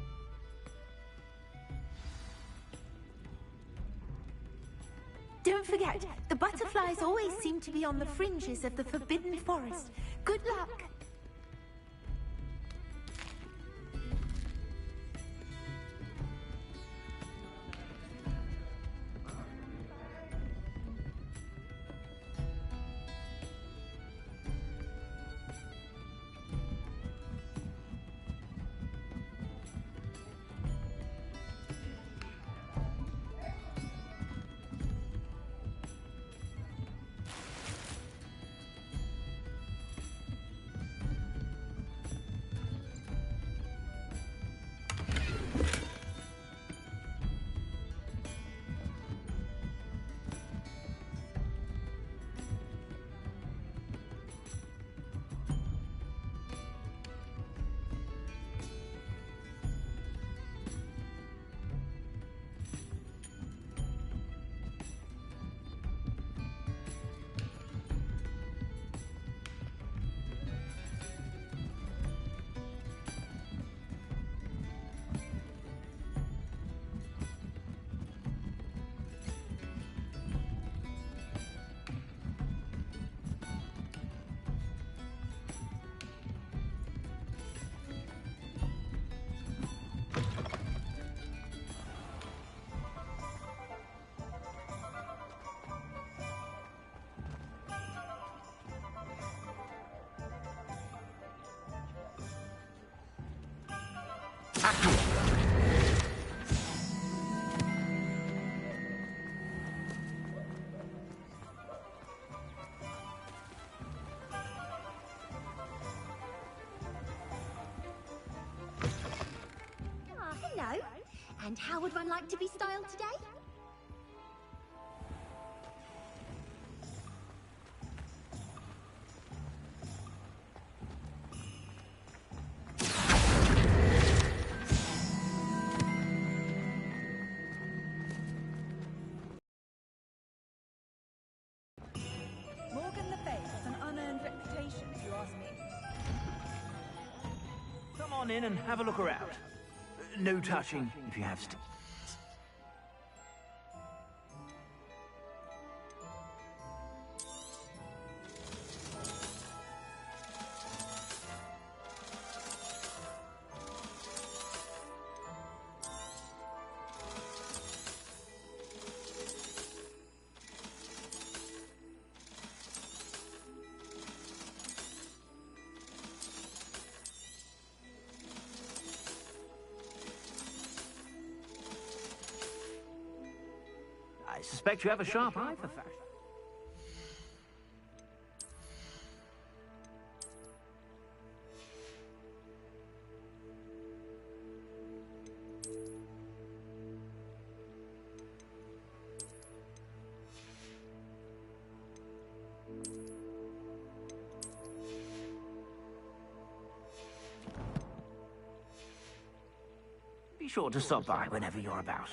Don't forget, the butterflies always seem to be on the fringes of the Forbidden Forest. Good luck! Hello. And how would one like to be styled today? Morgan Le Fay has an unearned reputation, if you ask me. Come on in and have a look around. No touching if you have to. I suspect you have a sharp eye for fashion. Be sure to stop by whenever you're about.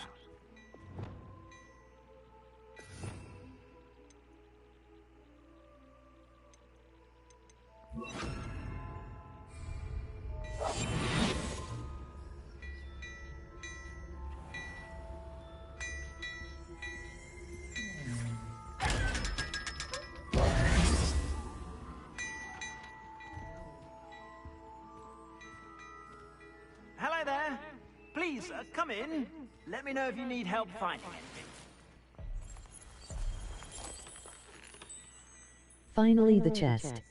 Hello there. Please, come in. Let me know if you need help finding anything. Finally the chest.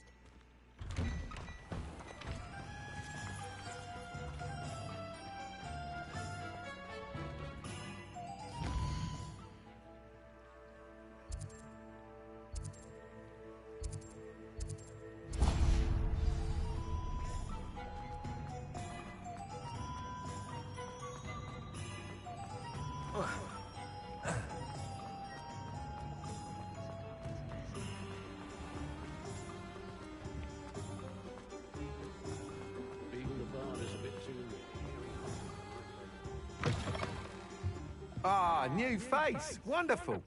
Ah, new face. Wonderful.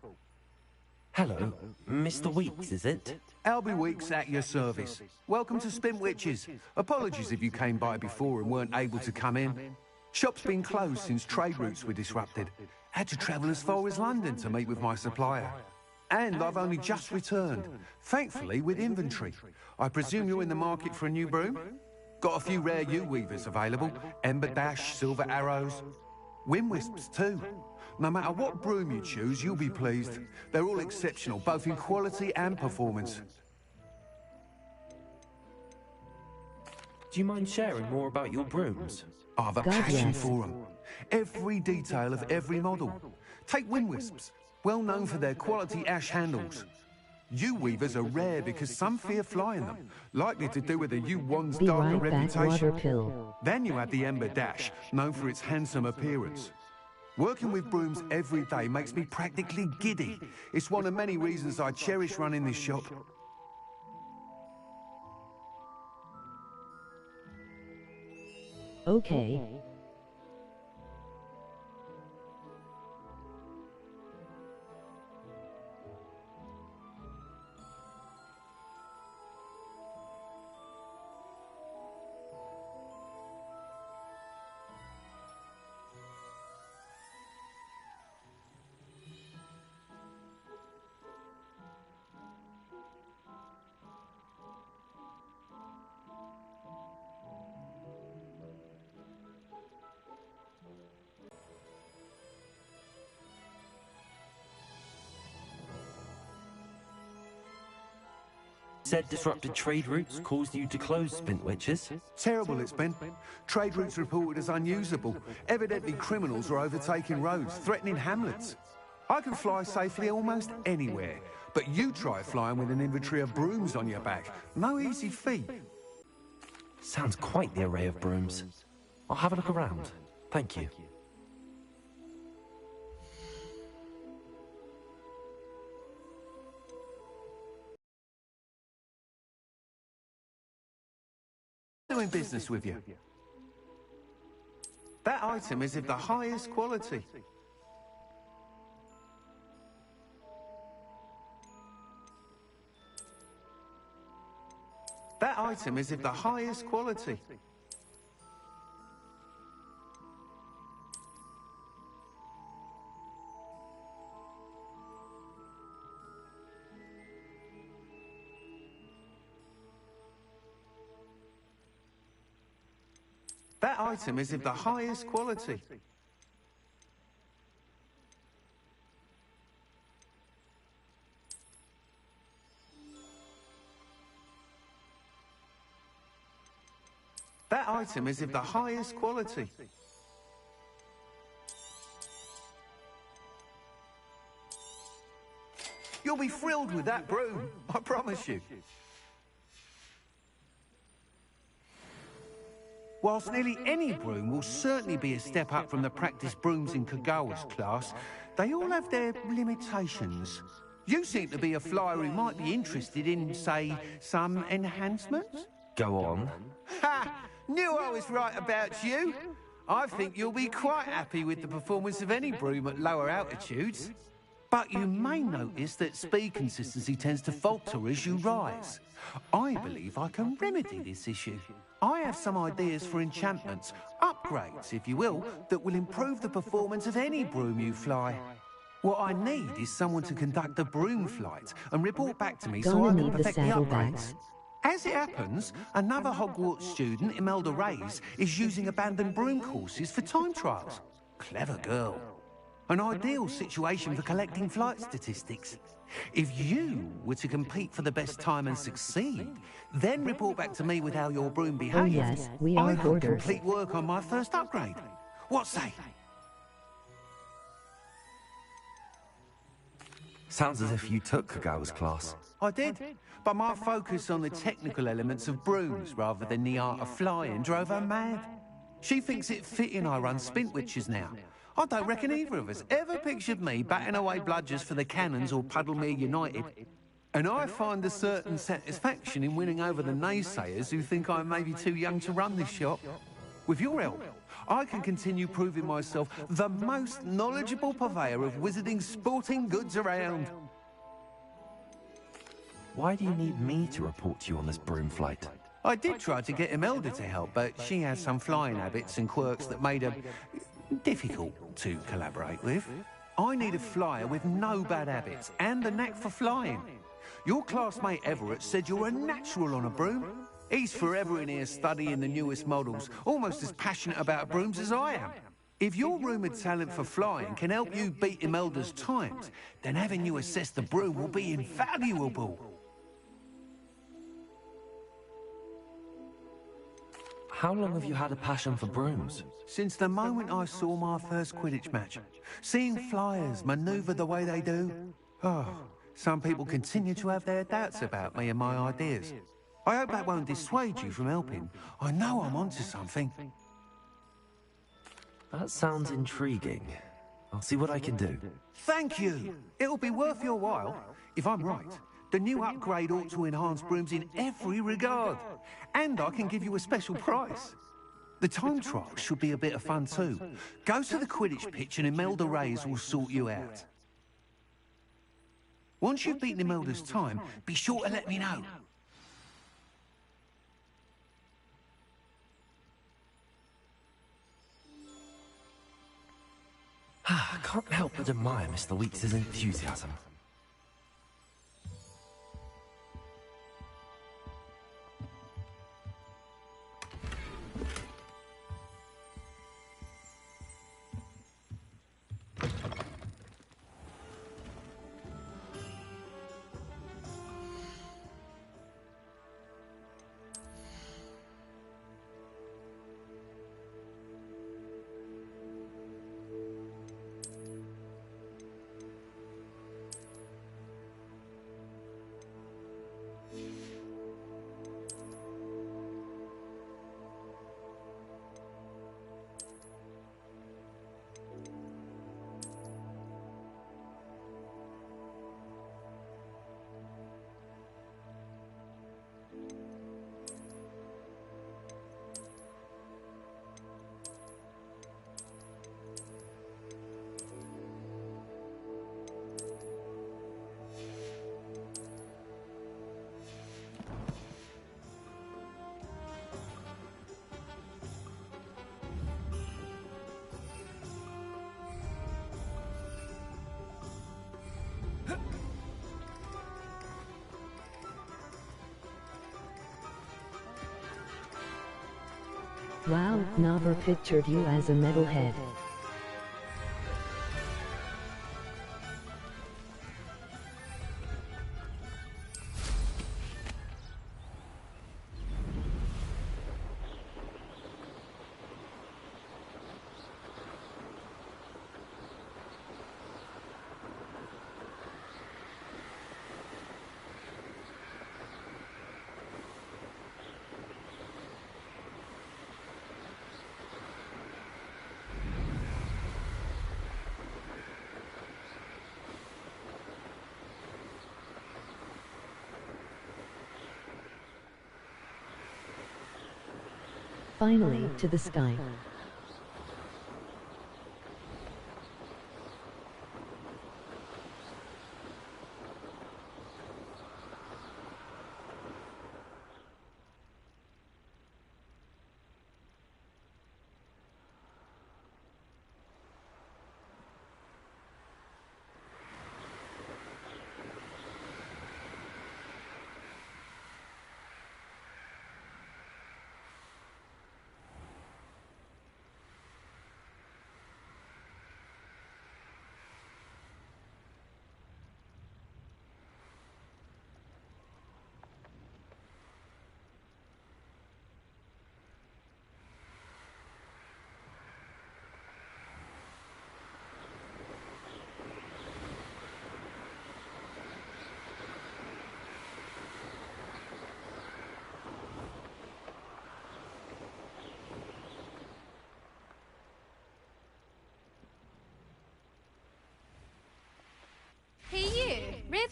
Hello, Mr. Weeks, is it? Albie Weeks at your service. Welcome to Spin Witches. Apologies if you came by before and weren't able to come in. Shop's been closed since trade routes were disrupted. Had to travel as far as London to meet with my supplier. And I've only just returned, thankfully with inventory. I presume you're in the market for a new broom? Got a few rare U-weavers available. Ember Dash, Silver Arrows. Wind Wisps too. No matter what broom you choose, you'll be pleased. They're all exceptional, both in quality and performance. Do you mind sharing more about your brooms? I've a passion for them. Every detail of every model. Take Wind Wisps, well known for their quality ash handles. U-weavers are rare because some fear flying them, likely to do with the U-Wand's darker reputation. Then you have the Ember Dash, known for its handsome appearance. Working with brooms every day makes me practically giddy. It's one of many reasons I cherish running this shop. Okay. Said disrupted trade routes caused you to close Spin Witches? Terrible it's been. Trade routes reported as unusable. Evidently criminals are overtaking roads, threatening hamlets. I can fly safely almost anywhere, but you try flying with an inventory of brooms on your back. No easy feat. Sounds quite the array of brooms. I'll have a look around. Thank you. Doing business with you. That item is of the highest quality. That item is of the highest quality. That item is of the highest quality. That item is of the highest quality. You'll be thrilled with that broom, I promise you. Whilst nearly any broom will certainly be a step up from the practice brooms in Kagawa's class, they all have their limitations. You seem to be a flyer who might be interested in, say, some enhancements? Go on. Ha! Knew I was right about you. I think you'll be quite happy with the performance of any broom at lower altitudes. But you may notice that speed consistency tends to falter as you rise. I believe I can remedy this issue. I have some ideas for enchantments, upgrades, if you will, that will improve the performance of any broom you fly. What I need is someone to conduct a broom flight and report back to me so I can perfect the upgrades. As it happens, another Hogwarts student, Imelda Reyes, is using abandoned broom courses for time trials. Clever girl. An ideal situation for collecting flight statistics. If you were to compete for the best time and succeed, then report back to me with how your broom behaves, Oh yes, we are I could hoarders. complete work on my first upgrade. What say? Sounds as if you took Kagawa's class. I did, but my focus on the technical elements of brooms rather than the art of flying drove her mad. She thinks it fitting I run Spintwitches now. I don't reckon either of us ever pictured me batting away bludgers for the Cannons or Puddlemere United. And I find a certain satisfaction in winning over the naysayers who think I'm maybe too young to run this shop. With your help, I can continue proving myself the most knowledgeable purveyor of wizarding sporting goods around. Why do you need me to report to you on this broom flight? I did try to get Imelda to help, but she has some flying habits and quirks that made her difficult to collaborate with. I need a flyer with no bad habits and a knack for flying. Your classmate Everett said you're a natural on a broom. He's forever in here studying the newest models, almost as passionate about brooms as I am. If your rumoured talent for flying can help you beat Imelda's times, then having you assess the broom will be invaluable. How long have you had a passion for brooms? Since the moment I saw my first Quidditch match. Seeing flyers manoeuvre the way they do. Oh, some people continue to have their doubts about me and my ideas. I hope that won't dissuade you from helping. I know I'm onto something. That sounds intriguing. I'll see what I can do. Thank you. It'll be worth your while. If I'm right, the new upgrade ought to enhance brooms in every regard. And I can give you a special price. The time trial should be a bit of fun too. Go to the Quidditch pitch and Imelda Reyes will sort you out. Once you've beaten Imelda's time, be sure to let me know. I can't help but admire Mr. Weeks' enthusiasm. Wow, never pictured you as a metalhead. Finally, to the sky.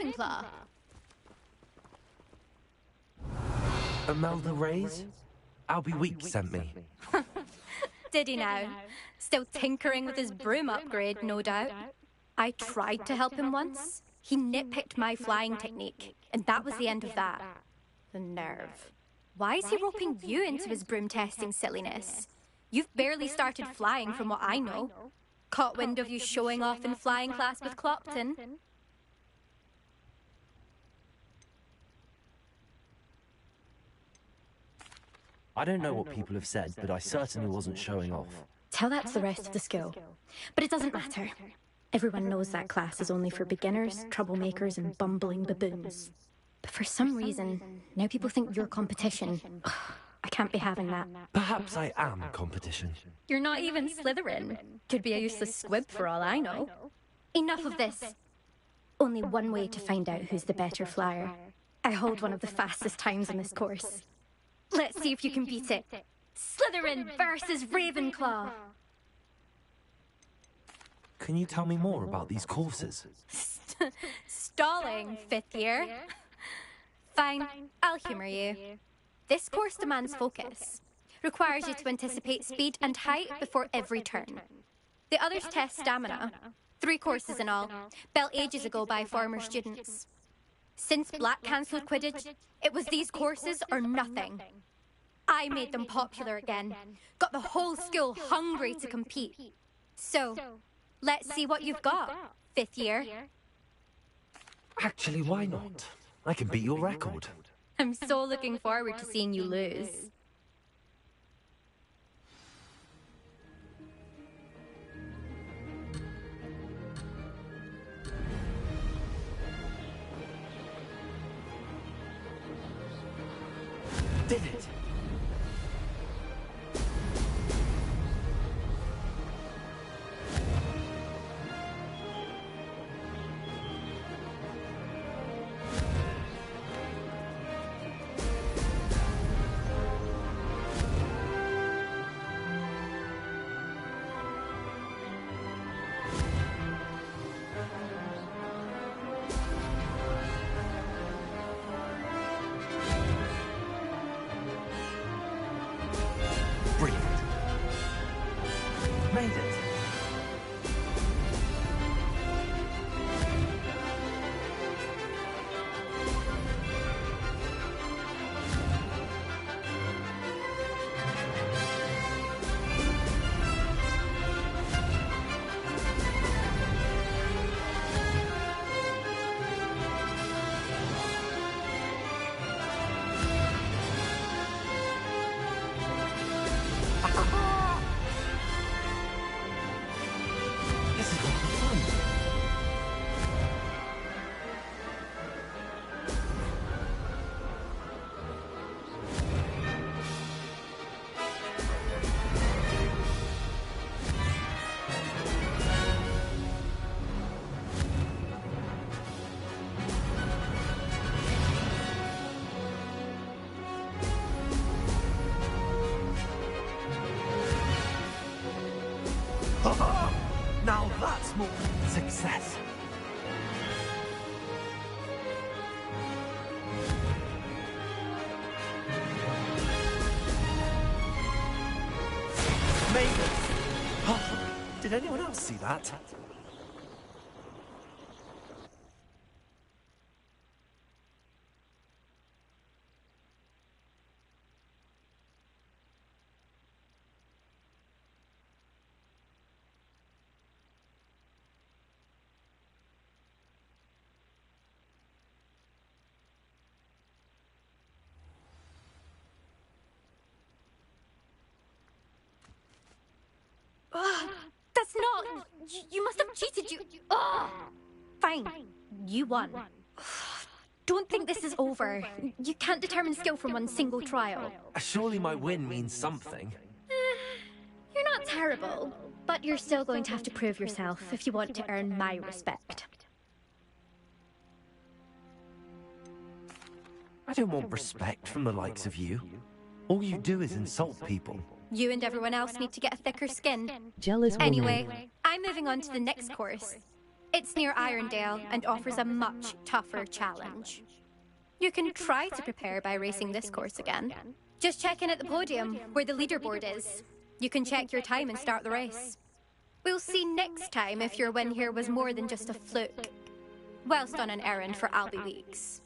Ravenclaw. Imelda Reyes? Albie Week sent me. Did he now? Still tinkering with his broom upgrade, no doubt. I tried to help him once. He nitpicked my flying technique, and that was the end of that. The nerve. Why is he roping you into his broom testing silliness? You've barely started flying from what I know. Caught wind of you showing off in flying class with Clopton. I don't know what people have said, but I certainly wasn't showing off. Tell that to the rest of the school. But it doesn't matter. Everyone knows that class is only for beginners, troublemakers, and bumbling baboons. But for some reason, now people think you're competition. Ugh, I can't be having that. Perhaps I am competition. You're not even Slytherin. Could be a useless squib for all I know. Enough of this. Only one way to find out who's the better flyer. I hold one of the fastest times in this course. Let's see if you can beat it. Slytherin versus Ravenclaw. Can you tell me more about these courses? Stalling, 5th year. Fine, I'll humour you. This course demands focus. Requires you to anticipate speed and height before every turn. The others test stamina. 3 courses in all, built ages ago by former students. Since Black cancelled Quidditch, it was these courses or nothing. I made them popular again. Got the whole school hungry to compete. So, let's see what you've got, 5th year. Actually, why not? I can beat your record. I'm so looking forward to seeing you lose. Did it! Made it. Now that's more success. Made it. Did anyone else see that? That's not... You must have cheated, you... Fine. You won. Don't think this is over. You can't determine skill from one single trial. Surely my win means something. You're not terrible, but you're still going to have to prove yourself if you want to earn my respect. I don't want respect from the likes of you. All you do is insult people. You and everyone else need to get a thicker skin. Jealous woman. Anyway, I'm moving on to the next course. It's near Irondale and offers a much tougher challenge. You can try to prepare by racing this course again. Just check in at the podium, where the leaderboard is. You can check your time and start the race. We'll see next time if your win here was more than just a fluke, whilst on an errand for Albie Weeks.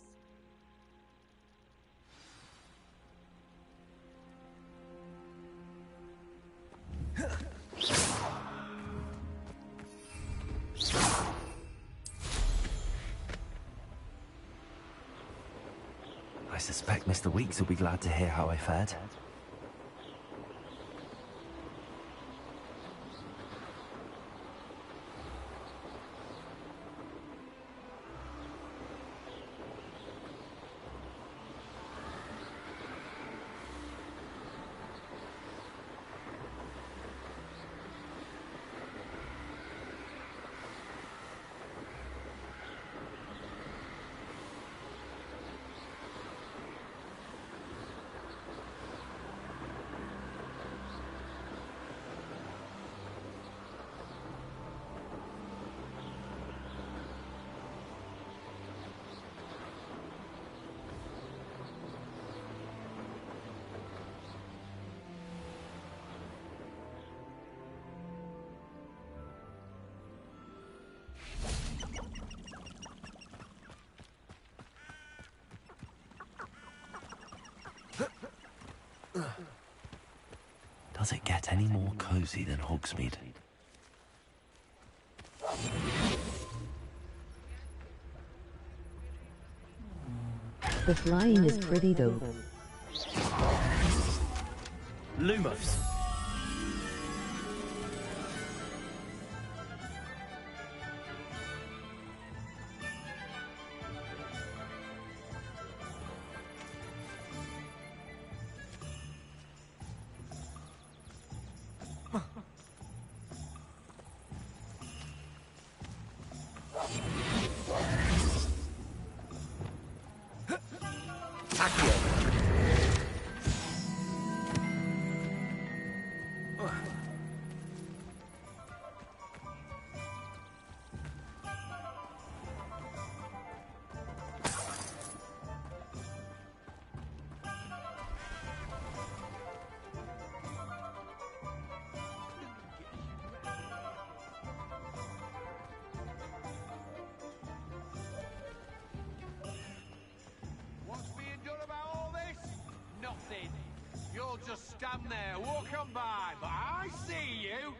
I suspect Mr. Weeks will be glad to hear how I fared. Does it get any more cozy than Hogsmeade? The flying is pretty though. Lumos. You'll just stand there, walk on by, but I see you!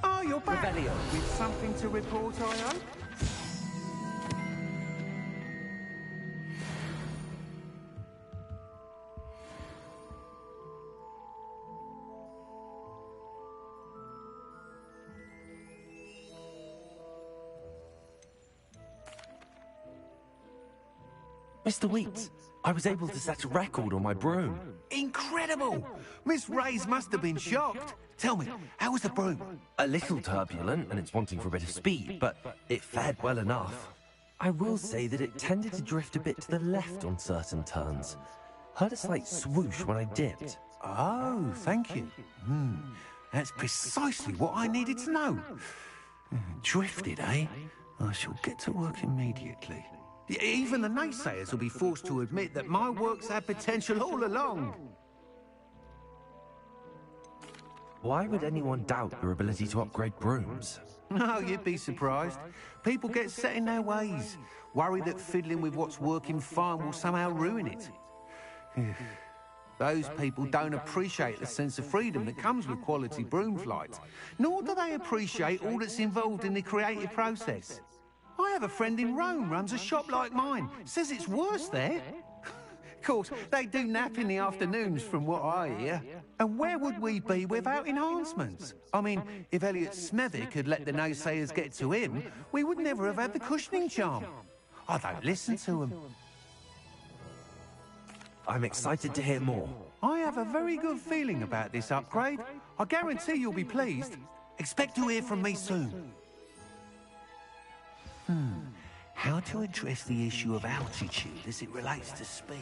Oh, you're back! Revelio. With something to report, I hope? Mr. Weeks, I was able to set a record on my broom. Incredible! Miss Reyes must have been shocked. Tell me, how was the broom? A little turbulent, and it's wanting for a bit of speed, but it fared well enough. I will say that it tended to drift a bit to the left on certain turns. Heard a slight swoosh when I dipped. Oh, thank you. That's precisely what I needed to know. Drifted, eh? I shall get to work immediately. Even the naysayers will be forced to admit that my work's had potential all along. Why would anyone doubt your ability to upgrade brooms? No, you'd be surprised. People get set in their ways, worry that fiddling with what's working fine will somehow ruin it. Those people don't appreciate the sense of freedom that comes with quality broom flight, nor do they appreciate all that's involved in the creative process. I have a friend in Rome runs a shop like mine. Says it's worse there. Of course, they do nap in the afternoons from what I hear. And where would we be without enhancements? I mean, if Elliot Smethwick had let the naysayers get to him, we would never have had the cushioning charm. I don't listen to them. I'm excited to hear more. I have a very good feeling about this upgrade. I guarantee you'll be pleased. Expect to hear from me soon. how to address the issue of altitude as it relates to speed.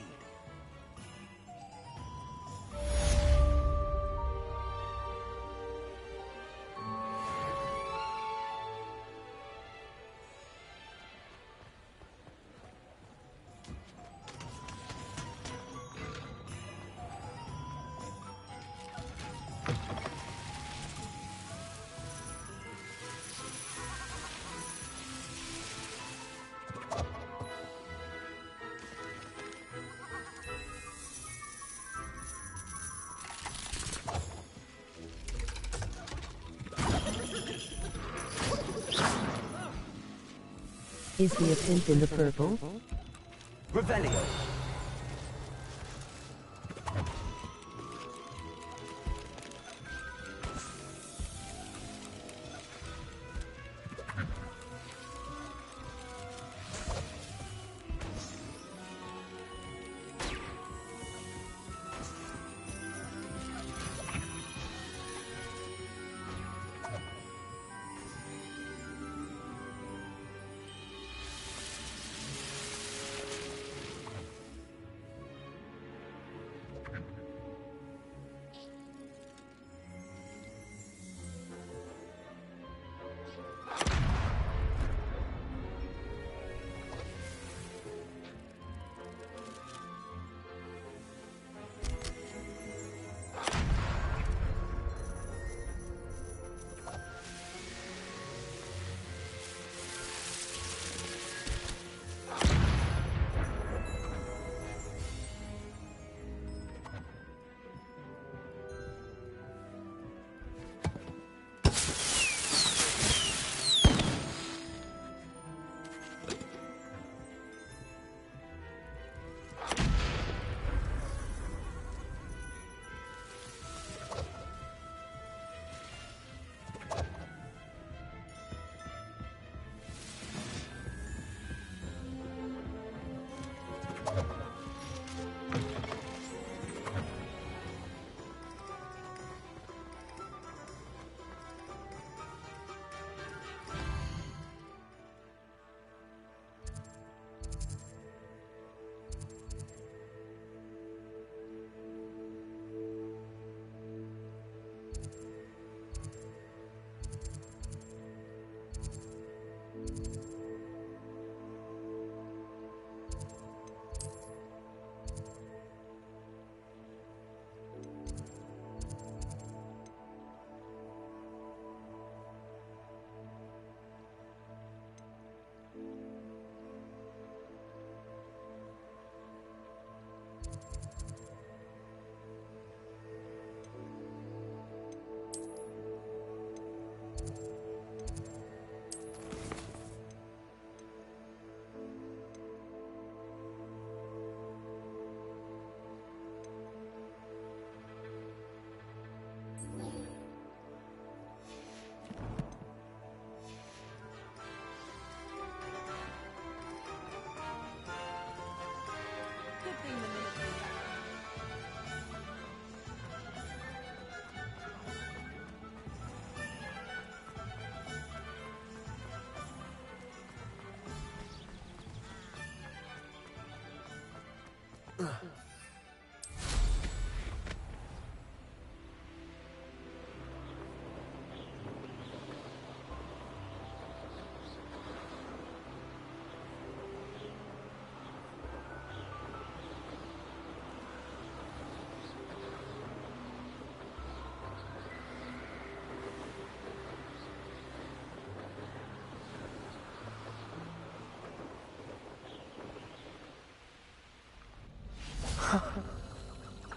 Is he a pimp in the purple? Revelio.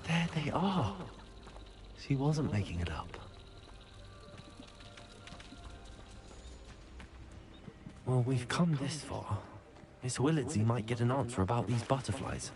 There they are. She wasn't making it up. Well, we've come this far. Miss Willardsey might get an answer about these butterflies.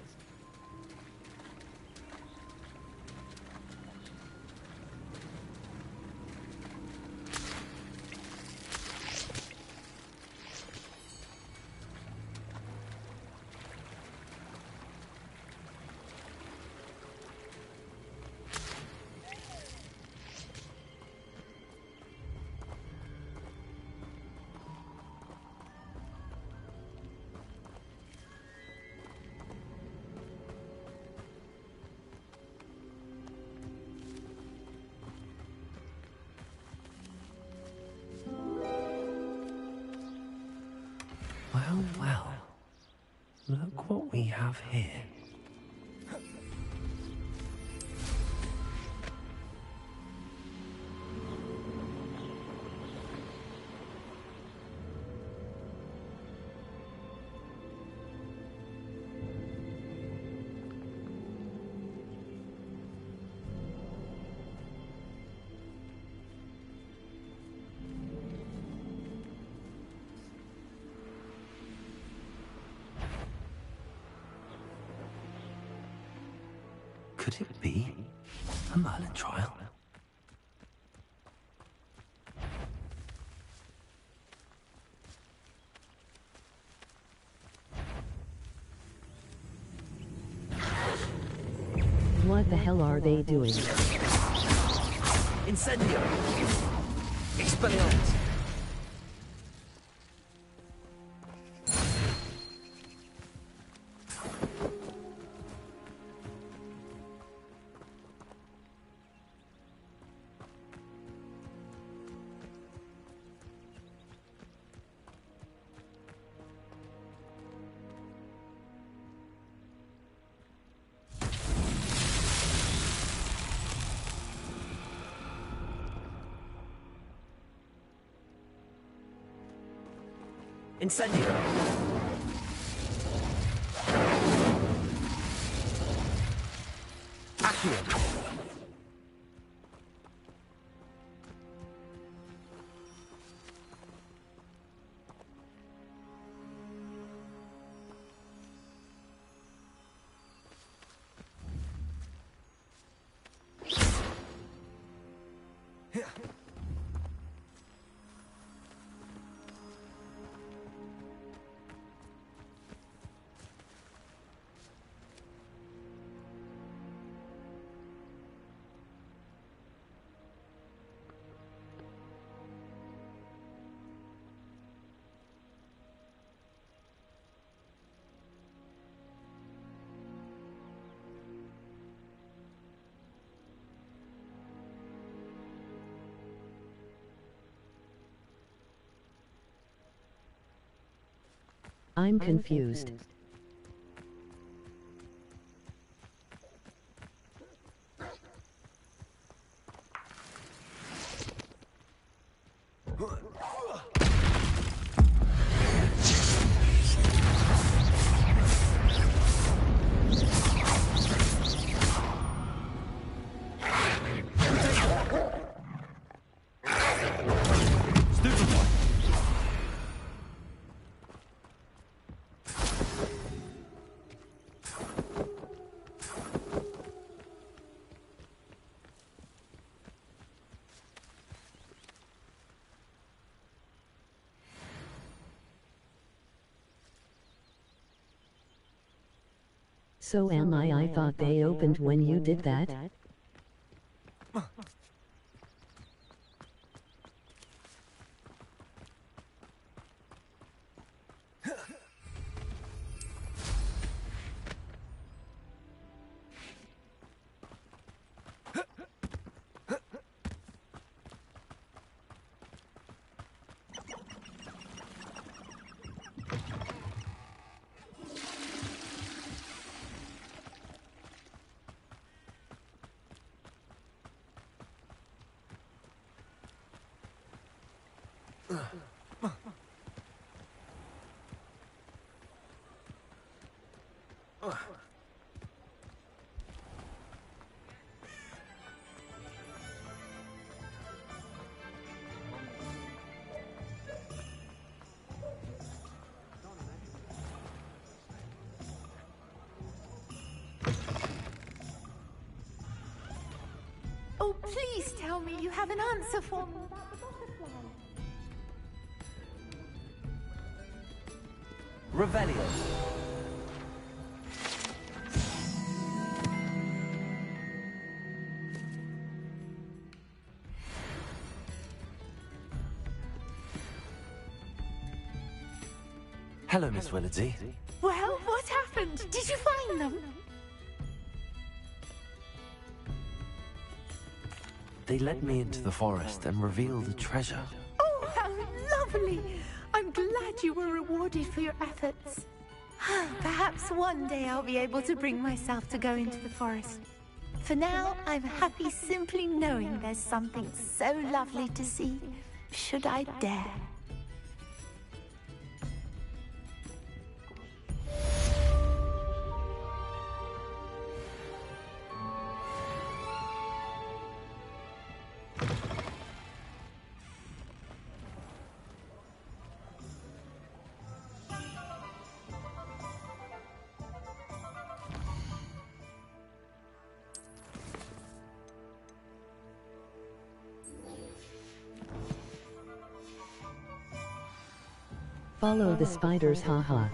we have here? Could it be a Merlin trial? What the hell are they doing? Incendio! Expelliarmus! Incendio! Accio! I'm confused. So am I? I thought they opened when you did that. Oh, please tell me you have an answer for me about the butterfly. Revelio. Hello, Miss Willardsey. Well, what happened? Did you find them? They led me into the forest and revealed a treasure. Oh, how lovely! I'm glad you were rewarded for your efforts. Perhaps one day I'll be able to bring myself to go into the forest. For now, I'm happy simply knowing there's something so lovely to see, should I dare. Follow the spiders, haha.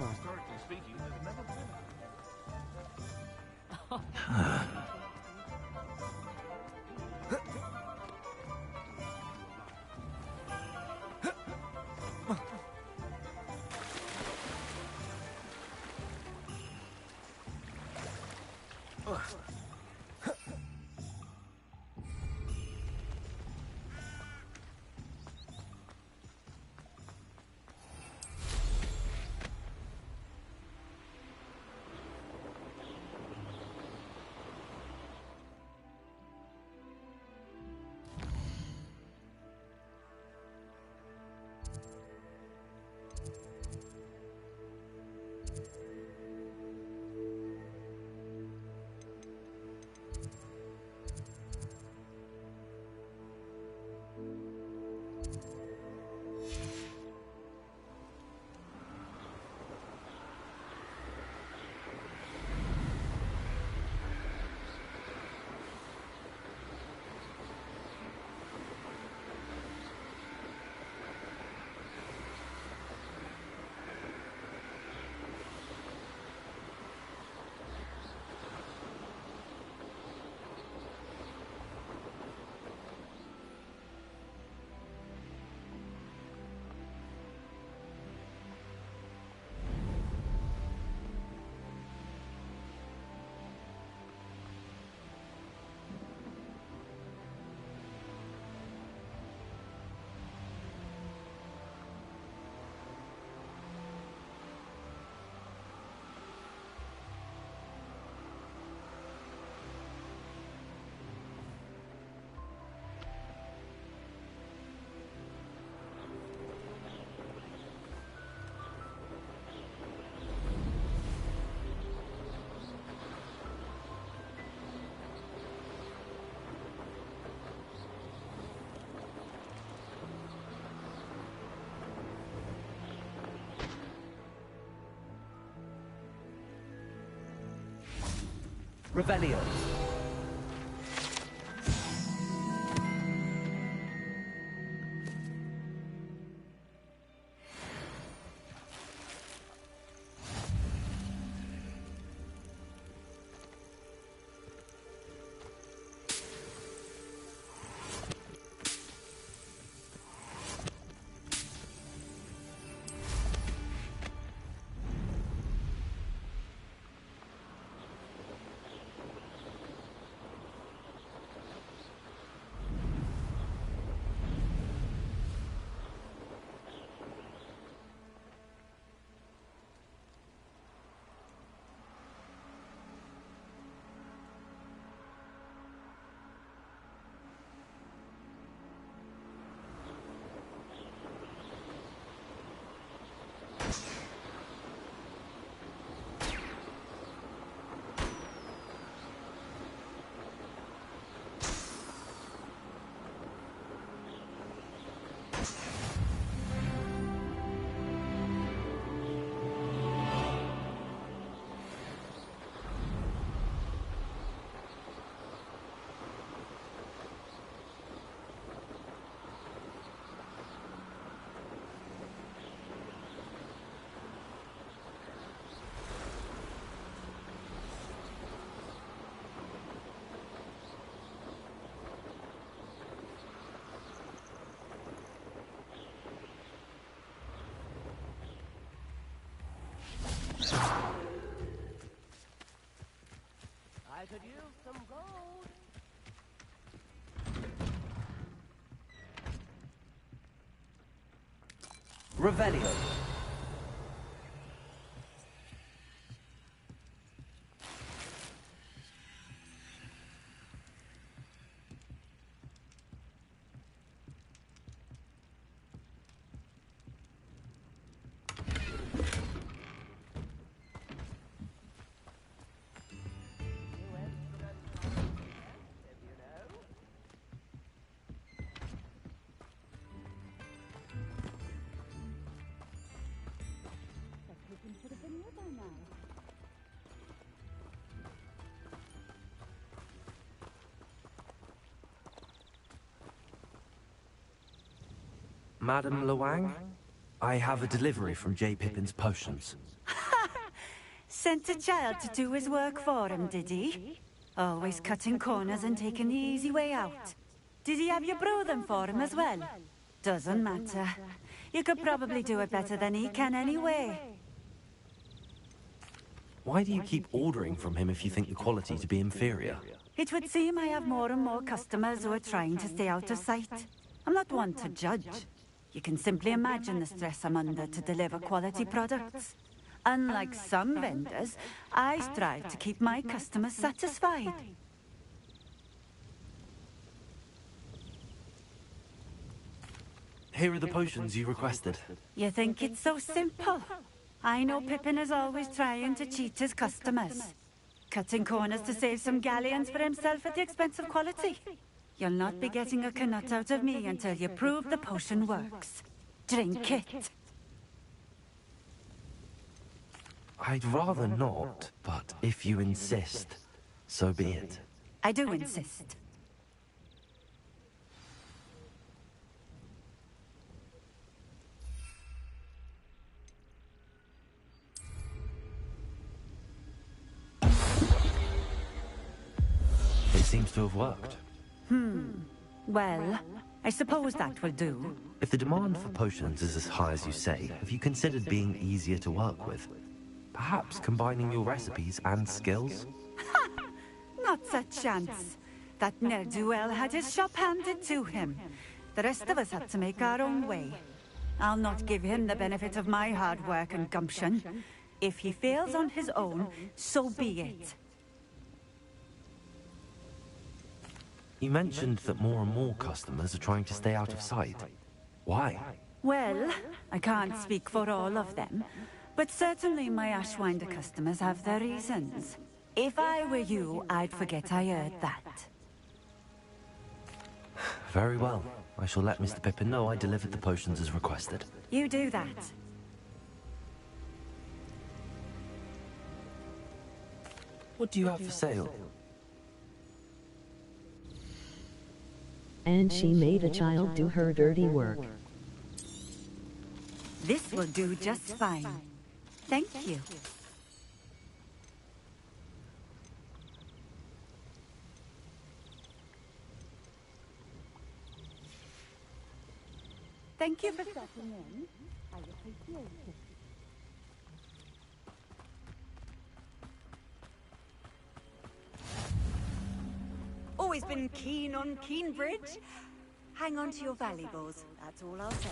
Revelio. I could use some gold. Revelio. Madame Luang? I have a delivery from J. Pippin's potions. Sent a child to do his work for him, did he? Always cutting corners and taking the easy way out. Did he have you brew them for him as well? Doesn't matter. You could probably do it better than he can anyway. Why do you keep ordering from him if you think the quality to be inferior? It would seem I have more and more customers who are trying to stay out of sight. I'm not one to judge. You can simply imagine the stress I'm under to deliver quality products. Unlike some vendors, I strive to keep my customers satisfied. Here are the potions you requested. You think it's so simple? I know Pippin is always trying to cheat his customers. Cutting corners to save some galleons for himself at the expense of quality. You'll not be getting a nut out of me until you prove the potion works. Drink it. I'd rather not, but if you insist, so be it. I do insist. It seems to have worked. Well, I suppose that will do. If the demand for potions is as high as you say, have you considered being easier to work with? Perhaps combining your recipes and skills? Not a chance. That ne'er-do-well had his shop handed to him. The rest of us had to make our own way. I'll not give him the benefit of my hard work and gumption. If he fails on his own, so be it. You mentioned that more and more customers are trying to stay out of sight. Why? Well, I can't speak for all of them, but certainly my Ashwinder customers have their reasons. If I were you, I'd forget I heard that. Very well. I shall let Mr. Pippin know I delivered the potions as requested. You do that. What do you have for sale? And she made a child do her dirty work. This will do just fine. Thank you. Thank you for stopping in. I appreciate it. Always been keen on Keenbridge? Hang on to your valuables, that's all I'll say.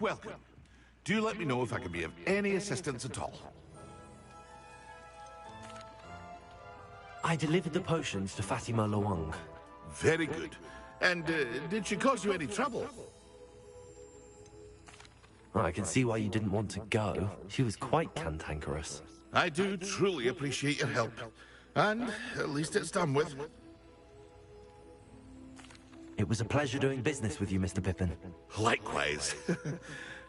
Welcome. Do let me know if I can be of any assistance at all. I delivered the potions to Fatima Luong. Very good. And did she cause you any trouble? I can see why you didn't want to go. She was quite cantankerous. I do truly appreciate your help. And at least it's done with. It was a pleasure doing business with you, Mr. Pippin. Likewise.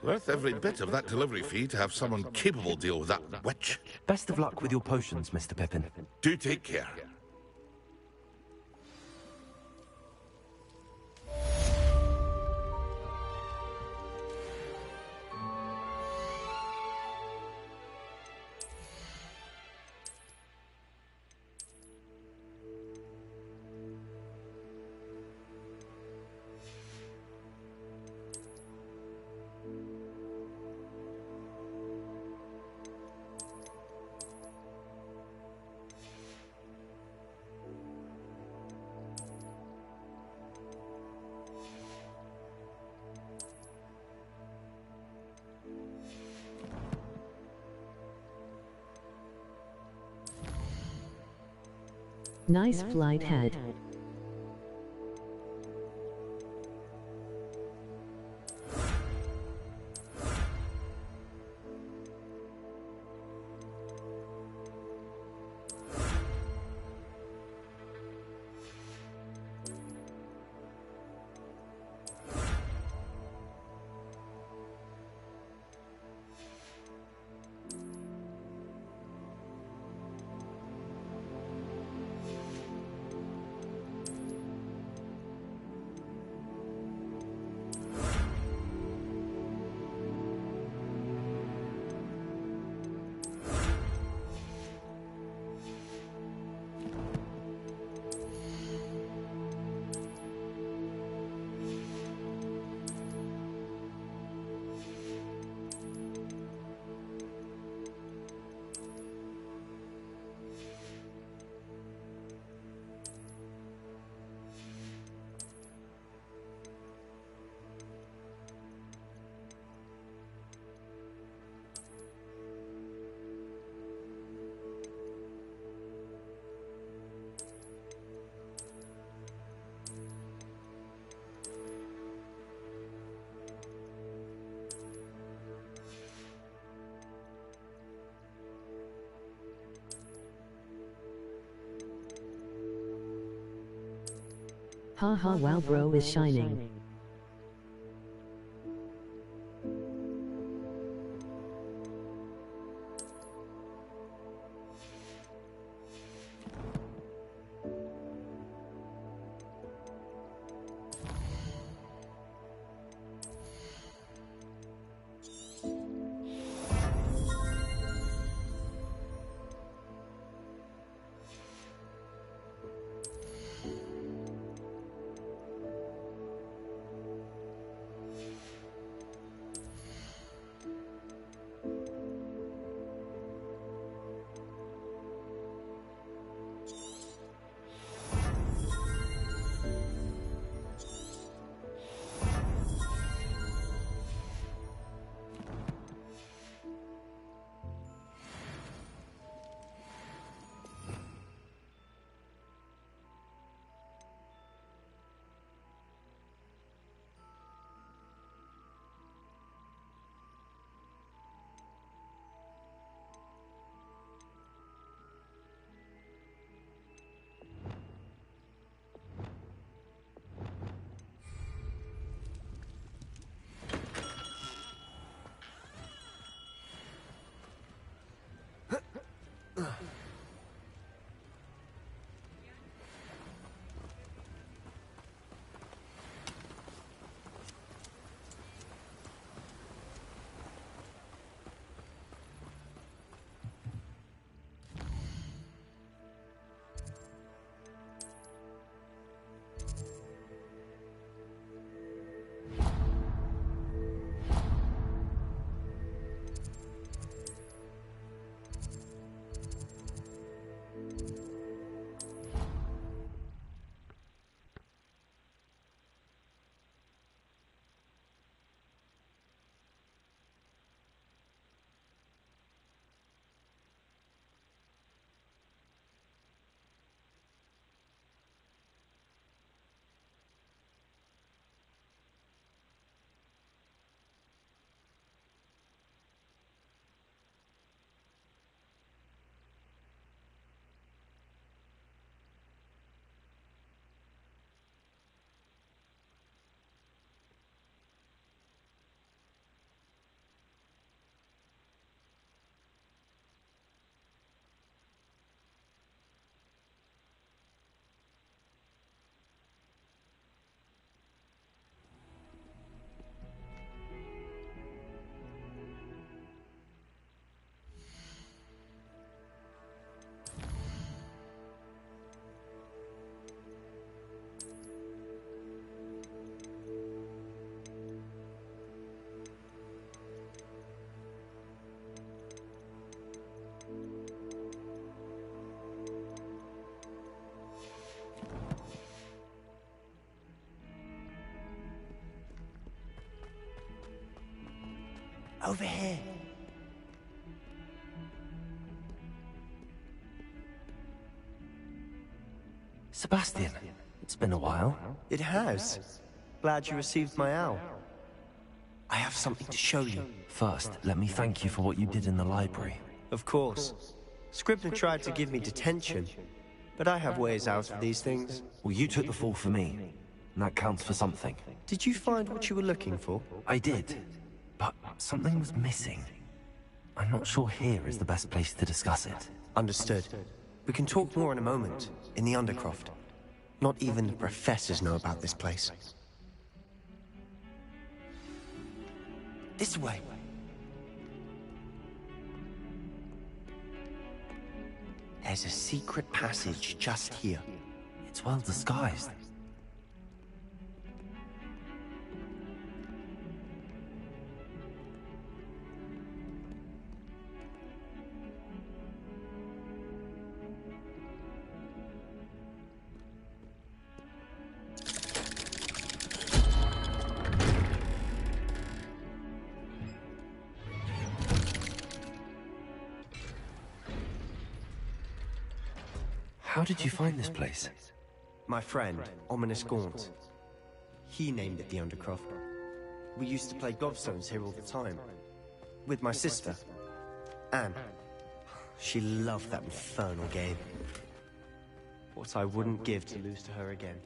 Worth every bit of that delivery fee to have someone capable deal with that witch. Best of luck with your potions, Mr. Pippin. Do take care. Nice flight head. Haha, wow, bro is shining. Over here. Sebastian, it's been a while. It has. Glad you received my owl. I have something to show you. First, let me thank you for what you did in the library. Of course. Scribner tried to give me detention, but I have ways out of these things. Well, you took the fall for me, and that counts for something. Did you find what you were looking for? I did, but something was missing. I'm not sure here is the best place to discuss it. Understood. We can talk more in a moment, in the Undercroft. Not even the professors know about this place. This way. There's a secret passage just here. It's well disguised. How did you find this place? My friend, Ominous Gaunt. He named it the Undercroft. We used to play gobstones here all the time. With my sister, Anne. She loved that infernal game. What I wouldn't give to lose to her again.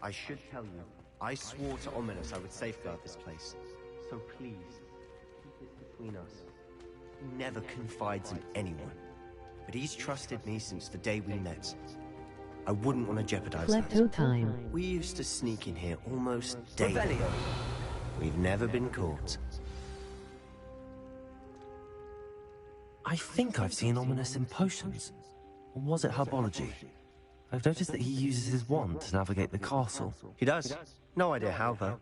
I should tell you, I swore to Ominous I would safeguard this place. So please, keep this between us. He never confides in anyone. But he's trusted me since the day we met. I wouldn't want to jeopardize Klepto that. time. We used to sneak in here almost daily. Revelio. We've never been caught. I think I've seen Ominous in potions. Or was it herbology? I've noticed that he uses his wand to navigate the castle. He does. No idea how, though.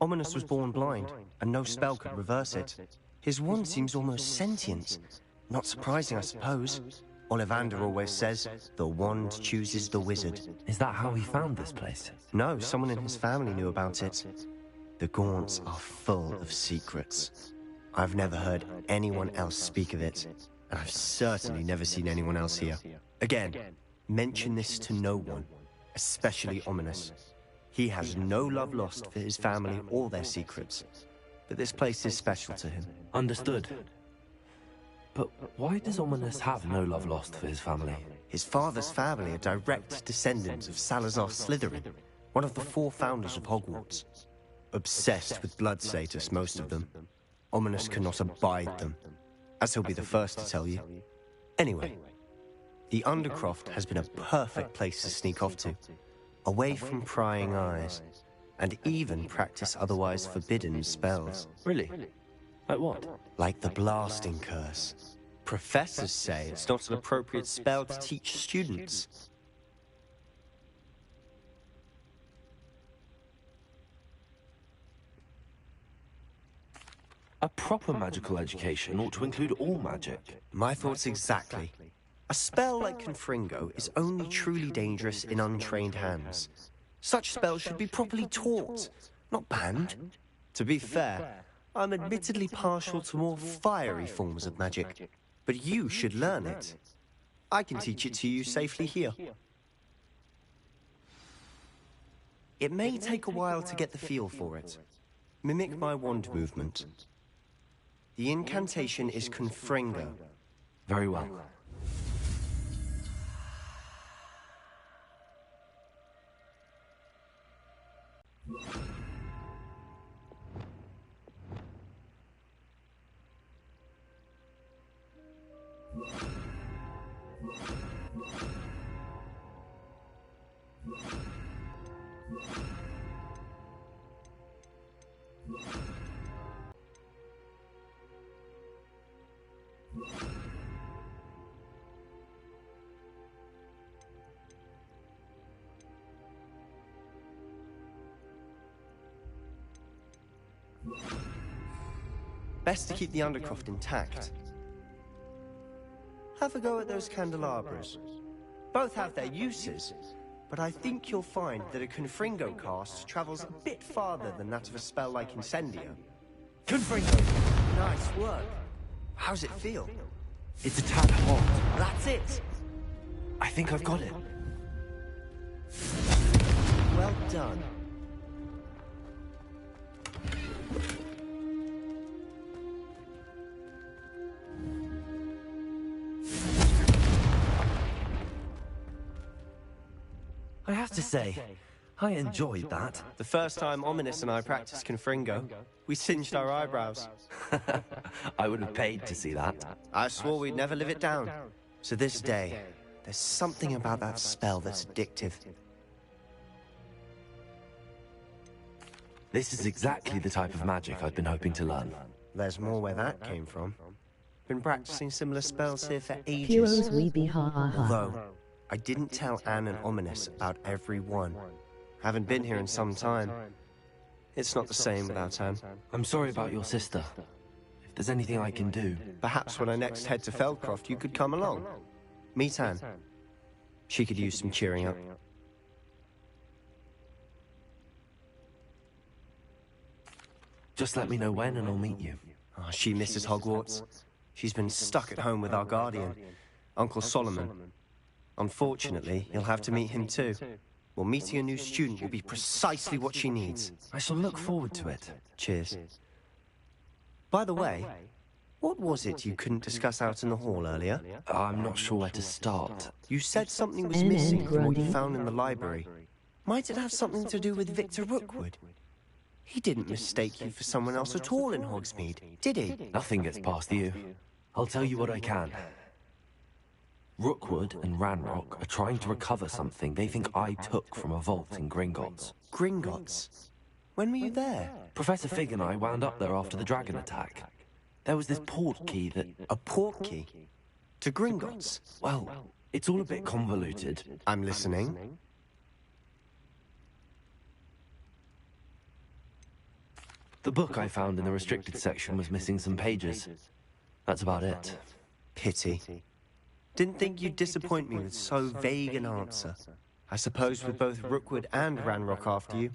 Ominous was born blind, and no spell could reverse it. His wand seems almost sentient. Not surprising, I suppose. Ollivander always says, the wand chooses the wizard. Is that how he found this place? No, someone in his family knew about it. The Gaunts are full of secrets. I've never heard anyone else speak of it, and I've certainly never seen anyone else here. Again, mention this to no one, especially Ominous. He has no love lost for his family or their secrets, but this place is special to him. Understood. But why does Ominous have no love lost for his family? His father's family are direct descendants of Salazar Slytherin, one of the 4 founders of Hogwarts. Obsessed with blood status, most of them. Ominous cannot abide them, as he'll be the first to tell you. Anyway, the Undercroft has been a perfect place to sneak off to, away from prying eyes, and even practice otherwise forbidden spells. Really? Like what? Like the blasting curse. Professors say it's not an appropriate spell to teach students. A proper magical education ought to include all magic. My thoughts exactly. A spell like Confringo is only truly dangerous in untrained hands. Such spells should be properly taught, not banned. To be fair, I'm admittedly partial to more fiery forms of magic, but you should learn it. I can teach it to you safely here. It may take a while to get the feel for it. Mimic my wand movement. The incantation is Confringo. Very well. Best to keep the Undercroft intact. Have a go at those candelabras. Both have their uses, but I think you'll find that a Confringo cast travels a bit farther than that of a spell like Incendio. Confringo! Nice work. How's it feel? It's a tad hot. That's it. I think I've got it. Well done. I have to say, I enjoyed that. The first time Ominous and I practiced Confringo, we singed our eyebrows. I would have paid to see that. I swore we'd never live it down. To this day, there's something about that spell that's addictive. This is exactly the type of magic I've been hoping to learn. There's more where that came from. Been practicing similar spells here for ages. Heroes we be, ha ha ha. Although, I didn't tell Anne and Ominous about every one. Haven't been here in some time. It's not the same without Anne. I'm sorry about your sister. If there's anything I can do... Perhaps when I next head to Feldcroft, you could come along. Meet Anne. She could use some cheering up. Just let me know when and I'll meet you. Oh, she misses Hogwarts. She's been stuck at home with our guardian, Uncle Solomon. Unfortunately, you'll have to meet him too. Well, meeting a new student will be precisely what she needs. I shall look forward to it. Cheers. By the way, what was it you couldn't discuss out in the hall earlier? I'm not sure where to start. You said something was missing from what you found in the library. Might it have something to do with Victor Rookwood? He didn't mistake you for someone else at all in Hogsmeade, did he? Nothing gets past you. I'll tell you what I can. Rookwood and Ranrock are trying to recover something they think I took from a vault in Gringotts. Gringotts? When were you there? Professor Fig and I wound up there after the dragon attack. There was this port key that... A port key? To Gringotts? Well, it's all a bit convoluted. I'm listening. The book I found in the restricted section was missing some pages. That's about it. Pity. Didn't think you'd disappoint me with so vague an answer. I suppose with both Rookwood and Ranrock after you,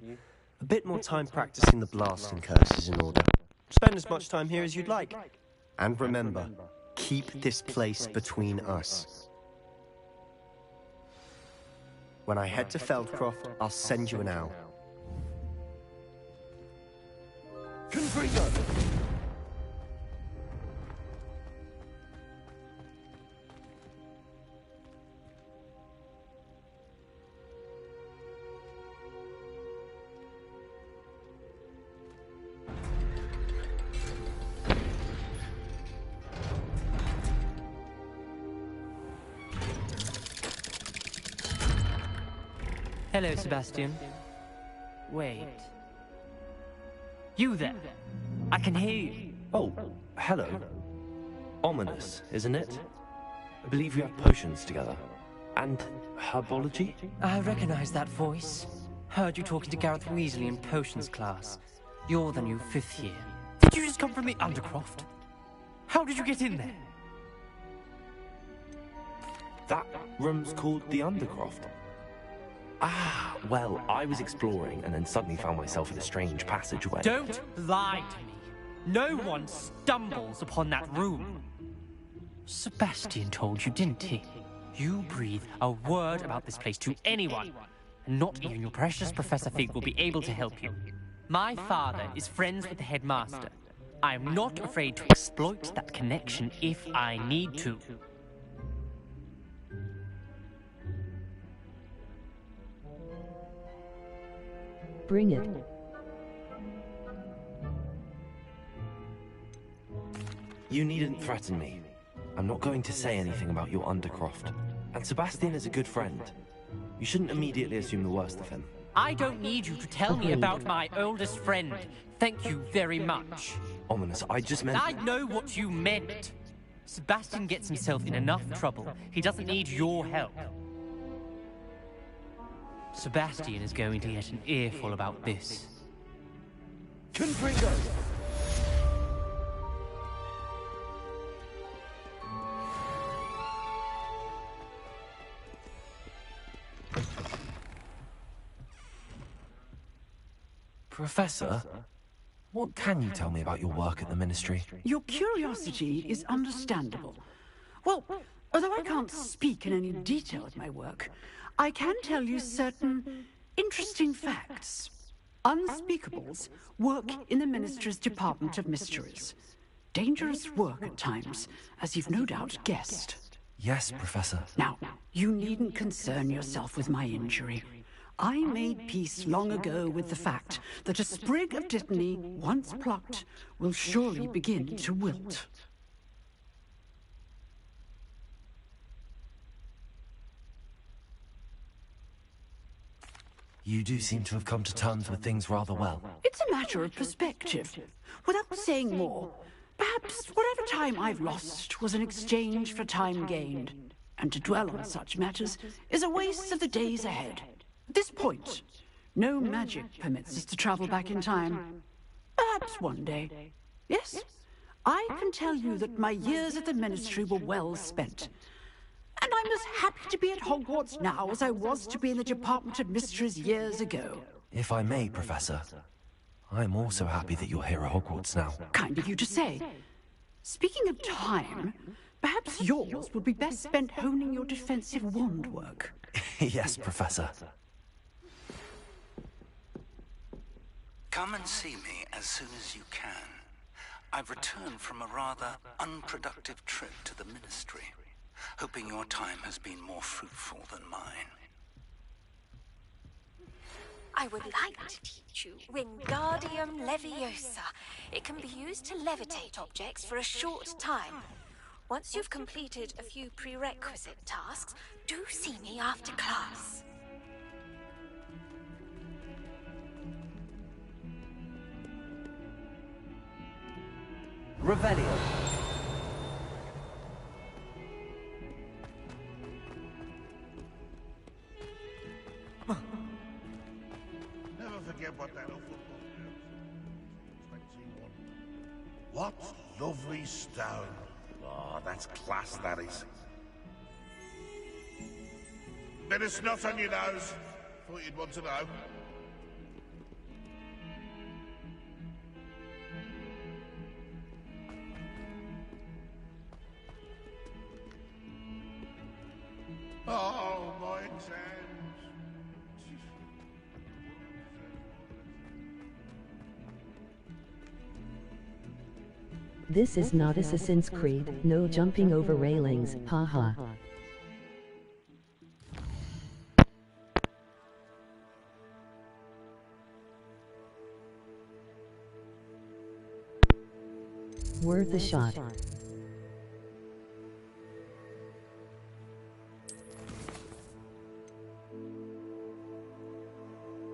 a bit more time practicing the blasting curse is in order. Spend as much time here as you'd like. And remember, keep this place between us. When I head to Feldcroft, I'll send you an owl. Confringo! Hello, Sebastian. Wait. You there? I can hear you. Oh, hello. Ominous, isn't it? I believe we have potions together. And herbology? I recognize that voice. Heard you talking to Gareth Weasley in potions class. You're the new 5th year. Did you just come from the Undercroft? How did you get in there? That room's called the Undercroft. Ah, well, I was exploring and then suddenly found myself in a strange passageway. Don't lie to me. No one stumbles upon that room. Sebastian told you, didn't he? You breathe a word about this place to anyone, and not even your precious Professor Fig will be able to help you. My father is friends with the headmaster. I am not afraid to exploit that connection if I need to. Bring it. You needn't threaten me. I'm not going to say anything about your Undercroft. And Sebastian is a good friend. You shouldn't immediately assume the worst of him. I don't need you to tell me about my oldest friend. Thank you very much. Ominous, I just meant... I know what you meant. Sebastian gets himself in enough trouble. He doesn't need your help. Sebastian is going to get an earful about this. Confringo! Professor, What can you tell me about your work at the Ministry? Your curiosity is understandable. Well, although I can't speak in any detail of my work, I can tell you certain interesting facts. Unspeakables work in the Ministry's Department of Mysteries. Dangerous work at times, as you've no doubt guessed. Yes, Professor. Now, you needn't concern yourself with my injury. I made peace long ago with the fact that a sprig of dittany, once plucked, will surely begin to wilt. You do seem to have come to terms with things rather well. It's a matter of perspective. Without saying more, perhaps whatever time I've lost was an exchange for time gained. And to dwell on such matters is a waste of the days ahead. At this point, no magic permits us to travel back in time. Perhaps one day. Yes, I can tell you that my years at the Ministry were well spent. And I'm as happy to be at Hogwarts now as I was to be in the Department of Mysteries years ago. If I may, Professor, I'm also happy that you're here at Hogwarts now. Kind of you to say. Speaking of time, perhaps yours would be best spent honing your defensive wand work. Yes, Professor. Come and see me as soon as you can. I've returned from a rather unproductive trip to the Ministry, hoping your time has been more fruitful than mine. I would like to teach you Wingardium Leviosa. It can be used to levitate objects for a short time. Once you've completed a few prerequisite tasks, do see me after class. Revelio. Never forget what that awful book is. 21. What lovely stone. Oh, that's class, that is. Bit of snot on your nose. Thought you'd want to know. Oh, my exams. This is not Assassin's Creed, no jumping over railings, haha. Worth a shot.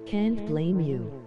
Can't blame you.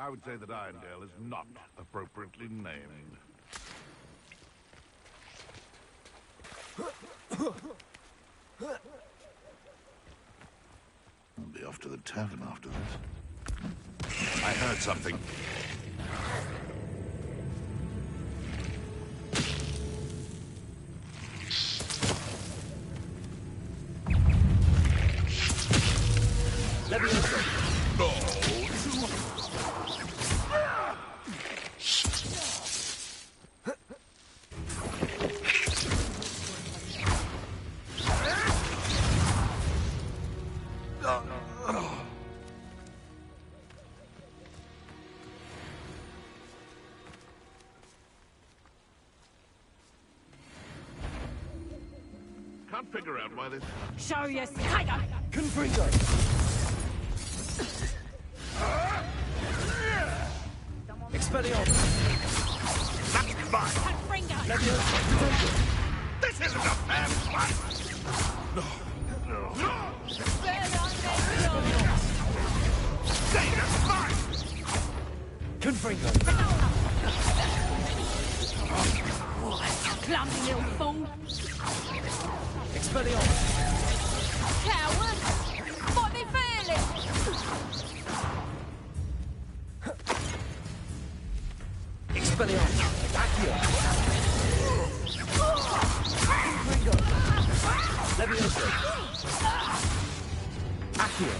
I would say that Irondale is not appropriately named. I'll be off to the tavern after this. I heard something. Can't figure out why this... Show your tiger! Confringo! Expelliarmus! That's mine! Confringo! This isn't a fair fight! No. Say that's mine! Confringo! Clumsy little fool! Expelliarmus! Coward! What me feeling? Expelliarmus! Accio! Confringo! Levioso! Accio!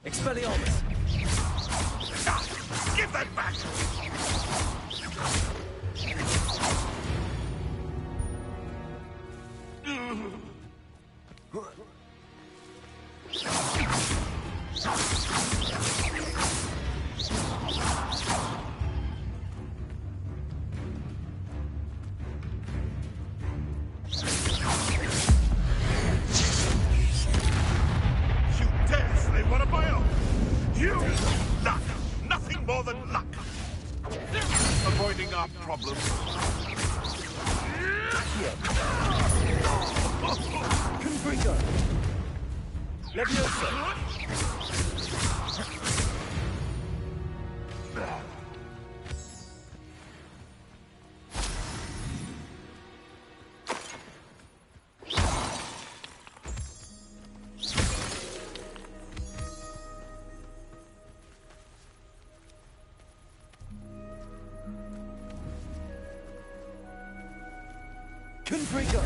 Expelliarmus! Give that back! Luck! Nothing more than luck! Avoiding our problems. Confringo! Levioso! Confringo!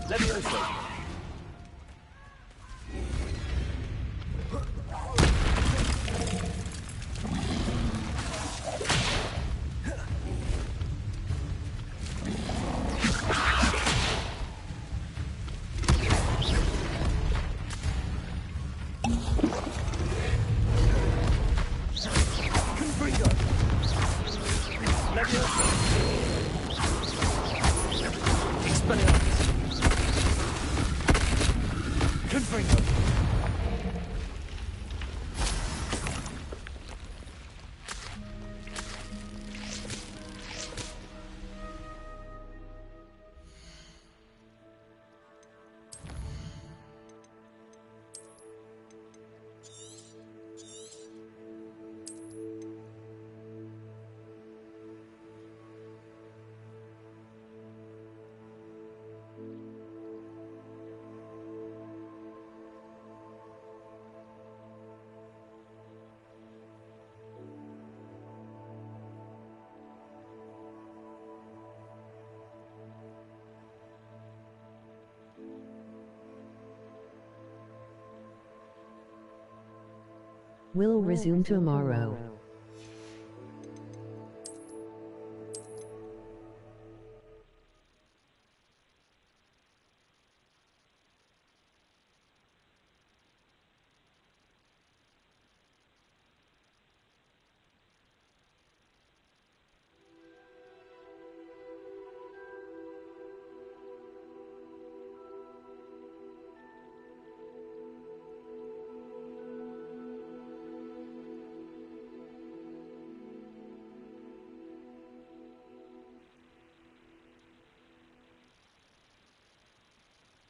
Levioso! Confringo! Levioso! Expelliarmus! Confringo! We'll resume tomorrow.